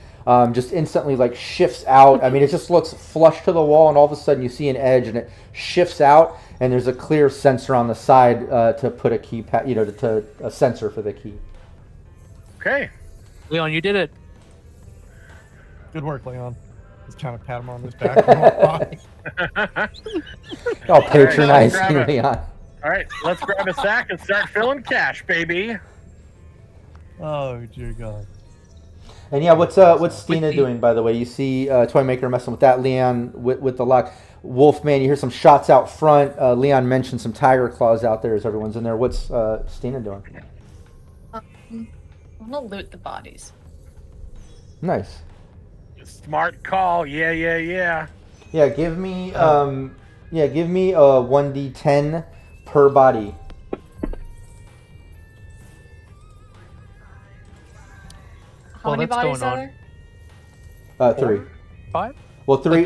S2: just instantly like shifts out. I mean, it just looks flush to the wall, and all of a sudden you see an edge, and it shifts out, and there's a clear sensor on the side to put a keypad, to a sensor for the key.
S4: Okay.
S1: Leon, you did it.
S5: Good work, Leon. Just kind of pat him on his back.
S2: Oh, patronizing,
S4: Leon.
S2: Leon.
S4: All right, let's grab a sack and start filling cash, baby.
S5: Oh, dear God.
S2: And yeah, what's Stina doing, by the way? You see Toymaker messing with that, Leon with the lock. Wolfman, you hear some shots out front. Leon mentioned some tiger claws out there as everyone's in there. What's Stina doing?
S6: I'm gonna loot the bodies.
S2: Nice.
S4: Smart call. Yeah.
S2: Yeah, give me give me a 1d10 per body.
S6: How many
S1: that's
S6: bodies
S1: going
S6: are there?
S2: 3.
S1: 5?
S2: Well, 3.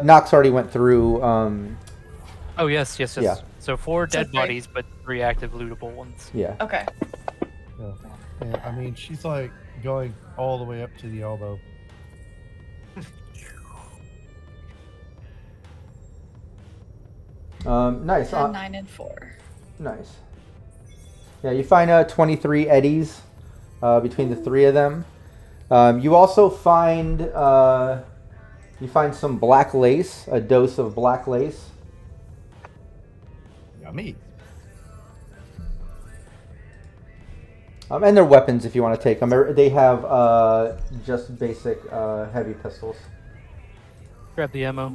S2: Knox already went through.
S1: Oh yes.
S2: Yeah.
S1: So 4
S6: So
S1: dead
S6: 3.
S1: bodies, but 3 active lootable ones.
S2: Yeah.
S6: Okay.
S5: Yeah. And, I mean, she's like going all the way up to the elbow.
S2: Nice.
S6: 10, 9, and 4.
S2: Nice. Yeah, you find 23 eddies between the 3 of them. You also find some black lace, a dose of black lace.
S5: Yummy.
S2: And their weapons, if you want to take them. They have just basic heavy pistols.
S1: Grab the ammo.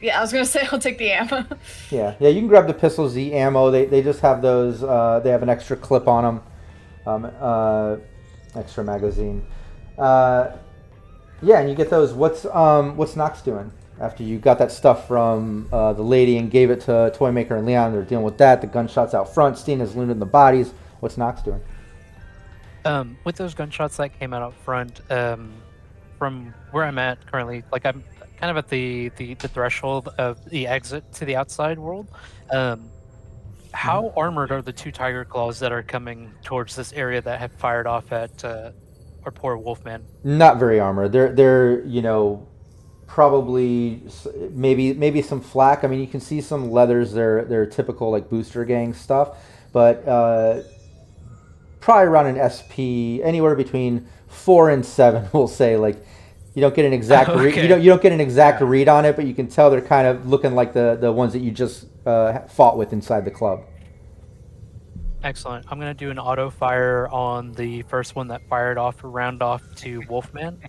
S6: Yeah, I was gonna say I'll take the ammo.
S2: Yeah, you can grab the pistols, the ammo. They just have those. They have an extra clip on them, extra magazine. Yeah, and you get those. What's Knox doing after you got that stuff from the lady and gave it to Toymaker and Leon? They're dealing with that. The gunshots out front. Stina's looting the bodies. What's Knox doing?
S1: With those gunshots that came out front, from where I'm at currently, like I'm kind of at the threshold of the exit to the outside world. How armored are the 2 tiger claws that are coming towards this area that have fired off at our poor Wolfman?
S2: Not very armored. They're probably maybe some flak. I mean, you can see some leathers. They're typical like booster gang stuff, but probably around an SP, anywhere between 4 and 7. We'll say, like, you don't get an exact
S1: Okay.
S2: you don't get an exact read on it, but you can tell they're kind of looking like the ones that you just fought with inside the club.
S1: Excellent. I'm gonna do an auto fire on the first one that fired off a round off to Wolfman.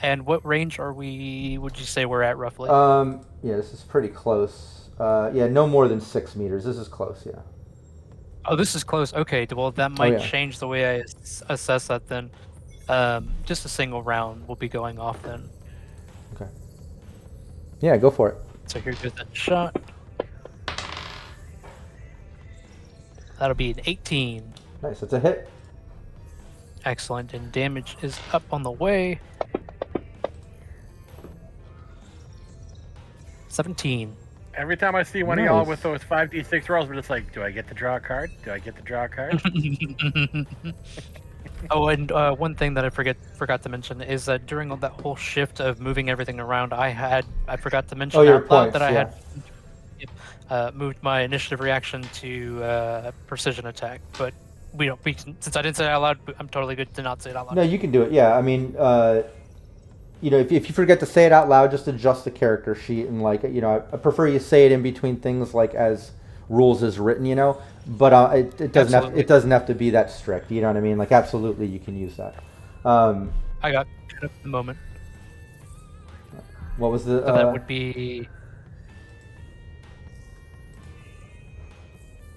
S1: And what range would you say we're at roughly?
S2: Yeah, this is pretty close. Yeah, no more than 6 meters. This is close. Yeah.
S1: Oh, this is close. Okay, well that might
S2: yeah.
S1: change the way I assess that then. Just a single round will be going off then.
S2: Okay. Yeah, go for it.
S1: So here goes that shot. That'll be an 18.
S2: Nice. It's a hit.
S1: Excellent, and damage is up on the way. 17.
S4: Every time I see one of y'all with those 5d6 rolls, I'm just like, do I get to draw a card? Do I get to draw a card?
S1: Oh, and one thing that I forgot to mention is that during that whole shift of moving everything around, I forgot to mention
S2: your
S1: out loud
S2: points,
S1: that I
S2: yeah.
S1: had moved my initiative reaction to precision attack. But since I didn't say it out loud, I'm totally good to not say it out loud.
S2: No, you can do it. Yeah, I mean, if you forget to say it out loud, just adjust the character sheet and I prefer you say it in between things like as rules is written, but it doesn't have to be that strict. You know what I mean? Like, absolutely, you can use that.
S1: I got it at the moment.
S2: What was the?
S1: So that would be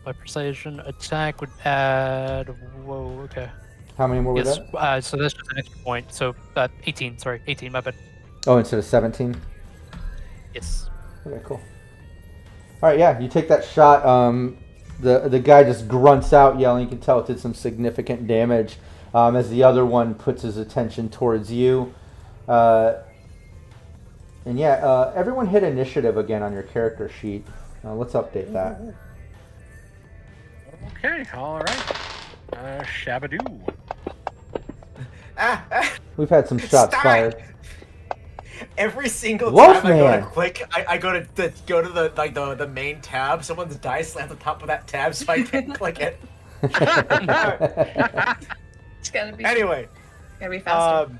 S1: my precision attack would add. Whoa, okay.
S2: How many more was
S1: Yes,
S2: that?
S1: so that's just an extra point. So 18. Sorry, 18. My bad.
S2: Oh, instead of 17.
S1: Yes.
S2: Okay, cool. All right, yeah, you take that shot. The guy just grunts out, yelling. You can tell it did some significant damage. As the other one puts his attention towards you. And yeah, everyone hit initiative again on your character sheet. Let's update that.
S4: Okay, all right. Shabadoo.
S2: We've had some shots
S3: Stop!
S2: fired.
S3: Every single
S2: Wolfman.
S3: time I go to click, I go to the main tab. Someone's dice lands on top of that tab, so I can't click it.
S6: It's gonna be.
S3: Anyway,
S6: Gotta be faster.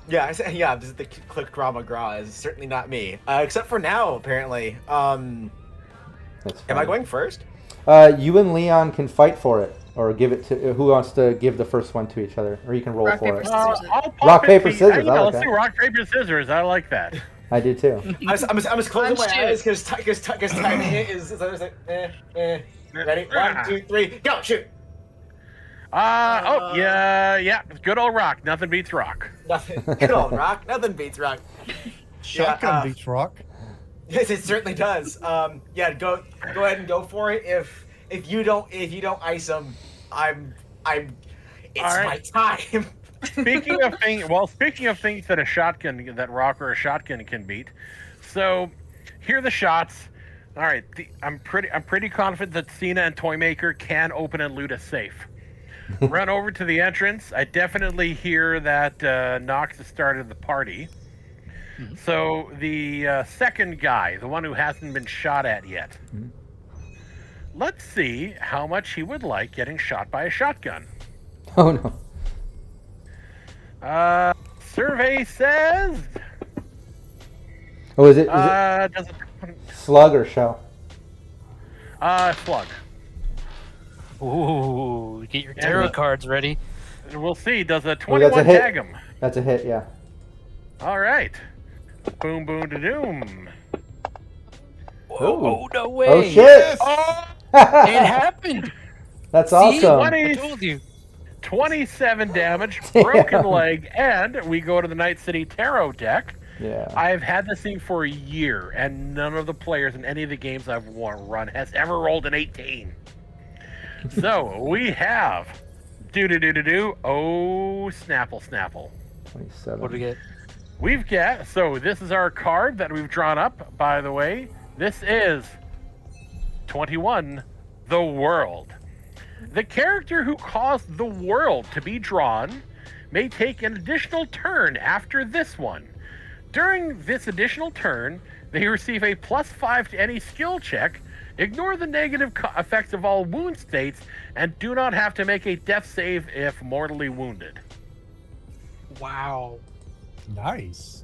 S3: yeah, this is the click drama gra. Is certainly not me. Except for now, apparently. Am
S2: That's
S3: I
S2: fine.
S3: going first?
S2: You and Leon can fight for it, or give it to who wants to give the first one to each other, or you can roll
S6: Rock,
S2: for
S6: paper,
S2: it.
S6: scissors.
S4: I'll pop
S2: Rock,
S4: it
S2: paper,
S4: to-
S2: scissors,
S4: Yeah,
S2: I like
S4: let's
S2: that.
S4: do rock, paper, scissors. I like that.
S2: I do too.
S3: I'm just closing my
S6: Shoot.
S3: eyes because timing it is like, Ready? 1, 2, 3, go! Shoot!
S4: Yeah. Good old rock. Nothing beats rock.
S3: Nothing. Good old rock. Nothing beats rock.
S5: Shotgun beats rock.
S3: Yes, it certainly does. Yeah, go ahead and go for it. If you don't ice them, it's
S4: All
S3: my
S4: right.
S3: time.
S4: Speaking of things that rock or a shotgun can beat. So, here are the shots. All right, I'm pretty confident that Cena and Toymaker can open and loot a safe. Run over to the entrance. I definitely hear that Nox has started the party.
S1: Mhm.
S4: So the second guy, the one who hasn't been shot at yet, let's see how much he would like getting shot by a shotgun.
S2: Oh no.
S4: Survey says
S2: Oh, is it
S4: does it
S2: slug or shell?
S4: slug.
S1: Ooh, get your tarot cards ready.
S4: We'll see. Does a
S2: Oh, that's a
S4: 21
S2: hit.
S4: tag him?
S2: That's a hit, yeah.
S4: All right. Boom, boom, da doom.
S1: Oh, no way.
S2: Oh shit!
S4: Oh,
S1: It happened.
S2: That's
S1: See?
S2: awesome.
S1: I
S4: 20,
S1: told you.
S4: 27 damage,
S2: Damn.
S4: broken leg, and we go to the Night City Tarot deck.
S2: Yeah.
S4: I've had this thing for a year, and none of the players in any of the games I've run has ever rolled an 18. So we have oh Snapple.
S2: 27.
S1: What do we get?
S4: We've got, so this is our card that we've drawn up, by the way. This is 21, the world. The character who caused the world to be drawn may take an additional turn after this one. During this additional turn, they receive a +5 to any skill check, ignore the negative effects of all wound states, and do not have to make a death save if mortally wounded.
S1: Wow.
S5: Nice.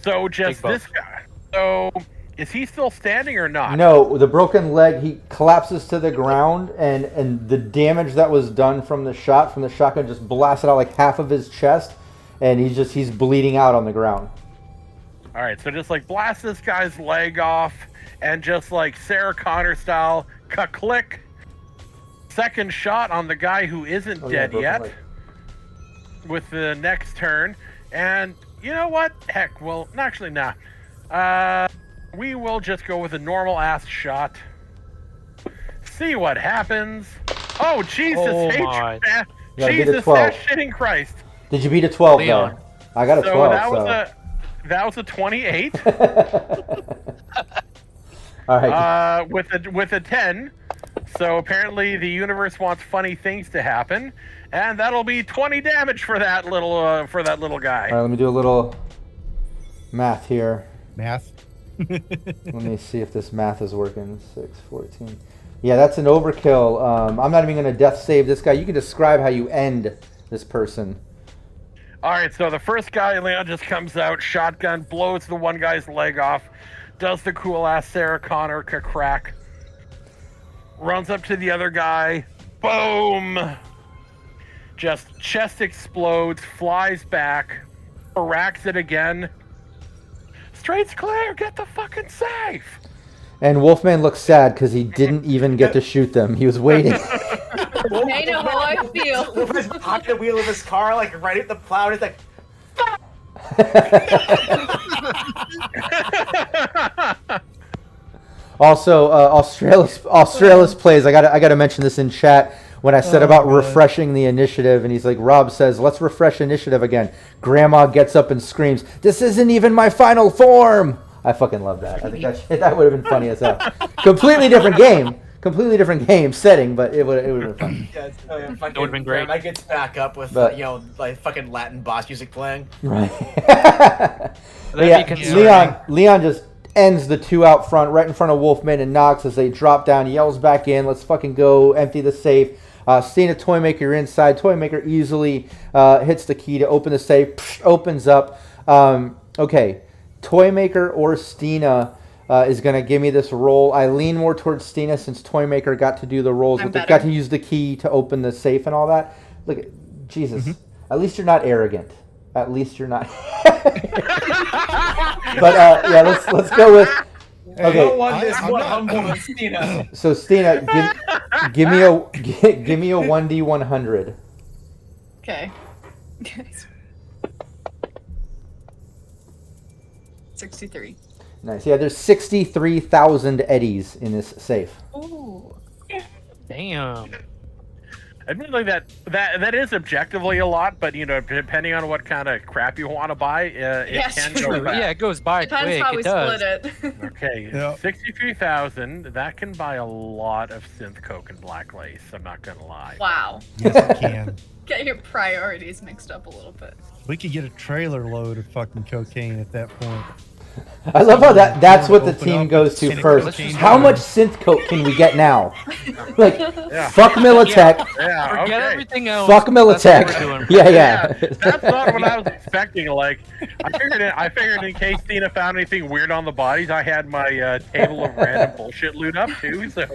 S4: So just
S1: Big
S4: this guy. So is he still standing or not?
S2: No, the broken leg, he collapses to the ground, and the damage that was done from the shotgun just blasted out like half of his chest, and he's bleeding out on the ground.
S4: All right, so just like blast this guy's leg off, and just like Sarah Connor style, click. Second shot on the guy who isn't dead
S2: broken
S4: yet,
S2: leg.
S4: with the next turn. And you know what? Heck, well, actually, nah. We will just go with a normal ass shot. See what happens. Oh, Jesus
S1: Oh
S4: H.
S1: my.
S2: gotta beat a
S4: Jesus
S2: 12.
S4: shitting Christ.
S2: Did you beat a 12
S1: Leon.
S2: there? I got a
S4: So
S2: 12.
S4: that was a 28.
S2: All right.
S4: With a 10. So apparently the universe wants funny things to happen, and that'll be 20 damage for that little guy.
S2: All right, let me do a little math here.
S5: Math.
S2: Let me see if this math is working. 6, 14. Yeah, that's an overkill. I'm not even going to death save this guy. You can describe how you end this person.
S4: All right, so the first guy, Leon, just comes out, shotgun, blows the one guy's leg off, does the cool ass Sarah Connor crack, runs up to the other guy, boom, just chest explodes, flies back, barracks it again, Straight's clear. Get the fucking safe.
S2: And Wolfman looks sad because he didn't even get to shoot them. He was waiting.
S6: I know how I feel.
S3: Wolfman's behind the wheel of his car, like right at the plow, and he's like,
S2: Also, Australis plays. I gotta mention this in chat when I said about refreshing the initiative, and he's like, Rob says, let's refresh initiative again. Grandma gets up and screams, "This isn't even my final form!" I fucking love that. I think that would have been funny as hell. Completely different game setting, but it would have been fun.
S3: yeah,
S1: That would have been great.
S3: Grandma gets back up with,
S2: But-
S3: like fucking Latin boss music playing.
S2: Right.
S1: That'd
S2: Yeah,
S1: be concerning.
S2: Leon just ends the two out front, right in front of Wolfman and Nox as they drop down, yells back in, let's fucking go, empty the safe. Stina Toymaker, you're inside. Toymaker easily hits the key to open the safe, opens up. Okay, Toymaker or Stina is going to give me this roll. I lean more towards Stina since Toymaker got to do the rolls, but they got to use the key to open the safe and all that. Look, Jesus, at least you're not arrogant. At least you're not. But yeah, let's go with. Okay.
S3: No one is more humble than Stina.
S2: So Stina, give me a 1d100.
S6: Okay. 63.
S2: Nice. Yeah, there's 63,000 eddies in this safe.
S6: Ooh.
S1: Damn.
S4: Admittedly, that is objectively a lot, but depending on what kind of crap you want to buy, it
S6: Yes,
S4: can
S6: true.
S4: go fast.
S1: Yeah, it goes by
S6: Depends
S1: quick.
S6: how we
S1: It does.
S6: split it.
S4: Okay,
S5: Yeah.
S4: 63,000. That can buy a lot of synth coke and black lace. I'm not gonna lie.
S6: Wow.
S5: Yes, it can.
S6: Get your priorities mixed up a little bit.
S5: We could get a trailer load of fucking cocaine at that point.
S2: I love how that's what the
S5: Open
S2: team
S5: up
S2: goes to
S5: and it
S2: first.
S5: goes change
S2: How
S5: around.
S2: much synth coat can we get now? Like,
S4: Yeah.
S2: fuck Militech.
S4: Yeah.
S1: Forget
S4: Okay.
S1: everything else.
S2: Fuck
S1: That's what
S2: Militech.
S1: we're doing.
S2: Yeah.
S4: That's not what I was expecting. Like, I figured in case Tina found anything weird on the bodies, I had my table of random bullshit loot up too. So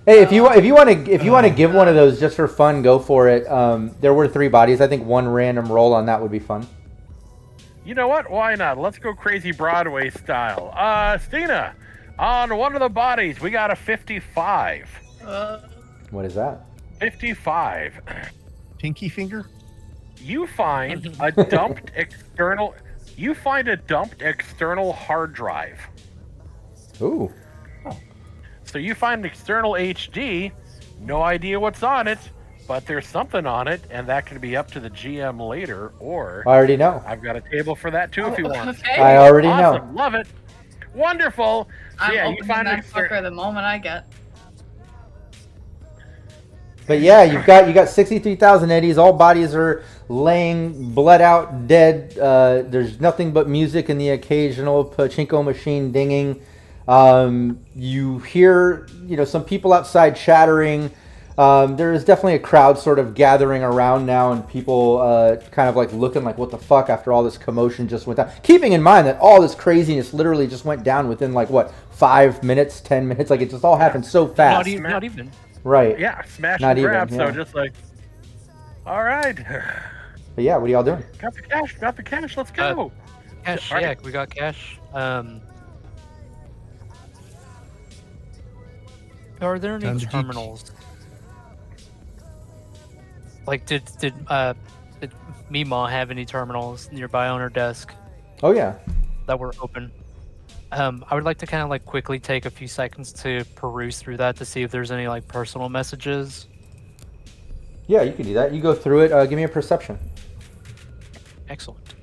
S2: Hey, if you want to give one of those just for fun, go for it. There were 3 bodies. I think one random roll on that would be fun.
S4: you know what? Why not? Let's go crazy Broadway style. Stina, on one of the bodies, we got a 55.
S2: What is that?
S4: 55.
S5: Pinky finger?
S4: You find a dumped external. You find a dumped external hard drive.
S2: Ooh.
S4: So you find an external HD. No idea what's on it, but there's something on it, and that can be up to the GM later. Or
S2: I already know.
S4: I've got a table for that too if you want.
S6: Okay.
S2: I already
S4: Awesome.
S2: know.
S4: Love it. Wonderful. So
S6: I'm
S4: yeah, you
S6: opening
S4: find
S6: that
S4: an
S6: fucker the moment I get.
S2: But yeah, you got 63,000 eddies. All bodies are laying bled out, dead. There's nothing but music and the occasional pachinko machine dinging. You hear, some people outside chattering. There is definitely a crowd sort of gathering around now, and people kind of like looking like, what the fuck, after all this commotion just went down. Keeping in mind that all this craziness literally just went down within 5 minutes, 10 minutes. Like, it just all happened so fast.
S1: Not even.
S2: Right.
S4: Yeah, smash
S2: Not
S4: and grab.
S2: even,
S4: So
S2: yeah.
S4: just like, all right,
S2: But yeah, what are y'all doing?
S4: got the cash. Got the cash. Let's go.
S1: Cash,
S4: All
S1: yeah,
S4: right.
S1: we got cash. Are there any
S5: Time to geek.
S1: terminals? Like, did Mima have any terminals nearby on her desk
S2: Oh yeah.
S1: that were open? I would like to kind of quickly take a few seconds to peruse through that to see if there's any personal messages.
S2: Yeah, you can do that. You go through it. Give me a perception.
S1: Excellent.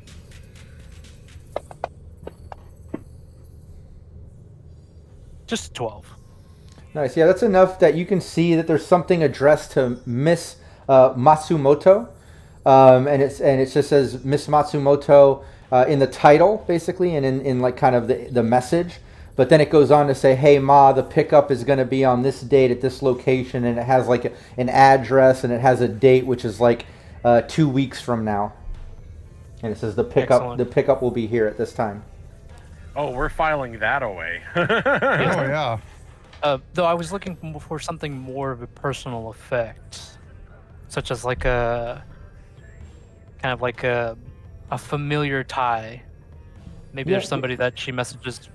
S1: Just 12.
S2: Nice. Yeah, that's enough that you can see that there's something addressed to Miss Matsumoto, and it just says Miss Matsumoto in the title, basically, and in kind of the message. But then it goes on to say, "Hey Ma, the pickup is going to be on this date at this location," and it has an address and it has a date, which is 2 weeks from now. And it says the pickup will be here at this time.
S4: Oh, we're filing that away.
S5: Oh, yeah.
S1: Though I was looking for something more of a personal effect, such as a familiar tie Maybe there's somebody that she messages.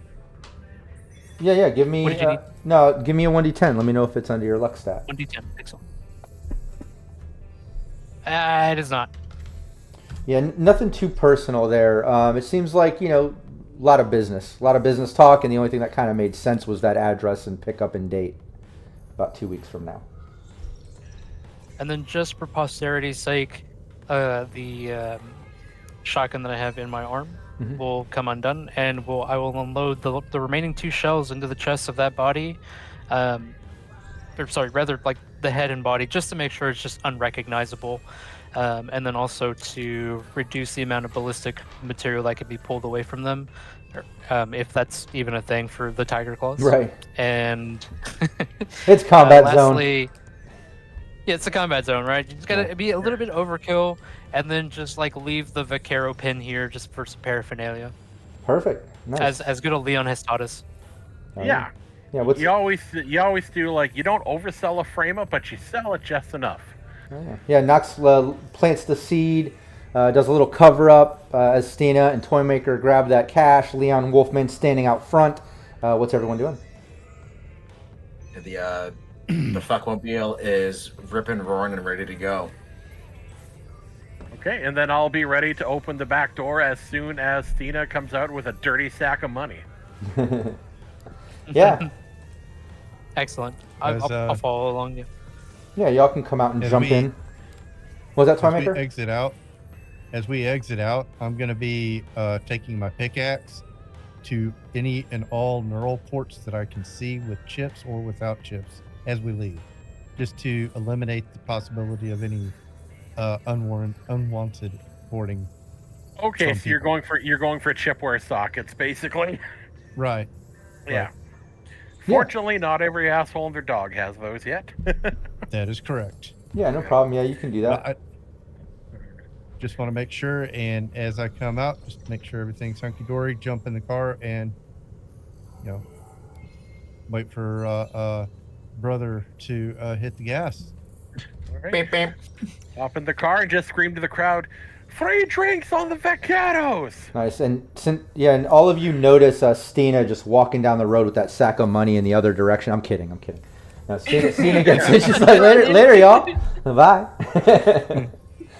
S2: Yeah. Give me.
S1: What did you need?
S2: No, give me a 1d10. Let me know if it's under your luck stat.
S1: 1d10. Excellent. It is not.
S2: Yeah, nothing too personal there. It seems like, a lot of business talk, and the only thing that kind of made sense was that address and pickup and date about 2 weeks from now.
S1: And then just for posterity's sake, the shotgun that I have in my arm will come undone, and I will unload the remaining 2 shells into the chest of that body. Rather like the head and body, just to make sure it's just unrecognizable. And then also to reduce the amount of ballistic material that can be pulled away from them, if that's even a thing for the tiger claws.
S2: Right.
S1: And
S2: it's combat
S1: lastly,
S2: zone.
S1: Yeah, it's a combat zone, right? You just gotta be a little bit overkill, and then just like leave the Vaquero pin here just for some paraphernalia.
S2: Perfect. Nice.
S1: As good as Leon has taught us.
S4: Yeah.
S2: Yeah.
S4: You always do, like, you don't oversell a frame up, but you sell it just enough.
S2: Yeah, Nox plants the seed, does a little cover up as Stina and Toymaker grab that cash. Leon Wolfman standing out front. What's everyone doing?
S3: The fuckmobile is ripping, roaring, and ready to go.
S4: Okay, and then I'll be ready to open the back door as soon as Stina comes out with a dirty sack of money.
S2: Yeah.
S1: Excellent. I'll follow along you.
S2: Yeah, y'all can come out and jump in. Was that Toymaker?
S5: As we exit out, I'm going to be taking my pickaxe to any and all neural ports that I can see with chips or without chips as we leave, just to eliminate the possibility of any unwanted porting.
S4: Okay, so you're going for chipware sockets, basically.
S5: Right.
S4: Yeah. Fortunately, not every asshole and their dog has those yet.
S5: That is correct.
S2: Yeah, no problem. Yeah, you can do that.
S5: I just want to make sure, and as I come out, just make sure everything's hunky-dory, jump in the car, and, wait for brother to hit the gas.
S4: All right. Beep, beep. Hop in the car and just scream to the crowd, "Free drinks on the Vaqueros!"
S2: Nice. And all of you notice Stina just walking down the road with that sack of money in the other direction. I'm kidding. No, Stina gets it. She's like, later, y'all. Bye.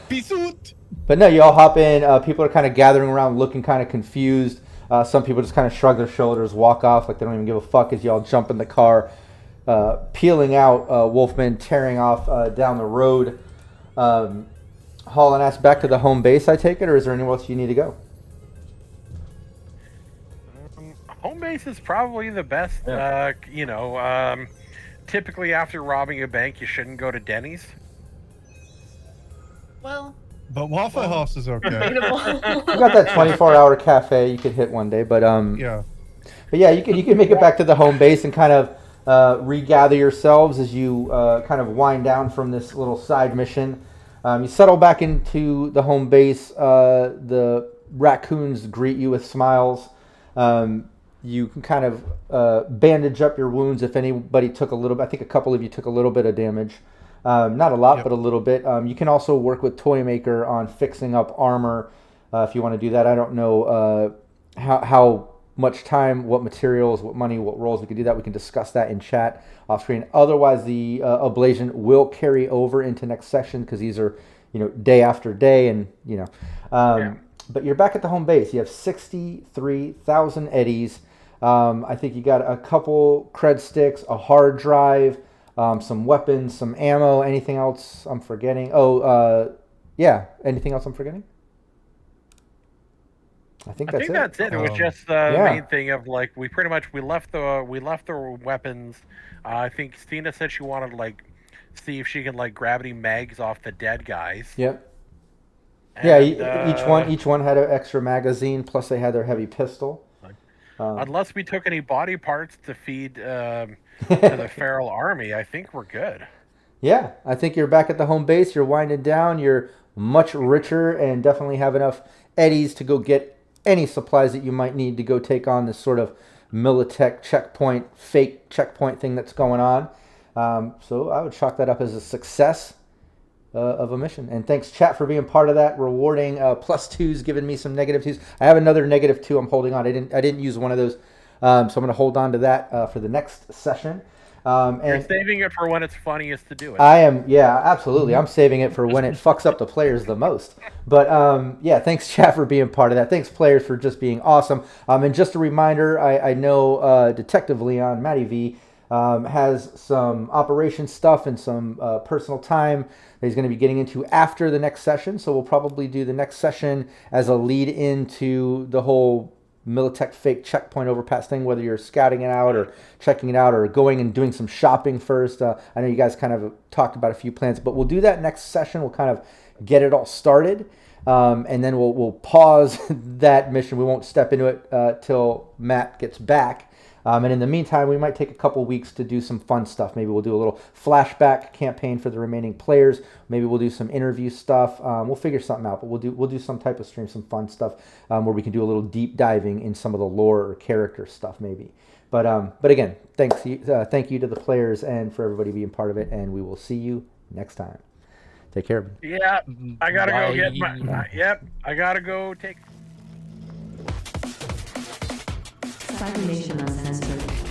S5: Peace out.
S2: But no, you all hop in. People are kind of gathering around, looking kind of confused. Some people just kind of shrug their shoulders, walk off like they don't even give a fuck as y'all jump in the car, peeling out. Wolfman tearing off down the road. Hauling ass back to the home base, I take it, or is there anywhere else you need to go?
S4: Home base is probably the best.
S3: Yeah.
S4: Typically after robbing a bank, you shouldn't go to Denny's.
S6: Well,
S5: but Waffle House is okay.
S2: You got that 24-hour cafe you could hit one day, but
S5: yeah.
S2: But yeah, you can make it back to the home base and kind of regather yourselves as you kind of wind down from this little side mission. You settle back into the home base. The raccoons greet you with smiles. You can kind of bandage up your wounds if anybody took a little bit. I think a couple of you took a little bit of damage. Not a lot, but a little bit. You can also work with Toymaker on fixing up armor if you want to do that. I don't know how much time, what materials, what money, what roles we can do that. We can discuss that in chat off screen. Otherwise, the ablation will carry over into next session because these are, day after day, and But you're back at the home base. You have 63,000 eddies. I think you got a couple cred sticks, a hard drive, some weapons, some ammo. Anything else I'm forgetting? Anything else I'm forgetting? I think that's
S4: it. It was just the main thing of like we left the weapons. I think Stina said she wanted to like see if she can like grab any mags off the dead guys.
S2: Yep. And, each one had an extra magazine. Plus they had their heavy pistol.
S4: Unless we took any body parts to feed to the feral army, I think we're good.
S2: Yeah, I think you're back at the home base. You're winding down. You're much richer and definitely have enough eddies to go get any supplies that you might need to go take on this sort of Militech fake checkpoint thing that's going on. So I would chalk that up as a success. of a mission. And thanks, chat, for being part of that. Rewarding +2s, giving me some -2s. I have another -2 I'm holding on. I didn't use one of those, so I'm going to hold on to that for the next session.
S4: You're saving it for when it's funniest to do it.
S2: I am, yeah, absolutely. I'm saving it for when it fucks up the players the most. But yeah, thanks, chat, for being part of that. Thanks, players, for just being awesome. And just a reminder, I know Detective Leon, Matty V, has some operation stuff and some personal time that he's going to be getting into after the next session. So we'll probably do the next session as a lead into the whole Militech fake checkpoint overpass thing, whether you're scouting it out or checking it out or going and doing some shopping first. I know you guys kind of talked about a few plans, but we'll do that next session. We'll kind of get it all started, and then we'll pause that mission. We won't step into it till Matt gets back. And in the meantime, we might take a couple weeks to do some fun stuff. Maybe we'll do a little flashback campaign for the remaining players. Maybe we'll do some interview stuff. We'll figure something out, but we'll do some type of stream, some fun stuff where we can do a little deep diving in some of the lore or character stuff, maybe. But again, thank you to the players and for everybody being part of it. And we will see you next time. Take care.
S4: Yeah, I gotta go get my. Yep, I gotta go take.
S7: Cybernation Uncensored.